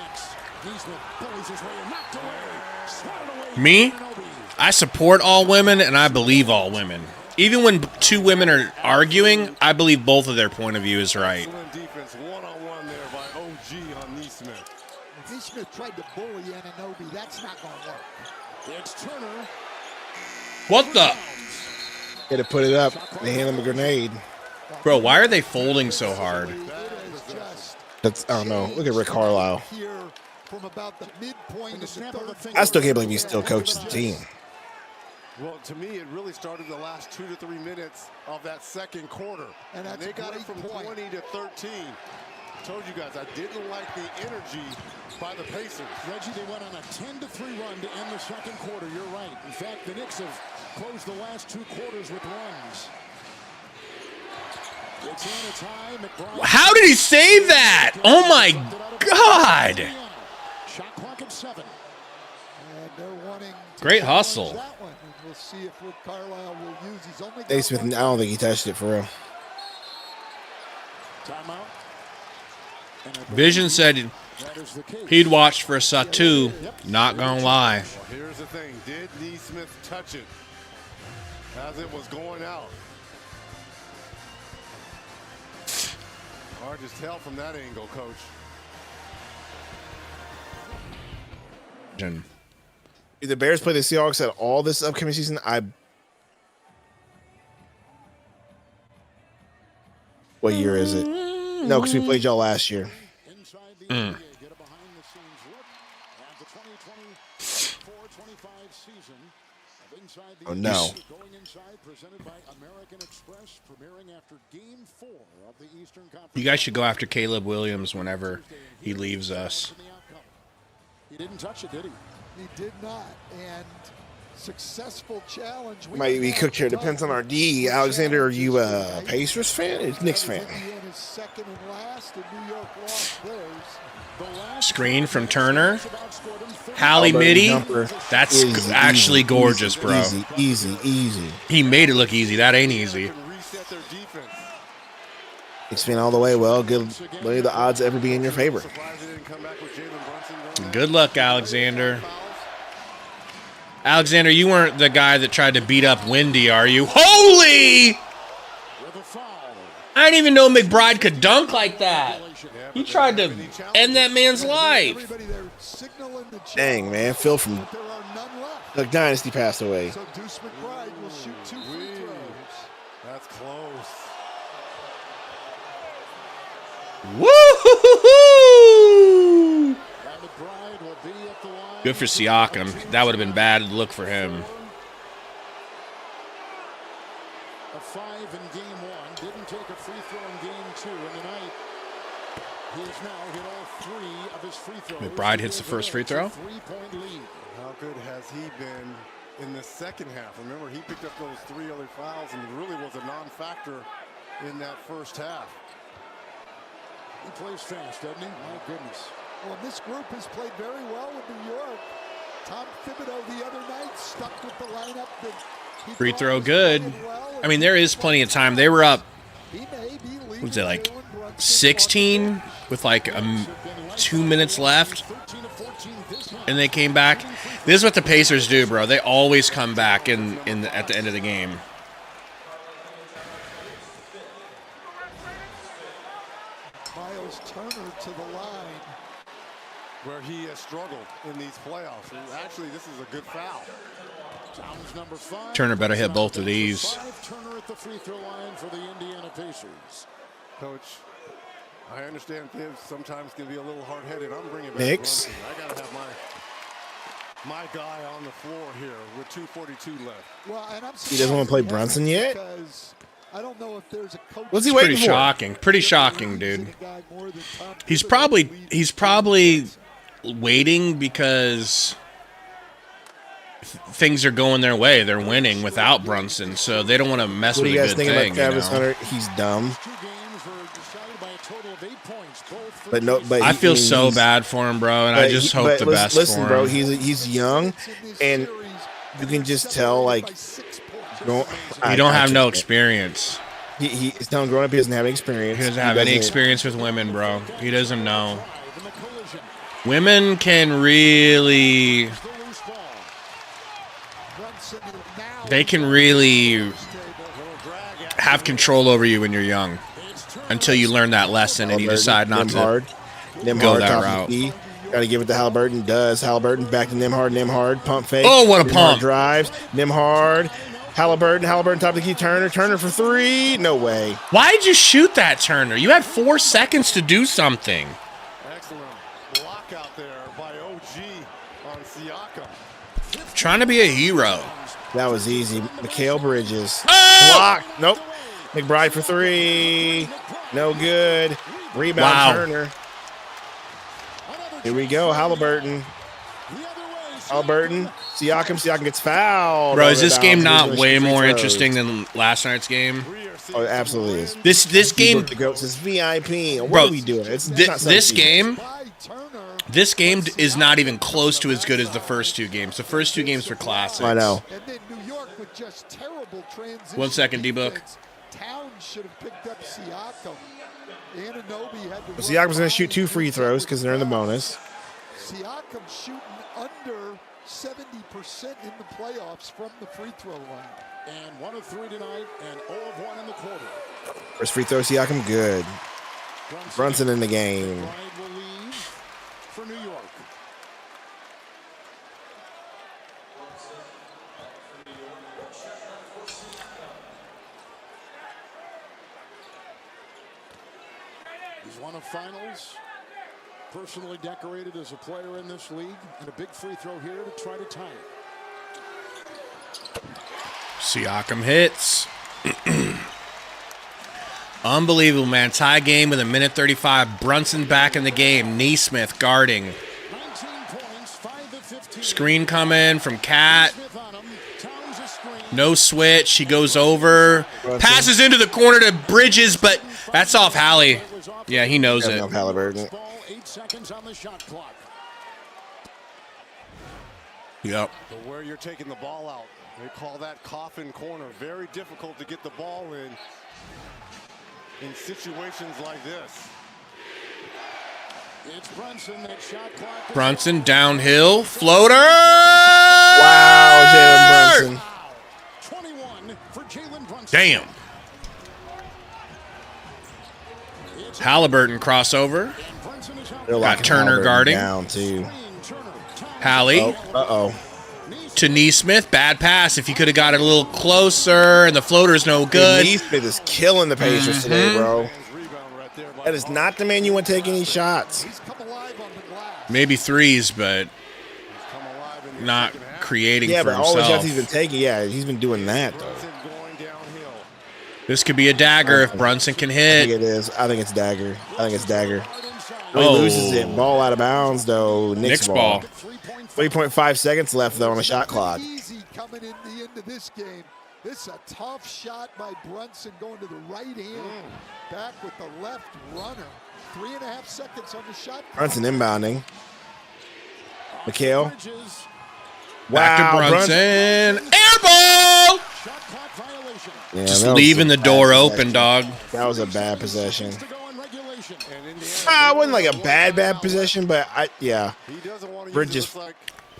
Me? I support all women and I believe all women. Even when 2 women are arguing, I believe both of their point of view is right. Excellent defense, one-on-one there by OG on Neesmith. Neesmith tried to bully Anunoby. That's not going to work. It's Turner. What the? Had to put it up. They hand him a grenade. Bro, why are they folding so hard? That's, I don't know. Look at Rick Carlisle. Here from about the midpoint of the third. I still can't believe he still coaches the team. Well, to me, it really started the last 2 to 3 minutes of that second quarter. And that's they got it a from great point. 20 to 13. I told you guys I didn't like the energy by the Pacers. Reggie, they went on a 10-3 run to end the second quarter. You're right. In fact, the Knicks have closed the last 2 quarters with runs. It's in, it's high. McBride. How did he save that? Oh my God! Shot clock at 7. And they're wanting to Great challenge hustle. that one. And we'll see if Rick Carlisle will use. He's only got Naismith, I don't think he touched it for real. Timeout. Vision said That is the case. he'd watched for a shot too. Not gonna lie. Well, here's the thing. Did Naismith touch it as it was going out? Hard to tell from that angle, Coach. If the Bears play the Seahawks at all this upcoming season, what year is it? No, because we played y'all last year. Inside the NBA, get a behind-the-scenes look at the 2024-25 season of Inside the Oh, no. Going Inside, presented by American Express, premiering after Game 4 of the Eastern Conference. You guys should go after Caleb Williams whenever he leaves us. He didn't touch it, did he? He did not. And successful challenge. Might be cooked here. Depends on our D. Alexander, are you a Pacers fan? Or Knicks fan? Indiana's second and last, and New York lost theirs. Screen from Turner. Hallie Mitty. That's Easy, actually easy, gorgeous, easy, bro. Easy. He made it look easy. That ain't easy. Reset their defense. Knicks fan all the way. Well, good. What are the odds ever be in your favor? Surprised they didn't come back with Jalen Brunson. Good luck, Alexander. Alexander, you weren't the guy that tried to beat up Wendy, are you? Holy! With a foul. I didn't even know McBride could dunk like that. He tried to end that man's life. Everybody there signaling the Dang, man. Phil from but there are none left. Duck Dynasty passed away. So Deuce McBride will shoot 2 free throws. That's close. Woo! And McBride will be at the line. Good for Siakam. That would have been bad look for him. A 5 in Game 1. Didn't take a free throw in Game 2. And tonight, he has now hit all 3 of his free throws. McBride hits the first free throw. 3-point lead. How good has he been in the second half? Remember, he picked up those 3 other fouls and really was a non-factor in that first half. He plays fast, doesn't he? My goodness. Well, this group has played very well with New York. Tom Thibodeau the other night stuck with the lineup that he Free thought throw was good. playing well. I mean, there is plenty of time. They were up, He may be leading what was it, like Jalen Brunson 16 with like 2 minutes left, 13 of 14 this time. and they came back. This is what the Pacers do, bro. They always come back at the end of the game. Miles Turner to the line. Where he has struggled in these playoffs. And actually, this is a good foul. Towns number 5. Turner better hit both of these. 5 Turner at the free throw line for the Indiana Pacers. Coach, I understand Thibs sometimes can be a little hard-headed. I'm bringing back Knicks. Brunson. I got to have my guy on the floor here with 2:42 left. Well, and I'm He doesn't wanna play Brunson yet? Because I don't know if there's a coach. What's he Pretty waiting for? shocking. Pretty shocking, dude. He's probably waiting because things are going their way. They're winning without Brunson, so they don't want to mess What do with you a guys good think thing. about Travis You know? Hunter? He's dumb. 2 games were decided by a total of 8 points. Both But no, but I feel mean, so he's- bad for him, bro, and I but just he- hope but the listen- best Listen, for bro, him. he's young, and you can just tell, like, You don't have no experience. He's telling growing up he doesn't have any experience. He doesn't have any experience with women, bro. He doesn't know. Women can really, they can really have control over you when you're young until you learn that lesson and you decide not to go that route. Got to give it to Halliburton. Does Halliburton back to Nimhard? Pump fake. Oh, what a Nimhard pump. drives. Nimhard. Halliburton top of the key. Turner for 3. No way. Why did you shoot that, Turner? You had 4 seconds to do something. Excellent block out there by OG on Siakam. Trying to be a hero. That was easy. Mikal Bridges. Oh! Block. Nope. McBride for 3. No good. Rebound Wow. Turner. Here we go. Halliburton. Halliburton. Siakam gets fouled. Bro, is Over this bounds. game He's not gonna way shoot free more throws. interesting than last night's game? Oh, it absolutely is. This game, The goat says VIP. What bro. are we doing? It's not This something- game, By Turner. this game is not even close to as good as the first two games. The first two games were classics. I know. And then New York with just terrible transition. 1 second, D-Book. defense. Towns should have picked up Siakam. Anunoby had to Well, Siakam's going to shoot 2 free throws because they're in the bonus. Siakam shooting under 70% in the playoffs from the free throw line. And 1 of 3 tonight, and 0 of 1 in the quarter. First free throw, Siakam, good. Brunson in the game. Bryant will leave for New York. He's won a finals, personally decorated as a player in this league, and a big free throw here to try to tie it. Siakam hits. Unbelievable, man. Tie game with 1:35. Brunson back in the game. Neesmith guarding. 19 points, 5 of 15. Screen coming from Cat. Smith on him. Towns a screen. No switch. He goes over. Passes into the corner to Bridges, but that's off Hallie. Yeah, he knows it. Of Halliburton. Ball, 8 seconds on the shot clock. Yep. But where you're taking the ball out, they call that coffin corner. Very difficult to get the ball in situations like this. It's Brunson, that shot clock. Brunson downhill. Floater! Wow, Jalen Brunson. 21 for Jalen Brunson. Damn. Halliburton crossover. Brunson is out. They're Got locking Turner Halliburton guarding. down, too. Turner. Hallie Oh, uh-oh. to Neesmith. Bad pass. If he could have got it a little closer, and the floater's no good. Neesmith is killing the Pacers today, bro. Rebound right there by That is not the man you want to take any shots. He's come alive on the glass. Maybe threes, but come alive in the not second half. creating Yeah, for but all the shots himself. he's been taking, yeah, he's been doing that, though. Brunson going downhill. This could be a dagger if Brunson can I think hit. it is. I think it's Dagger. I think it's Dagger. He Oh. loses it. Ball out of bounds, though. Knicks ball. 3.5 seconds left, though, on the shot clock. Easy coming in the end of this game. This is a tough shot by Brunson going to the right hand. Back with the left runner. 3.5 seconds on the shot clock. Brunson inbounding. Mikhail. Bridges. Back Wow, to Brunson. Air ball! Shot clock violation. Yeah, Just that was leaving a the bad door possession. open, dog. That was a bad possession. To go in regulation. And Indiana, It wasn't like a bad possession, but yeah, he doesn't want to Bridges use it. Looks like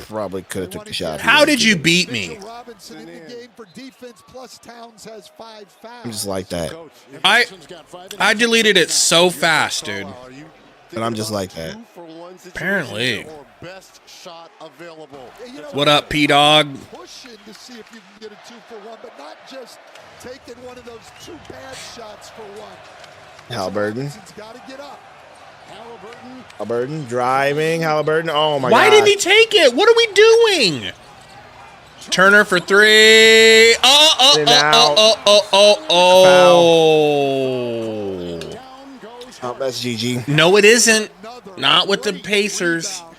probably could have took the shot. How did you beat me? Mitchell Robinson in the game for defense, plus Towns has 5 fouls. I'm just like that. coach. If Brunson's got 5 and I deleted it so fast, dude. are you And I'm just like that. 2-for-1 situation Apparently. or best shot available? Hey, you know What up, P-Dog? Pushing to see if you can get a 2-for-1, but not just taking one of those 2 bad shots for 1. Halliburton. Robinson's got to get up. Halliburton. Halliburton driving. Halliburton. Oh my Why God. didn't he take it? What are we doing? Turner for 3. Oh, In and out. oh. Down goes Oh, that's GG. No, it isn't. Another Not with the great Pacers. rebound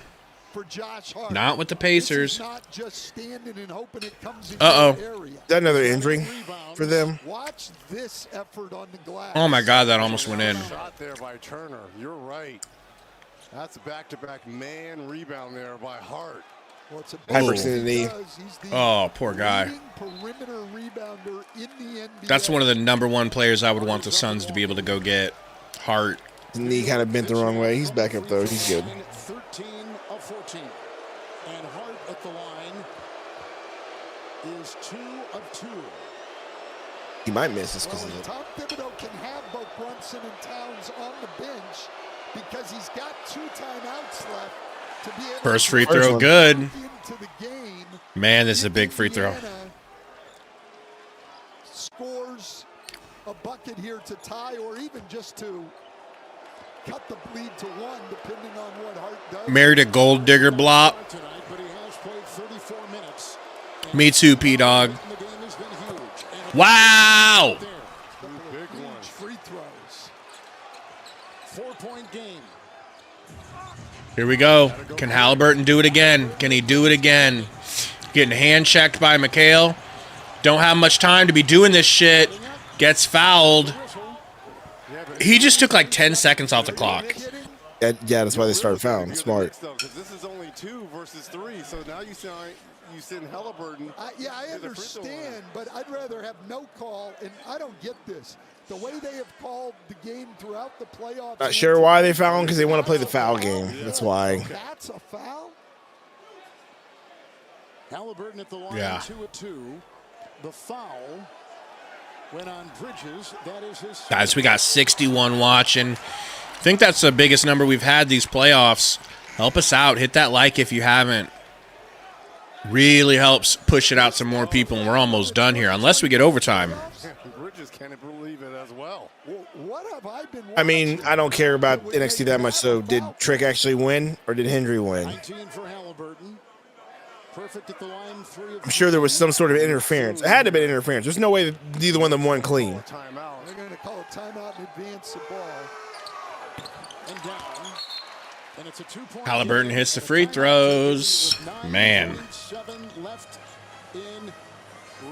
for Josh Hart. Not with the This Pacers. is not just standing and hoping it comes in Uh-oh. your area. Is that another injury for them? Watch this effort on the glass. Oh my God, that almost went in. Shot there by Turner. You're right. That's a back-to-back man rebound there by Hart. Well, it's a Hyperextended. because he's the Oh, poor guy. leading perimeter rebounder in the NBA. That's one of the number 1 players I would want the Suns to be able to go get. Hart. His knee kind of bent the wrong way. He's back up though. He's good. 13 of 14. And Hart at the line is 2 of 2. He might miss this because Well, of it. Tom Thibodeau can have both Brunson and Towns on the bench because he's got 2 timeouts left to be able First to free First throw, one. good. into the game. Man, this is a big free throw. Indiana scores a bucket here to tie or even just to cut the lead to 1, depending on what Hart does. Married a gold digger blop. Tonight, but he has played 34 minutes. Me too, P-Dog. And the game has been huge. And Wow! there, Huge free throws. Here we go. Can Halliburton do it again? Can he do it again? Getting hand-checked by McHale. Don't have much time to be doing this shit. Gets fouled. He just took like 10 seconds off the clock. Yeah, that's why they started fouling. Smart. This is only 2 versus 3, so now you send Halliburton. Yeah, I understand, but I'd rather have no call, and I don't get this. The way they have called the game throughout the playoffs. Not sure why they foul him, because they want to play the foul game. That's why. That's a foul? Halliburton at the line, Yeah. 2-2. The foul went on Bridges. That is his. Guys, we got 61 watching. I think that's the biggest number we've had these playoffs. Help us out. Hit that like if you haven't. Really helps push it out to more people, and we're almost done here, unless we get overtime. Bridges can't believe it as well. What have I been I mean, I don't care about NXT that much, so did Trick actually win, or did Hendry win? 19 for Halliburton. Perfect at the line, 3 of I'm sure there was some sort of interference. It had to have been interference. There's no way that neither one of them won clean. Timeout. They're going to call a timeout and advance the ball. and down. And it's a 2-point Halliburton hits the free throws. Man.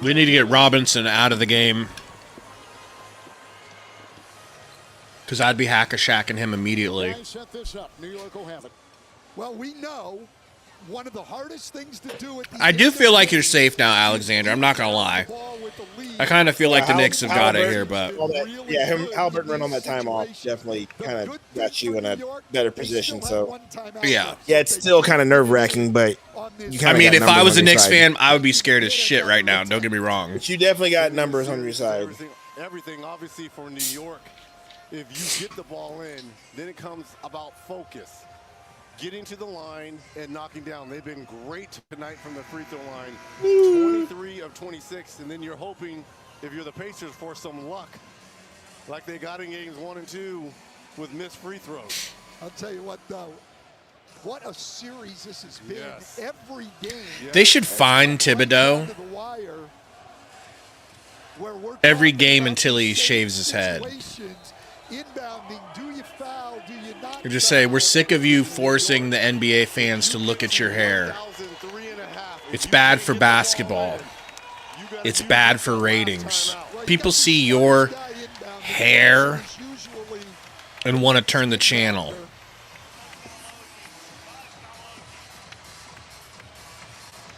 We need to get Robinson out of the game. Because I'd be hack-a-shacking him immediately. Set this up. New York will have it. Well, we know one of the hardest things to do at the I do feel like you're safe now, Alexander. I'm not going to lie. I kind of feel like the Knicks have got it here, but... Halliburton run on that time off definitely kind of got you in a better position. So yeah, it's still kind of nerve-wracking, but you I kinda mean, got if I was numbers a on your Knicks side. fan, I would be scared as shit right now. Don't get me wrong. But you definitely got numbers on your side. Everything obviously for New York. If you get the ball in, then it comes about focus. Getting to the line and knocking down. They've been great tonight from the free throw line. 23 of 26, and then you're hoping, if you're the Pacers, for some luck, like they got in games 1 and 2 with missed free throws. I'll tell you what, though. What a series this has been. Yes. Every game. They should find Thibodeau every game until he shaves his head. Inbounding, do you foul, do you not Or just say, we're sick of you forcing the NBA fans to look at your hair. It's bad for basketball. It's bad for ratings. People see your hair and want to turn the channel.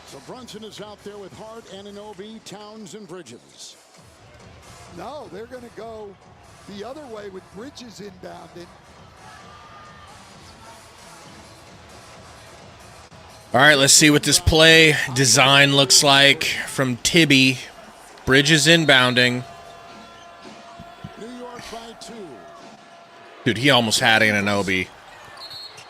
So Brunson is out there with Hart, Anunoby, Towns, and Bridges. No, they're going to go the other way with Bridges inbounding. All right, let's see what this play design looks like from Tibby. Bridges inbounding. New York by 2. Dude, he almost had Anunoby.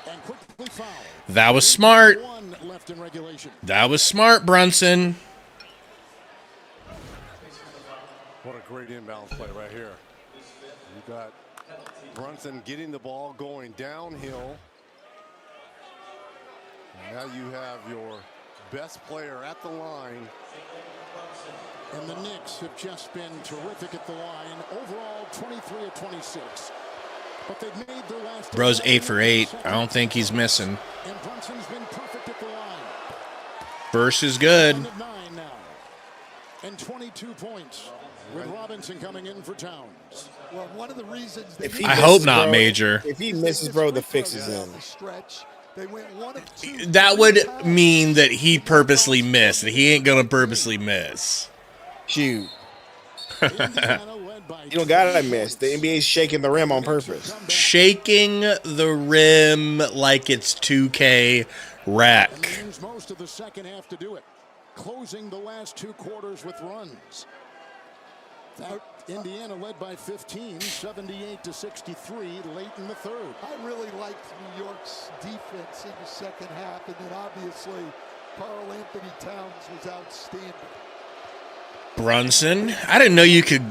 And quickly fouled. That was smart. 1 left in regulation. That was smart, Brunson. What a great inbounds play right here. You got Brunson getting the ball, going downhill. And now you have your best player at the line. And the Knicks have just been terrific at the line. Overall, 23 of 26. But they've made their last... Bro's 8 for 8. I don't think he's missing. And Brunson's been perfect at the line. Verse is good. 9 of 9 now. And 22 points. With Robinson coming in for Towns. Well, one of the reasons I hope not, Major. If he misses, bro, the fix is in. They went 1 of 2. That would mean that he purposely missed. That he ain't going to purposely miss. Shoot. You don't gotta miss. The NBA's shaking the rim on purpose. Shaking the rim like it's 2K rec. Use most of the second half to do it. Closing the last 2 quarters with runs. Indiana led by 15, 78 to 63, late in the third. I really liked New York's defense in the second half, and then obviously Karl Anthony Towns was outstanding. Brunson, I didn't know you could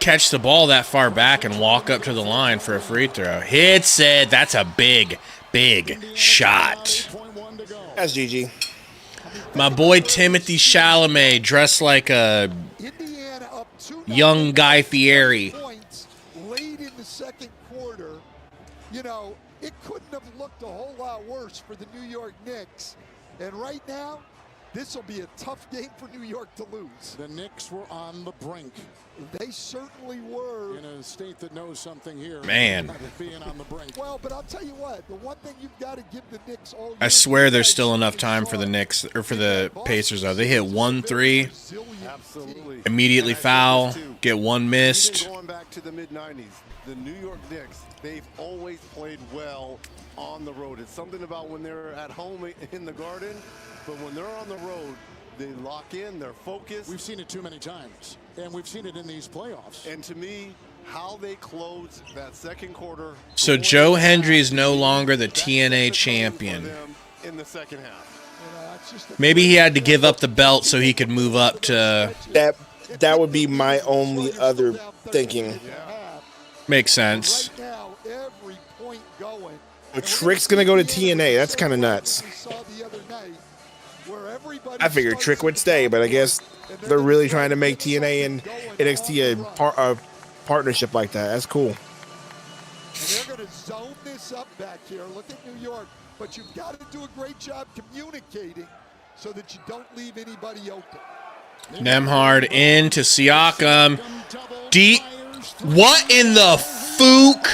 catch the ball that far back and walk up to the line for a free throw. Hits it. That's a big, big shot. That's GG. My boy Timothy Chalamet dressed like a young Guy Fieri. Points late in the second quarter. You know, it couldn't have looked a whole lot worse for the New York Knicks. And right now, this will be a tough game for New York to lose. The Knicks were on the brink. They certainly were. In a state that knows something here. Man. Being on the brink. Well, but I'll tell you what, the one thing you've got to give the Knicks all I swear there's still enough time for the Knicks, or for the Pacers, though. They hit 1-3, Absolutely. immediately foul, get one missed. Even going back to the mid-90s, the New York Knicks, they've always played well on the road. It's something about when they're at home in the Garden, but when they're on the road, they lock in, they're focused. We've seen it too many times, and we've seen it in these playoffs. And to me, how they close that second quarter. So Joe Hendry is no longer the TNA champion. In the second half. Maybe he had to give up the belt so he could move up to... That would be my only other thinking. Makes sense. Right now, every point going. But Trick's going to go to TNA. That's kind of nuts. I figured Trick would stay, but I guess they're really trying to make TNA and NXT a partnership like that. That's cool. And they're going to zone this up back here. Look at New York. But you've got to do a great job communicating so that you don't leave anybody open. Nemhard into Siakam. Deep. What in the fook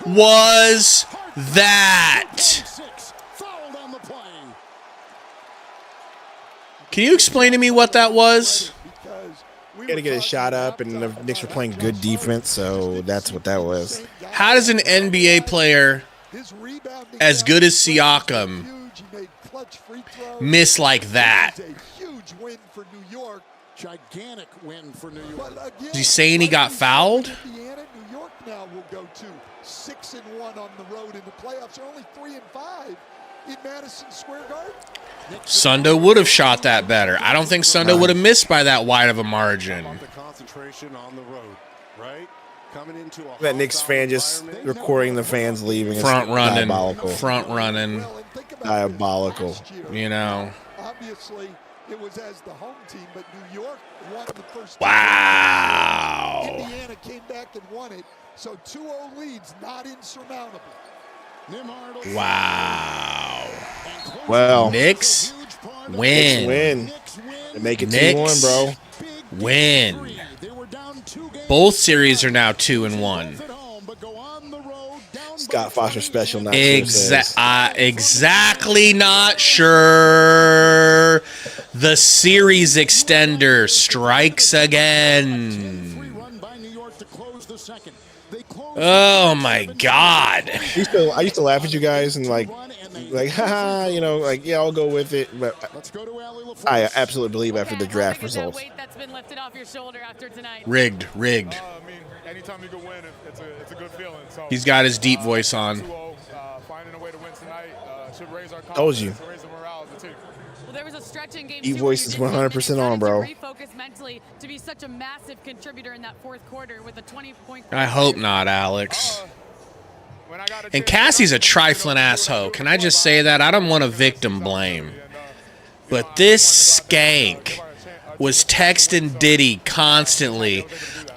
was that? Can you explain to me what that was? Got to get a shot up, and the Knicks were playing good defense, so that's what that was. How does an NBA player as good as Siakam miss like that? Huge win for New York. Gigantic win for New York. Is he saying he got fouled? Indiana, New York now will go to 6-1 on the road in the playoffs. They're only 3-5 in Madison Square Garden. Sundo would have shot that better. I don't think Sundo would have missed by that wide of a margin. The concentration on the road, right? Coming into a That Knicks fan just recording the fans leaving. is Front running. Diabolical. Front running. Diabolical. You know. Obviously, it was as the home team, but New York won the first. Wow. Indiana came back and won it. So 2-0 leads, not insurmountable. Wow. Well, Knicks win. win. They make it Knicks 2-1, bro. Win. Both series are now 2-1. Scott Foster special. Not sure Exactly not sure. The series extender strikes again. Oh my God! I used to laugh at you guys and like, haha, you know, like yeah, I'll go with it. But I absolutely believe after the draft results. That's been lifted off your shoulder after tonight. Rigged. I mean, anytime you can win, it's a good feeling. So, He's got his deep voice on. Finding a way to win tonight should raise our Told you. confidence, raise the morale of the team. Well, there was a stretch in game E-voice is 100% on, bro. Refocus mentally to be such a massive contributor in that fourth quarter with a 20-point. I hope not, Alex. And Cassie's a trifling asshole. Can I just say that? I don't want to victim blame. But this skank was texting Diddy constantly.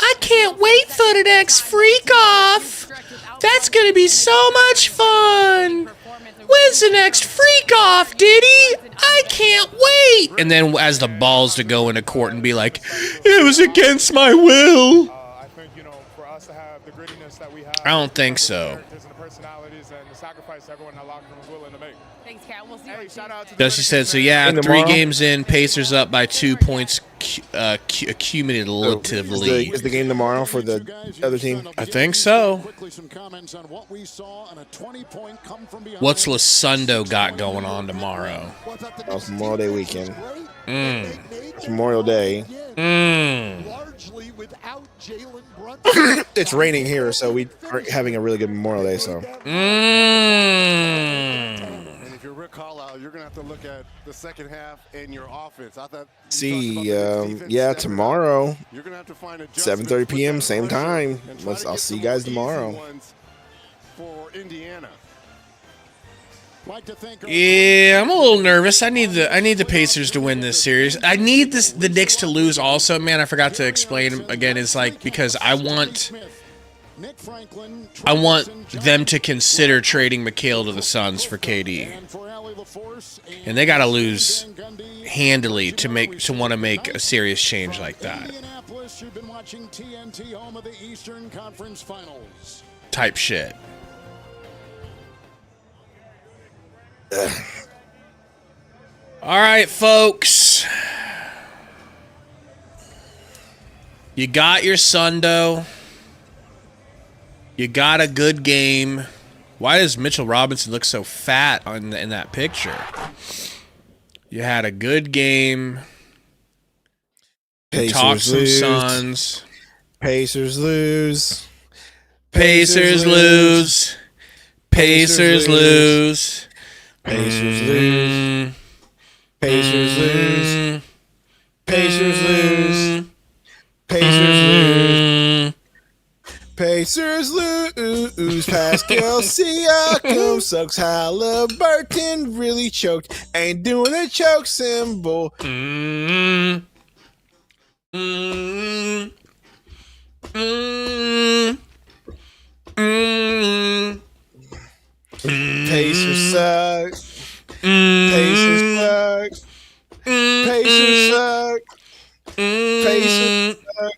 I can't wait for the next freak off. That's going to be so much fun. When's the next freak off, Diddy? I can't wait. And then has the balls to go into court and be like, it was against my will. I think, for us to have the grittiness that we have. I don't think so. And the personalities and the sacrifice everyone in that locker room is willing to make. Thanks, Kat. We'll see Hey, you shout out to Dusty said, so yeah, And 3 tomorrow? games in, Pacers up by 2 points cumulatively. Is the game tomorrow for the other team? I think so. Quickly, some comments on what we saw and a 20-point come from behind. What's Lasundo got going on tomorrow? Oh, it's Memorial Day weekend. Mm. It's Memorial Day. Largely without Jalen Brunson. It's raining here, so we are having a really good Memorial Day. So And if you're Rick Carlisle, you're going to have to look at the second half and your offense. I thought. yeah, tomorrow, You're going to have to find 7:30 p.m. same time. I'll see you guys tomorrow. For Indiana. Like to thank Yeah, I'm a little nervous. I need the Pacers to win this series. I need the Knicks to lose also. Man, I forgot to explain again. It's like because I want Nick Franklin, I want them to consider trading McHale to the Suns for KD. And they got to lose handily to want to make a serious change like that. You've been watching TNT, home of the Eastern Conference Finals. Type shit. All right, folks. You got your Sundo. You got a good game. Why does Mitchell Robinson look so fat in that picture? You had a good game. Talk some Suns. Pacers lose. Pacers lose. Pacers lose. Pacers lose. Pacers lose. Pacers lose. Pacers lose. Pacers lose. Pascal Siakam sucks. Halliburton really choked. Ain't doing a choke symbol. Pacers suck. Pacers suck. Pacers suck. Pacers suck.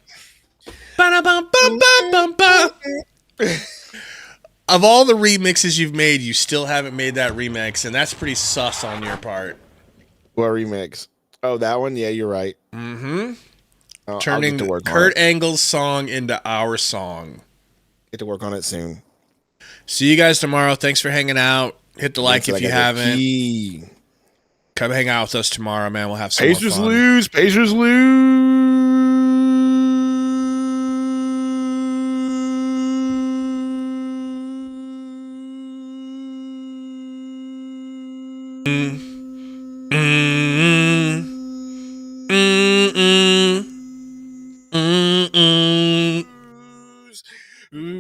Of all the remixes you've made, you still haven't made that remix, and that's pretty sus on your part. What remix? Oh, that one? Yeah, you're right. Turning Kurt Angle's song into our song. Get to work on it soon. See you guys tomorrow. Thanks for hanging out. Hit the like if you haven't. Come hang out with us tomorrow, man. We'll have some Pacers more fun. lose. Pacers lose.